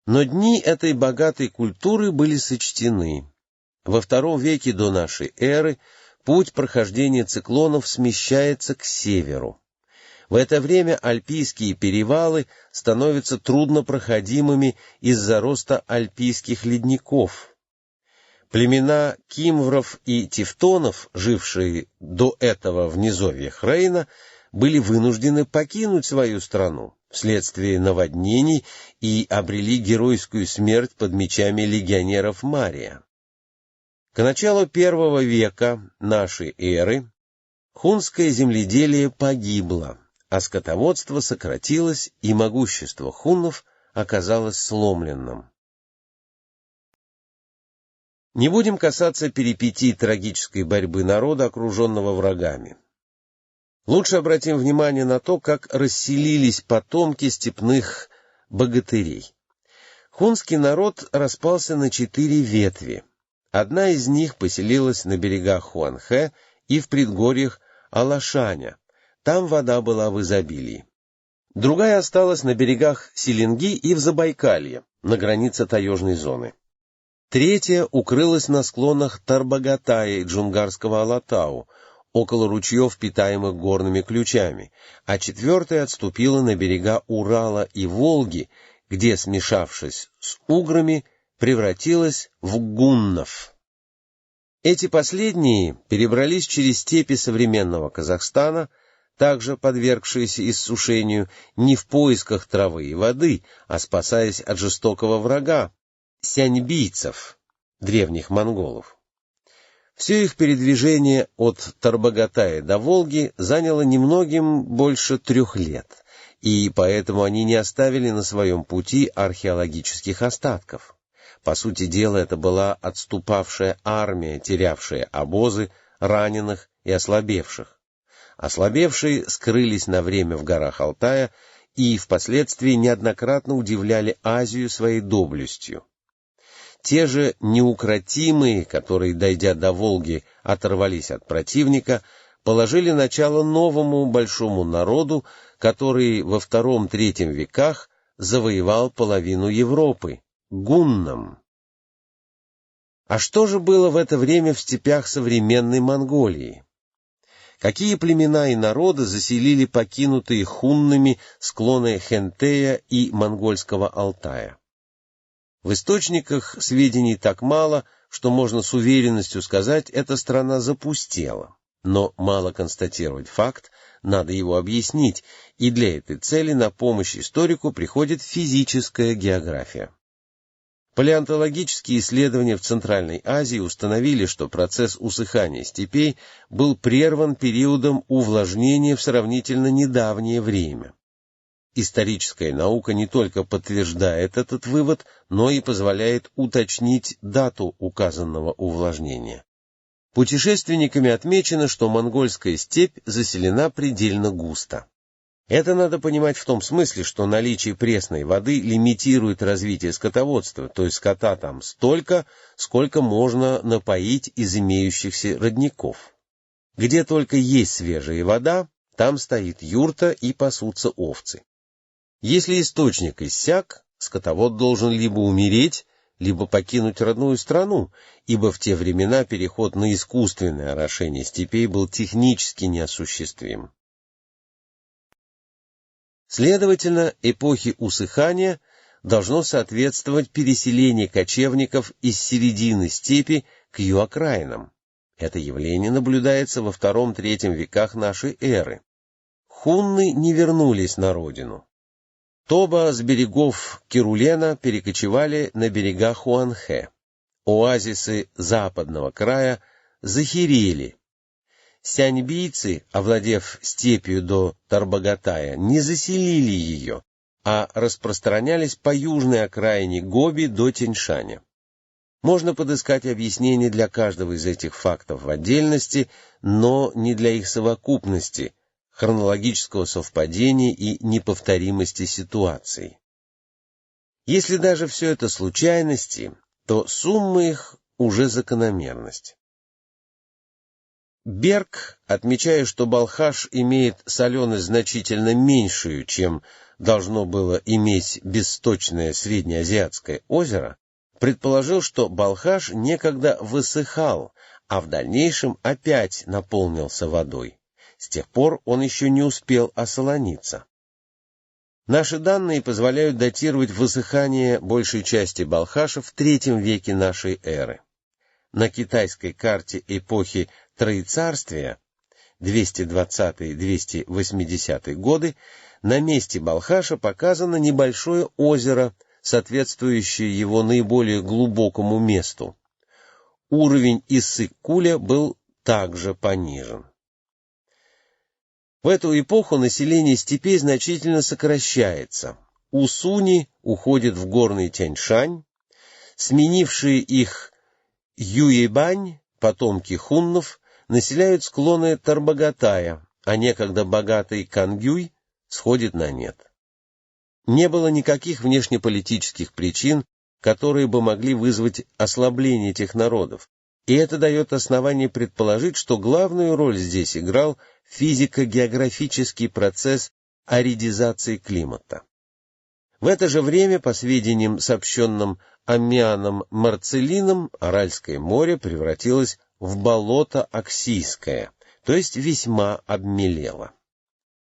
[SPEAKER 1] Но дни этой богатой культуры были сочтены. Во II веке до нашей эры путь прохождения циклонов смещается к северу. В это время альпийские перевалы становятся труднопроходимыми из-за роста альпийских ледников. Племена кимвров и тевтонов, жившие до этого в низовьях Рейна, были вынуждены покинуть свою страну вследствие наводнений и обрели геройскую смерть под мечами легионеров Мария. К началу I века нашей эры хунское земледелие погибло, а скотоводство сократилось, и могущество хуннов оказалось сломленным. Не будем касаться перипетий трагической борьбы народа, окруженного врагами. Лучше обратим внимание на то, как расселились потомки степных богатырей. Хунский народ распался на 4 ветви. Одна из них поселилась на берегах Хуанхэ и в предгорьях Алашаня. Там вода была в изобилии. Другая осталась на берегах Селенги и в Забайкалье, на границе таежной зоны. Третья укрылась на склонах Тарбагатая и Джунгарского Алатау, около ручьев, питаемых горными ключами, а четвертая отступила на берега Урала и Волги, где, смешавшись с уграми, превратилась в гуннов. Эти последние перебрались через степи современного Казахстана, также подвергшиеся иссушению, не в поисках травы и воды, а спасаясь от жестокого врага — сяньбийцев, древних монголов. Все их передвижение от Тарбагатая до Волги заняло немногим больше 3 лет, и поэтому они не оставили на своем пути археологических остатков. По сути дела, это была отступавшая армия, терявшая обозы, раненых и ослабевших. Ослабевшие скрылись на время в горах Алтая и впоследствии неоднократно удивляли Азию своей доблестью. Те же неукротимые, которые, дойдя до Волги, оторвались от противника, положили начало новому большому народу, который во II-III веках завоевал половину Европы — гуннам. А что же было в это время в степях современной Монголии? Какие племена и народы заселили покинутые хуннами склоны Хентея и монгольского Алтая? В источниках сведений так мало, что можно с уверенностью сказать, эта страна запустела. Но мало констатировать факт, надо его объяснить, и для этой цели на помощь историку приходит физическая география. Палеонтологические исследования в Центральной Азии установили, что процесс усыхания степей был прерван периодом увлажнения в сравнительно недавнее время. Историческая наука не только подтверждает этот вывод, но и позволяет уточнить дату указанного увлажнения. Путешественниками отмечено, что монгольская степь заселена предельно густо. Это надо понимать в том смысле, что наличие пресной воды лимитирует развитие скотоводства, то есть скота там столько, сколько можно напоить из имеющихся родников. Где только есть свежая вода, там стоит юрта и пасутся овцы. Если источник иссяк, скотовод должен либо умереть, либо покинуть родную страну, ибо в те времена переход на искусственное орошение степей был технически неосуществим. Следовательно, эпохе усыхания должно соответствовать переселение кочевников из середины степи к ее окраинам. Это явление наблюдается во II-III веках нашей эры. Хунны не вернулись на родину. Тоба с берегов Керулена перекочевали на берега Хуанхэ. Оазисы западного края захерели. Сяньбийцы, овладев степью до Тарбагатая, не заселили ее, а распространялись по южной окраине Гоби до Тяньшаня. Можно подыскать объяснение для каждого из этих фактов в отдельности, но не для их совокупности, хронологического совпадения и неповторимости ситуаций. Если даже все это случайности, то сумма их уже закономерность. Берг, отмечая, что Балхаш имеет соленость значительно меньшую, чем должно было иметь бессточное среднеазиатское озеро, предположил, что Балхаш некогда высыхал, а в дальнейшем опять наполнился водой. С тех пор он еще не успел осолониться. Наши данные позволяют датировать высыхание большей части Балхаша в III веке нашей эры. На китайской карте эпохи Троецарствия 220-280 годы на месте Балхаша показано небольшое озеро, соответствующее его наиболее глубокому месту. Уровень Иссык-Куля был также понижен. В эту эпоху население степей значительно сокращается. Усуни уходит в горный Тяньшань, сменившие их Юебань, потомки хуннов, населяют склоны Тарбагатая, а некогда богатый Кангюй сходит на нет. Не было никаких внешнеполитических причин, которые бы могли вызвать ослабление этих народов, и это дает основание предположить, что главную роль здесь играл физико-географический процесс аридизации климата. В это же время, по сведениям, сообщенным Аммианом Марцелином, Аральское море превратилось в болото Оксийское, то есть весьма обмелело.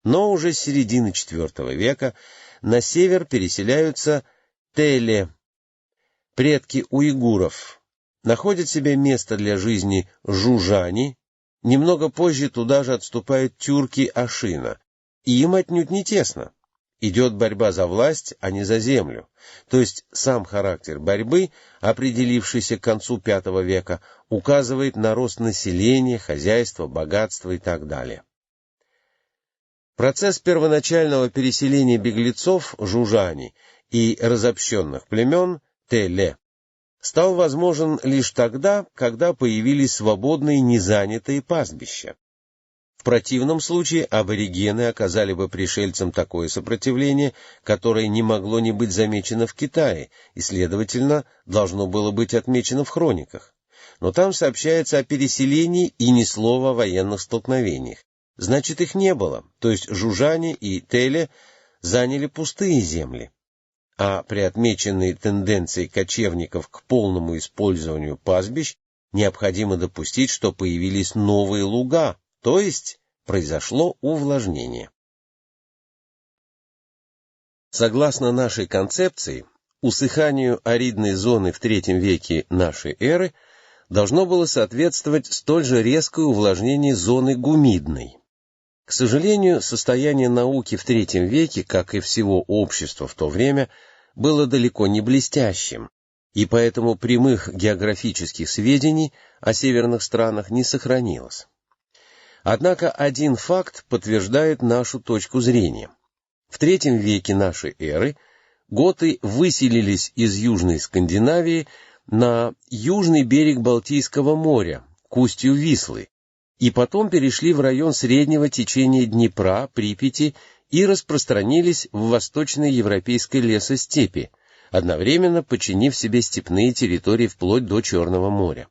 [SPEAKER 1] Но уже с середины IV века на север переселяются теле, предки уйгуров, находят себе место для жизни жужани, немного позже туда же отступают тюрки Ашина, и им отнюдь не тесно. Идет борьба за власть, а не за землю. То есть сам характер борьбы, определившийся к концу V века, указывает на рост населения, хозяйства, богатства и так далее. Процесс первоначального переселения беглецов, жужани, и разобщенных племен, теле, стал возможен лишь тогда, когда появились свободные незанятые пастбища. В противном случае аборигены оказали бы пришельцам такое сопротивление, которое не могло не быть замечено в Китае и, следовательно, должно было быть отмечено в хрониках. Но там сообщается о переселении и ни слова о военных столкновениях. Значит, их не было, то есть жужани и теле заняли пустые земли. А при отмеченной тенденции кочевников к полному использованию пастбищ необходимо допустить, что появились новые луга, то есть произошло увлажнение. Согласно нашей концепции, усыханию аридной зоны в III веке нашей эры должно было соответствовать столь же резкое увлажнение зоны гумидной. К сожалению, состояние науки в III веке, как и всего общества в то время, было далеко не блестящим, и поэтому прямых географических сведений о северных странах не сохранилось. Однако один факт подтверждает нашу точку зрения. В III веке нашей эры готы выселились из Южной Скандинавии на южный берег Балтийского моря, к устью Вислы, и потом перешли в район среднего течения Днепра, Припяти и распространились в восточной европейской лесостепи, одновременно подчинив себе степные территории вплоть до Черного моря.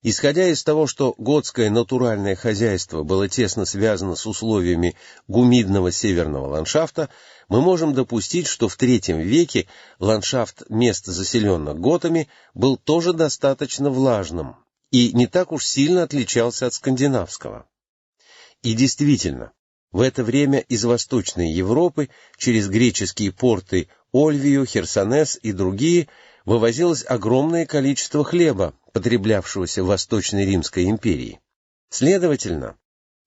[SPEAKER 1] Исходя из того, что готское натуральное хозяйство было тесно связано с условиями гумидного северного ландшафта, мы можем допустить, что в III веке ландшафт мест, заселенных готами, был тоже достаточно влажным и не так уж сильно отличался от скандинавского. И действительно, в это время из Восточной Европы через греческие порты Ольвию, Херсонес и другие вывозилось огромное количество хлеба, потреблявшегося в Восточной Римской империи. Следовательно,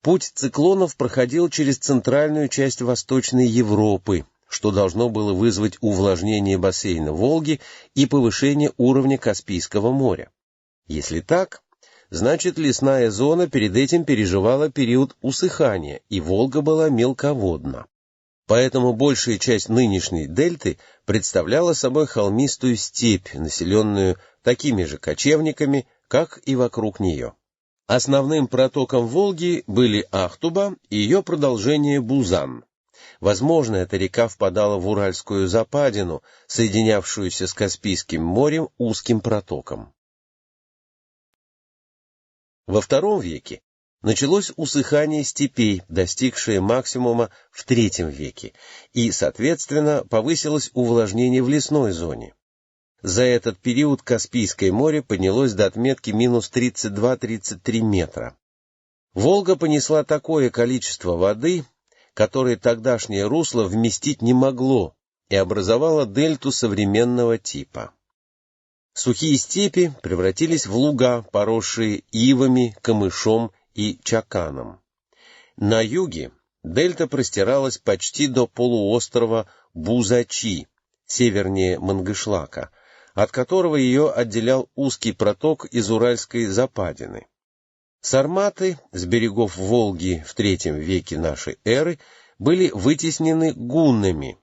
[SPEAKER 1] путь циклонов проходил через центральную часть Восточной Европы, что должно было вызвать увлажнение бассейна Волги и повышение уровня Каспийского моря. Если так, значит лесная зона перед этим переживала период усыхания, и Волга была мелководна. Поэтому большая часть нынешней дельты представляла собой холмистую степь, населенную такими же кочевниками, как и вокруг нее. Основным протоком Волги были Ахтуба и ее продолжение Бузан. Возможно, эта река впадала в Уральскую западину, соединявшуюся с Каспийским морем узким протоком. Во II веке началось усыхание степей, достигшее максимума в III веке, и, соответственно, повысилось увлажнение в лесной зоне. За этот период Каспийское море поднялось до отметки минус 32-33 метра. Волга понесла такое количество воды, которое тогдашнее русло вместить не могло, и образовало дельту современного типа. Сухие степи превратились в луга, поросшие ивами, камышом и чаканом. На юге дельта простиралась почти до полуострова Бузачи, севернее Мангышлака, от которого ее отделял узкий проток из Уральской западины. Сарматы с берегов Волги в III веке нашей эры были вытеснены гуннами,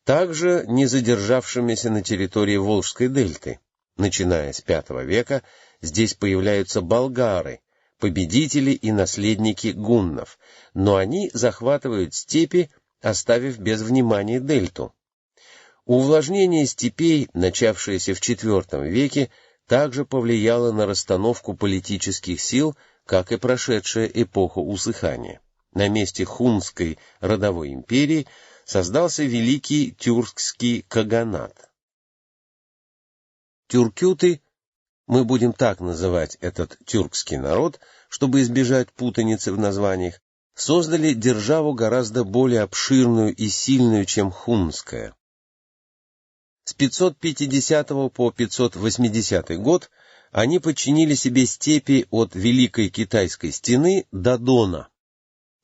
[SPEAKER 1] также не задержавшимися на территории Волжской дельты. Начиная с V века здесь появляются болгары, победители и наследники гуннов, но они захватывают степи, оставив без внимания дельту. Увлажнение степей, начавшееся в IV веке, также повлияло на расстановку политических сил, как и прошедшая эпоха усыхания. На месте хунской родовой империи создался великий тюркский каганат. Тюркюты, мы будем так называть этот тюркский народ, чтобы избежать путаницы в названиях, создали державу гораздо более обширную и сильную, чем хунская. С 550 по 580 год они подчинили себе степи от Великой Китайской стены до Дона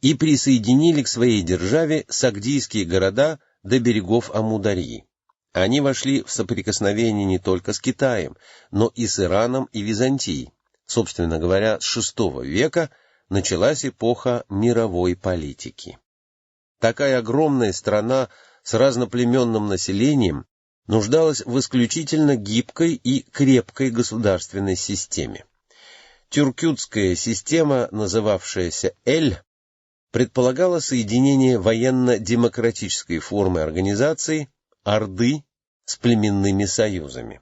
[SPEAKER 1] и присоединили к своей державе сагдийские города до берегов Амударьи. Они вошли в соприкосновение не только с Китаем, но и с Ираном и Византией. Собственно говоря, с VI века началась эпоха мировой политики. Такая огромная страна с разноплеменным населением нуждалась в исключительно гибкой и крепкой государственной системе. Тюркютская система, называвшаяся Эль, предполагала соединение военно-демократической формы организации Орды с племенными союзами.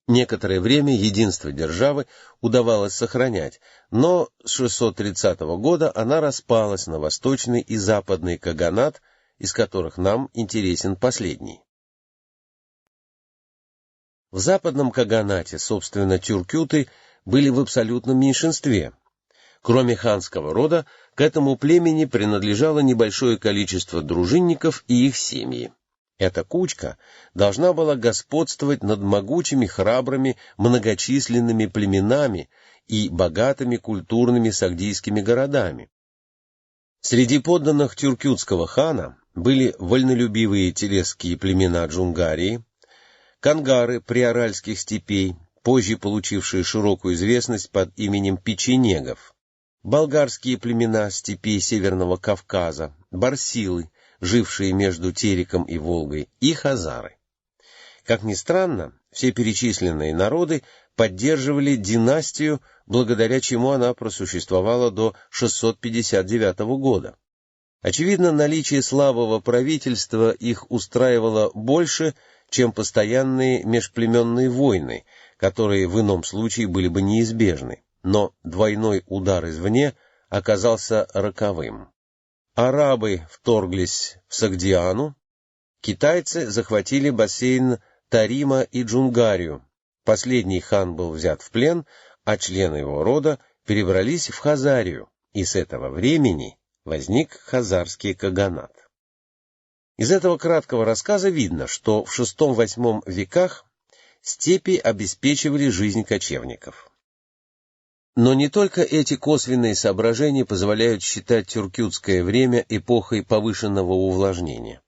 [SPEAKER 1] Некоторое время единство державы удавалось сохранять, но с 630 года она распалась на восточный и западный каганат, из которых нам интересен последний. В западном каганате, собственно, тюркюты были в абсолютном меньшинстве. Кроме ханского рода, к этому племени принадлежало небольшое количество дружинников и их семьи. Эта кучка должна была господствовать над могучими, храбрыми, многочисленными племенами и богатыми культурными сагдийскими городами. Среди подданных тюркютского хана были вольнолюбивые телесские племена Джунгарии, кангары приоральских степей, позже получившие широкую известность под именем печенегов, болгарские племена степей Северного Кавказа, барсилы, жившие между Тереком и Волгой, и хазары. Как ни странно, все перечисленные народы поддерживали династию, благодаря чему она просуществовала до 659 года. Очевидно, наличие слабого правительства их устраивало больше, чем постоянные межплеменные войны, которые в ином случае были бы неизбежны, но двойной удар извне оказался роковым. Арабы вторглись в Согдиану, китайцы захватили бассейн Тарима и Джунгарию. Последний хан был взят в плен, а члены его рода перебрались в Хазарию, и с этого времени возник хазарский каганат. Из этого краткого рассказа видно, что в VI-VIII веках степи обеспечивали жизнь кочевников. Но не только эти косвенные соображения позволяют считать тюркютское время эпохой повышенного увлажнения.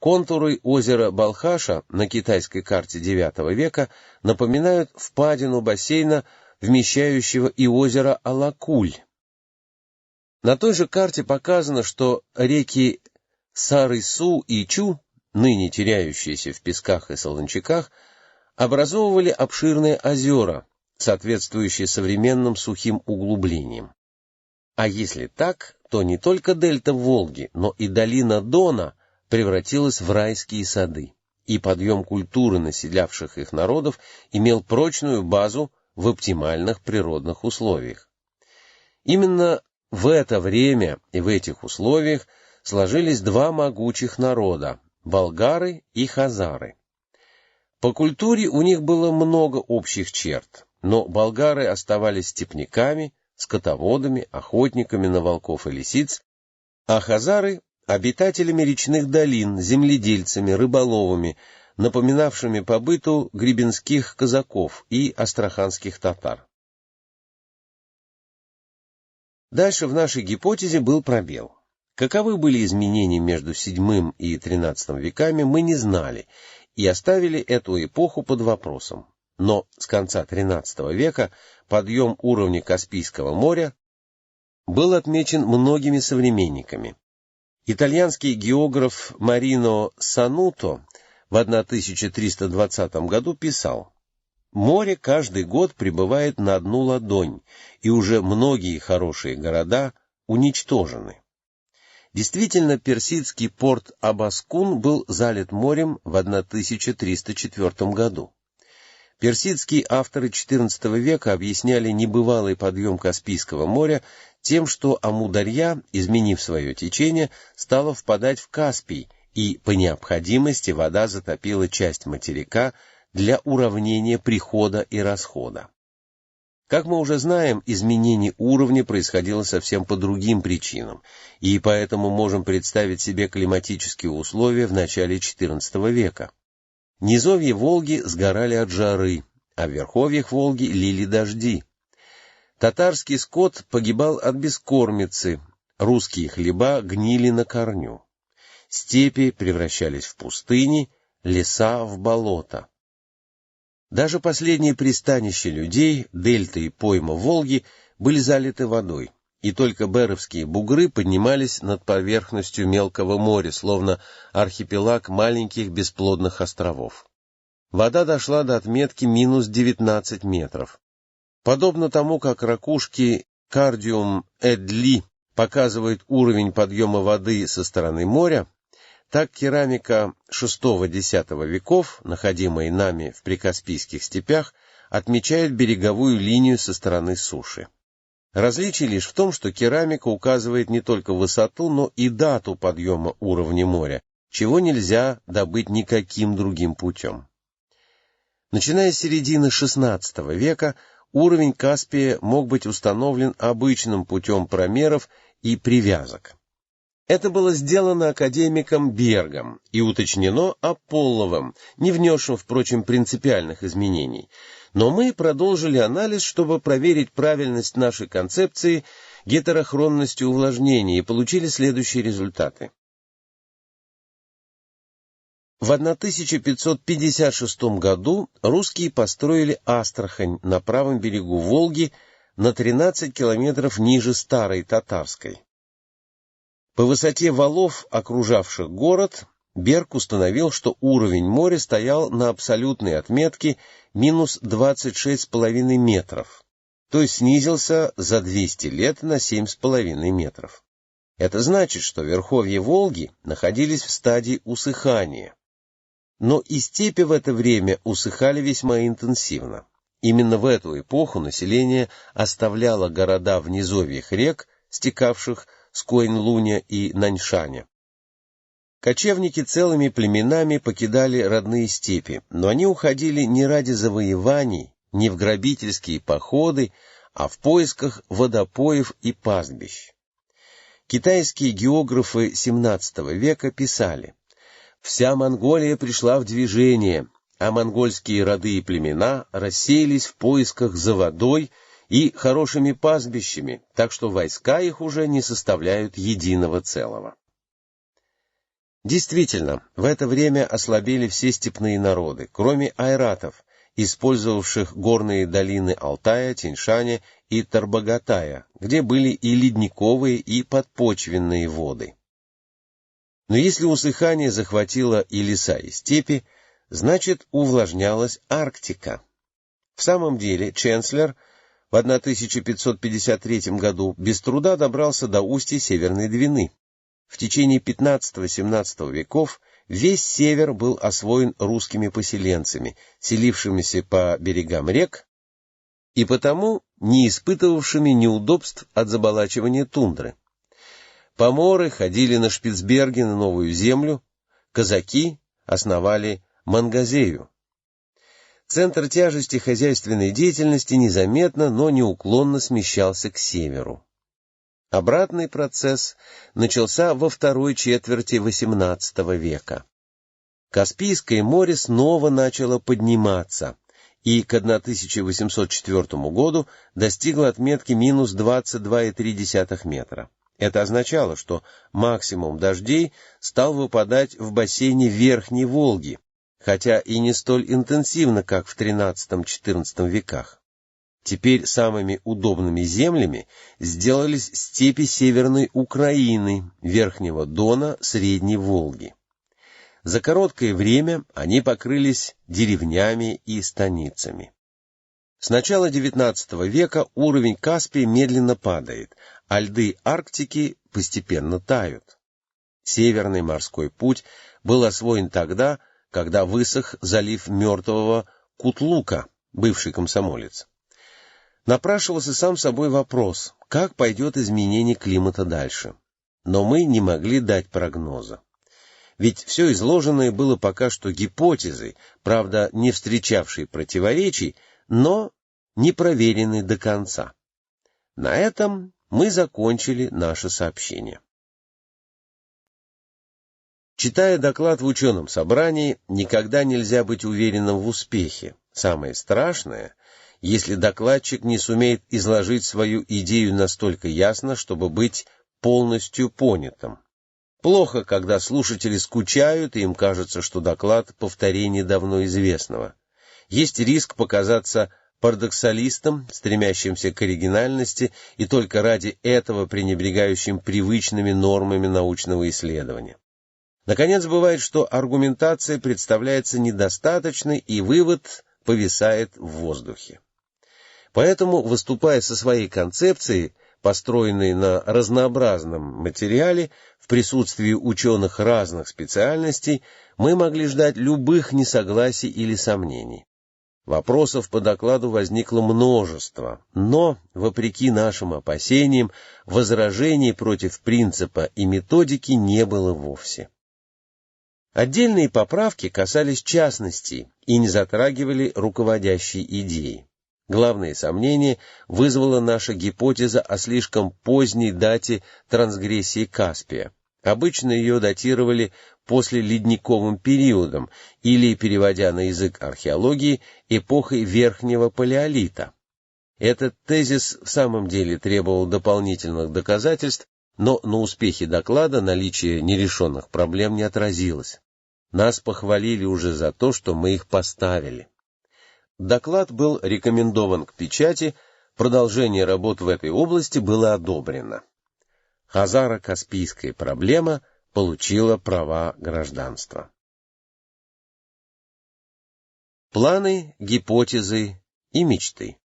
[SPEAKER 1] Контуры озера Балхаша на китайской карте IX века напоминают впадину бассейна, вмещающего и озеро Алакуль. На той же карте показано, что реки Сары-Су и Чу, ныне теряющиеся в песках и солончаках, образовывали обширные озера, соответствующие современным сухим углублениям. А если так, то не только дельта Волги, но и долина Дона превратилась в райские сады, и подъем культуры населявших их народов имел прочную базу в оптимальных природных условиях. Именно в это время и в этих условиях сложились два могучих народа – болгары и хазары. По культуре у них было много общих черт, но болгары оставались степняками, скотоводами, охотниками на волков и лисиц, а хазары – обитателями речных долин, земледельцами, рыболовами, напоминавшими по быту гребенских казаков и астраханских татар. Дальше в нашей гипотезе был пробел. Каковы были изменения между VII и XIII веками, мы не знали и оставили эту эпоху под вопросом. Но с конца XIII века подъем уровня Каспийского моря был отмечен многими современниками. Итальянский географ Марино Сануто в 1320 году писал: «Море каждый год прибывает на одну ладонь, и уже многие хорошие города уничтожены». Действительно, персидский порт Абаскун был залит морем в 1304 году. Персидские авторы XIV века объясняли небывалый подъем Каспийского моря тем, что Амударья, изменив свое течение, стала впадать в Каспий, и по необходимости вода затопила часть материка для уравнения прихода и расхода. Как мы уже знаем, изменение уровня происходило совсем по другим причинам, и поэтому можем представить себе климатические условия в начале XIV века. Низовья Волги сгорали от жары, а в верховьях Волги лили дожди. Татарский скот погибал от бескормицы, русские хлеба гнили на корню. Степи превращались в пустыни, леса в болота. Даже последние пристанища людей, дельта и пойма Волги, были залиты водой, и только Беровские бугры поднимались над поверхностью мелкого моря, словно архипелаг маленьких бесплодных островов. Вода дошла до отметки минус 19 метров. Подобно тому, как ракушки Кардиум-Эдли показывают уровень подъема воды со стороны моря, так керамика VI-X веков, находимая нами в прикаспийских степях, отмечает береговую линию со стороны суши. Различие лишь в том, что керамика указывает не только высоту, но и дату подъема уровня моря, чего нельзя добыть никаким другим путем. Начиная с середины XVI века, уровень Каспия мог быть установлен обычным путем промеров и привязок. Это было сделано академиком Бергом и уточнено Аполловым, не внесшим, впрочем, принципиальных изменений. Но мы продолжили анализ, чтобы проверить правильность нашей концепции гетерохронности увлажнения, и получили следующие результаты. В 1556 году русские построили Астрахань на правом берегу Волги на 13 километров ниже Старой Татарской. По высоте валов, окружавших город, Берг установил, что уровень моря стоял на абсолютной отметке минус 26,5 метров, то есть снизился за 200 лет на 7,5 метров. Это значит, что верховья Волги находились в стадии усыхания. Но и степи в это время усыхали весьма интенсивно. Именно в эту эпоху население оставляло города в низовьях рек, стекавших с Койн-Луня и Наньшаня. Кочевники целыми племенами покидали родные степи, но они уходили не ради завоеваний, не в грабительские походы, а в поисках водопоев и пастбищ. Китайские географы XVII века писали: «Вся Монголия пришла в движение, а монгольские роды и племена рассеялись в поисках за водой и хорошими пастбищами, так что войска их уже не составляют единого целого». Действительно, в это время ослабели все степные народы, кроме айратов, использовавших горные долины Алтая, Тяньшаня и Тарбагатая, где были и ледниковые, и подпочвенные воды. Но если усыхание захватило и леса, и степи, значит, увлажнялась Арктика. В самом деле, Ченслер в 1553 году без труда добрался до устья Северной Двины. В течение XV-XVII веков весь север был освоен русскими поселенцами, селившимися по берегам рек и потому не испытывавшими неудобств от заболачивания тундры. Поморы ходили на Шпицберген на Новую Землю, казаки основали Мангазею. Центр тяжести хозяйственной деятельности незаметно, но неуклонно смещался к северу. Обратный процесс начался во второй четверти XVIII века. Каспийское море снова начало подниматься и к 1804 году достигло отметки минус 22,3 метра. Это означало, что максимум дождей стал выпадать в бассейне Верхней Волги, хотя и не столь интенсивно, как в XIII-XIV веках. Теперь самыми удобными землями сделались степи Северной Украины, Верхнего Дона, Средней Волги. За короткое время они покрылись деревнями и станицами. С начала XIX века уровень Каспия медленно падает, а льды Арктики постепенно тают. Северный морской путь был освоен тогда, когда высох залив Мертвого Кутлука, бывший Комсомолец. Напрашивался сам собой вопрос, как пойдет изменение климата дальше. Но мы не могли дать прогноза. Ведь все изложенное было пока что гипотезой, правда, не встречавшей противоречий, но не проверенной до конца. На этом мы закончили наше сообщение. Читая доклад в ученом собрании, никогда нельзя быть уверенным в успехе. Самое страшное, если докладчик не сумеет изложить свою идею настолько ясно, чтобы быть полностью понятым. Плохо, когда слушатели скучают, и им кажется, что доклад — повторение давно известного. Есть риск показаться парадоксалистом, стремящимся к оригинальности и только ради этого пренебрегающим привычными нормами научного исследования. Наконец, бывает, что аргументация представляется недостаточной, и вывод повисает в воздухе. Поэтому, выступая со своей концепцией, построенной на разнообразном материале, в присутствии ученых разных специальностей, мы могли ждать любых несогласий или сомнений. Вопросов по докладу возникло множество, но, вопреки нашим опасениям, возражений против принципа и методики не было вовсе. Отдельные поправки касались частностей и не затрагивали руководящей идеи. Главное сомнение вызвала наша гипотеза о слишком поздней дате трансгрессии Каспия. Обычно ее датировали после ледниковым периодом или, переводя на язык археологии, эпохой Верхнего Палеолита. Этот тезис в самом деле требовал дополнительных доказательств, но на успехе доклада наличие нерешенных проблем не отразилось. Нас похвалили уже за то, что мы их поставили. Доклад был рекомендован к печати продолжение работ в этой области было одобрено. Хазаро-Каспийская проблема получила права гражданства. Планы, гипотезы и мечты.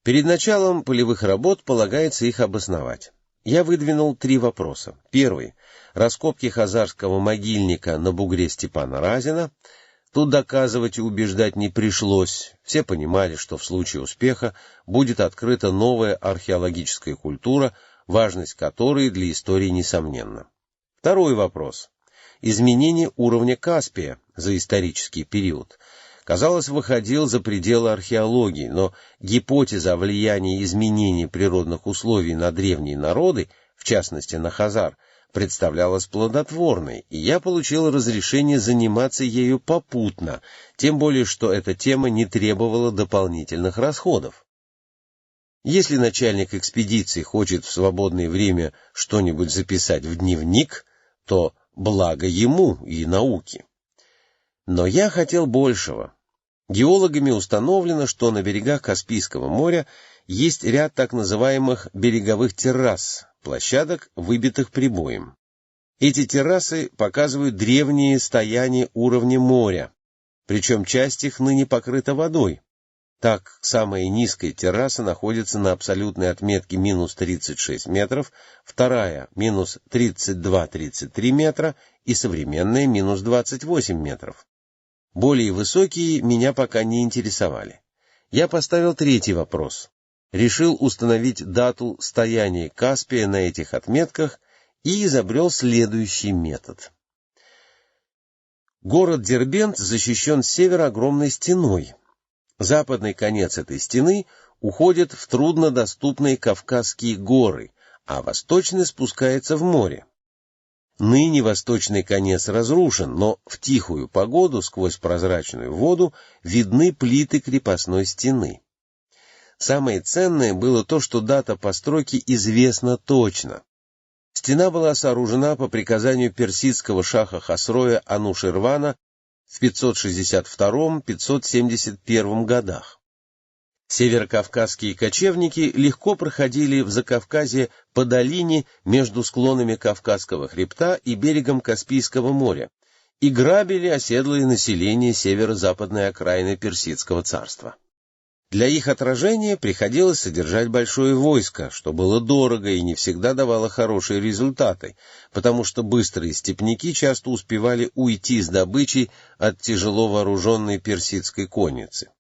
[SPEAKER 1] Перед началом полевых работ полагается их обосновать. Я выдвинул 3 вопроса. Первый. Раскопки хазарского могильника на бугре Степана Разина. Тут доказывать и убеждать не пришлось. Все понимали, что в случае успеха будет открыта новая археологическая культура, важность которой для истории несомненна. Второй вопрос. Изменение уровня Каспия за исторический период, казалось, выходил за пределы археологии, но гипотеза о влиянии изменений природных условий на древние народы, в частности на хазар, представлялась плодотворной, и я получил разрешение заниматься ею попутно, тем более что эта тема не требовала дополнительных расходов. Если начальник экспедиции хочет в свободное время что-нибудь записать в дневник, то благо ему и науке. Но я хотел большего. Геологами установлено, что на берегах Каспийского моря есть ряд так называемых береговых террас, площадок, выбитых прибоем. Эти террасы показывают древние стояния уровня моря, причем часть их ныне покрыта водой. Так, самая низкая терраса находится на абсолютной отметке минус 36 метров, вторая минус 32-33 метра и современная минус 28 метров. Более высокие меня пока не интересовали. Я поставил 3-й вопрос. Решил установить дату стояния Каспия на этих отметках и изобрел следующий метод. Город Дербент защищен с севера огромной стеной. Западный конец этой стены уходит в труднодоступные Кавказские горы, а восточный спускается в море. Ныне восточный конец разрушен, но в тихую погоду сквозь прозрачную воду видны плиты крепостной стены. Самое ценное было то, что дата постройки известна точно. Стена была сооружена по приказанию персидского шаха Хосроя Ануширвана в 562-571 годах. Северокавказские кочевники легко проходили в Закавказье по долине между склонами Кавказского хребта и берегом Каспийского моря и грабили оседлое население северо-западной окраины Персидского царства. Для их отражения приходилось содержать большое войско, что было дорого и не всегда давало хорошие результаты, потому что быстрые степняки часто успевали уйти с добычей от тяжело вооруженной персидской конницы.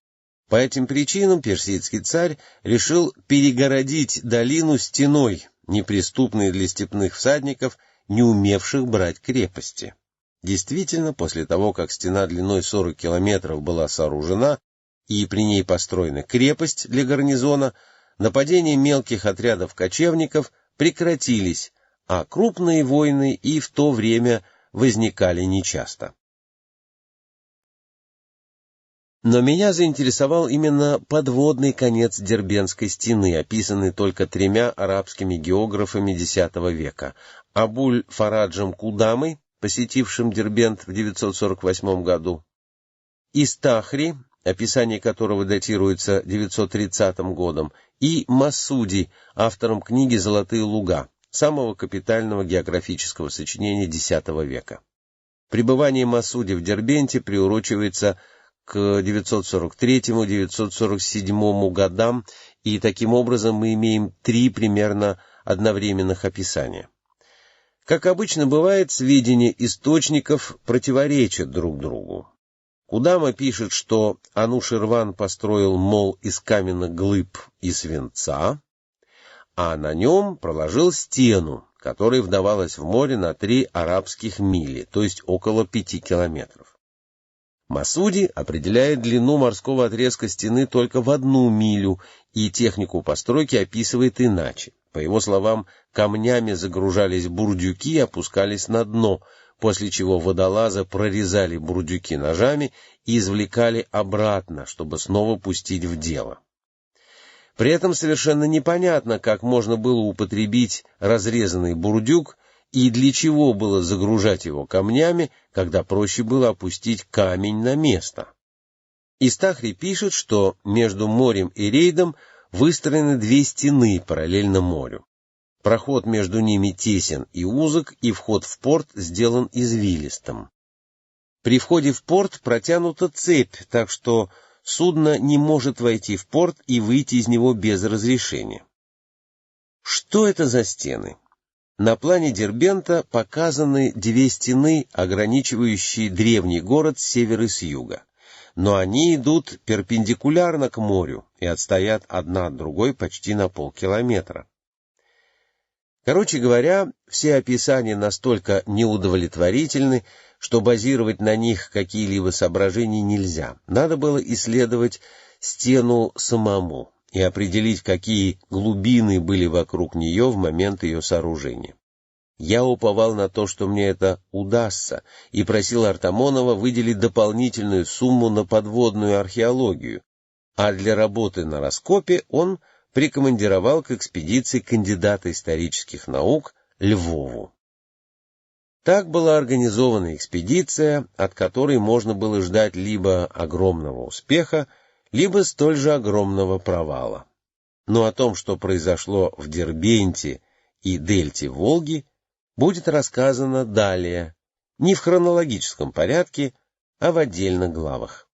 [SPEAKER 1] По этим причинам персидский царь решил перегородить долину стеной, неприступной для степных всадников, не умевших брать крепости. Действительно, после того, как стена длиной 40 километров была сооружена, и при ней построена крепость для гарнизона, нападения мелких отрядов кочевников прекратились, а крупные войны и в то время возникали нечасто. Но меня заинтересовал именно подводный конец Дербентской стены, описанный только 3 арабскими географами X века — Абуль-Фараджем Кудамой, посетившим Дербент в 948 году, Истахри, описание которого датируется 930 годом, и Масуди, автором книги «Золотые луга», самого капитального географического сочинения X века. Пребывание Масуди в Дербенте приурочивается к 943-947 годам, и таким образом мы имеем 3 примерно одновременных описания. Как обычно бывает, сведения источников противоречат друг другу. Кудама пишет, что Ануширван построил мол из каменных глыб и свинца, а на нем проложил стену, которая вдавалась в море на 3 арабских мили, то есть около 5 километров. Масуди определяет длину морского отрезка стены только в 1 милю, и технику постройки описывает иначе. По его словам, камнями загружались бурдюки и опускались на дно, после чего водолазы прорезали бурдюки ножами и извлекали обратно, чтобы снова пустить в дело. При этом совершенно непонятно, как можно было употребить разрезанный бурдюк и для чего было загружать его камнями, когда проще было опустить камень на место. Истахри пишет, что между морем и рейдом выстроены две стены параллельно морю. Проход между ними тесен и узок, и вход в порт сделан извилистым. При входе в порт протянута цепь, так что судно не может войти в порт и выйти из него без разрешения. Что это за стены? На плане Дербента показаны две стены, ограничивающие древний город с севера и с юга. Но они идут перпендикулярно к морю и отстоят одна от другой почти на полкилометра. Короче говоря, все описания настолько неудовлетворительны, что базировать на них какие-либо соображения нельзя. Надо было исследовать стену самому и определить, какие глубины были вокруг нее в момент ее сооружения. Я уповал на то, что мне это удастся, и просил Артамонова выделить дополнительную сумму на подводную археологию, а для работы на раскопе он прикомандировал к экспедиции кандидата исторических наук Львову. Так была организована экспедиция, от которой можно было ждать либо огромного успеха, либо столь же огромного провала. Но о том, что произошло в Дербенте и дельте Волги, будет рассказано далее, не в хронологическом порядке, а в отдельных главах.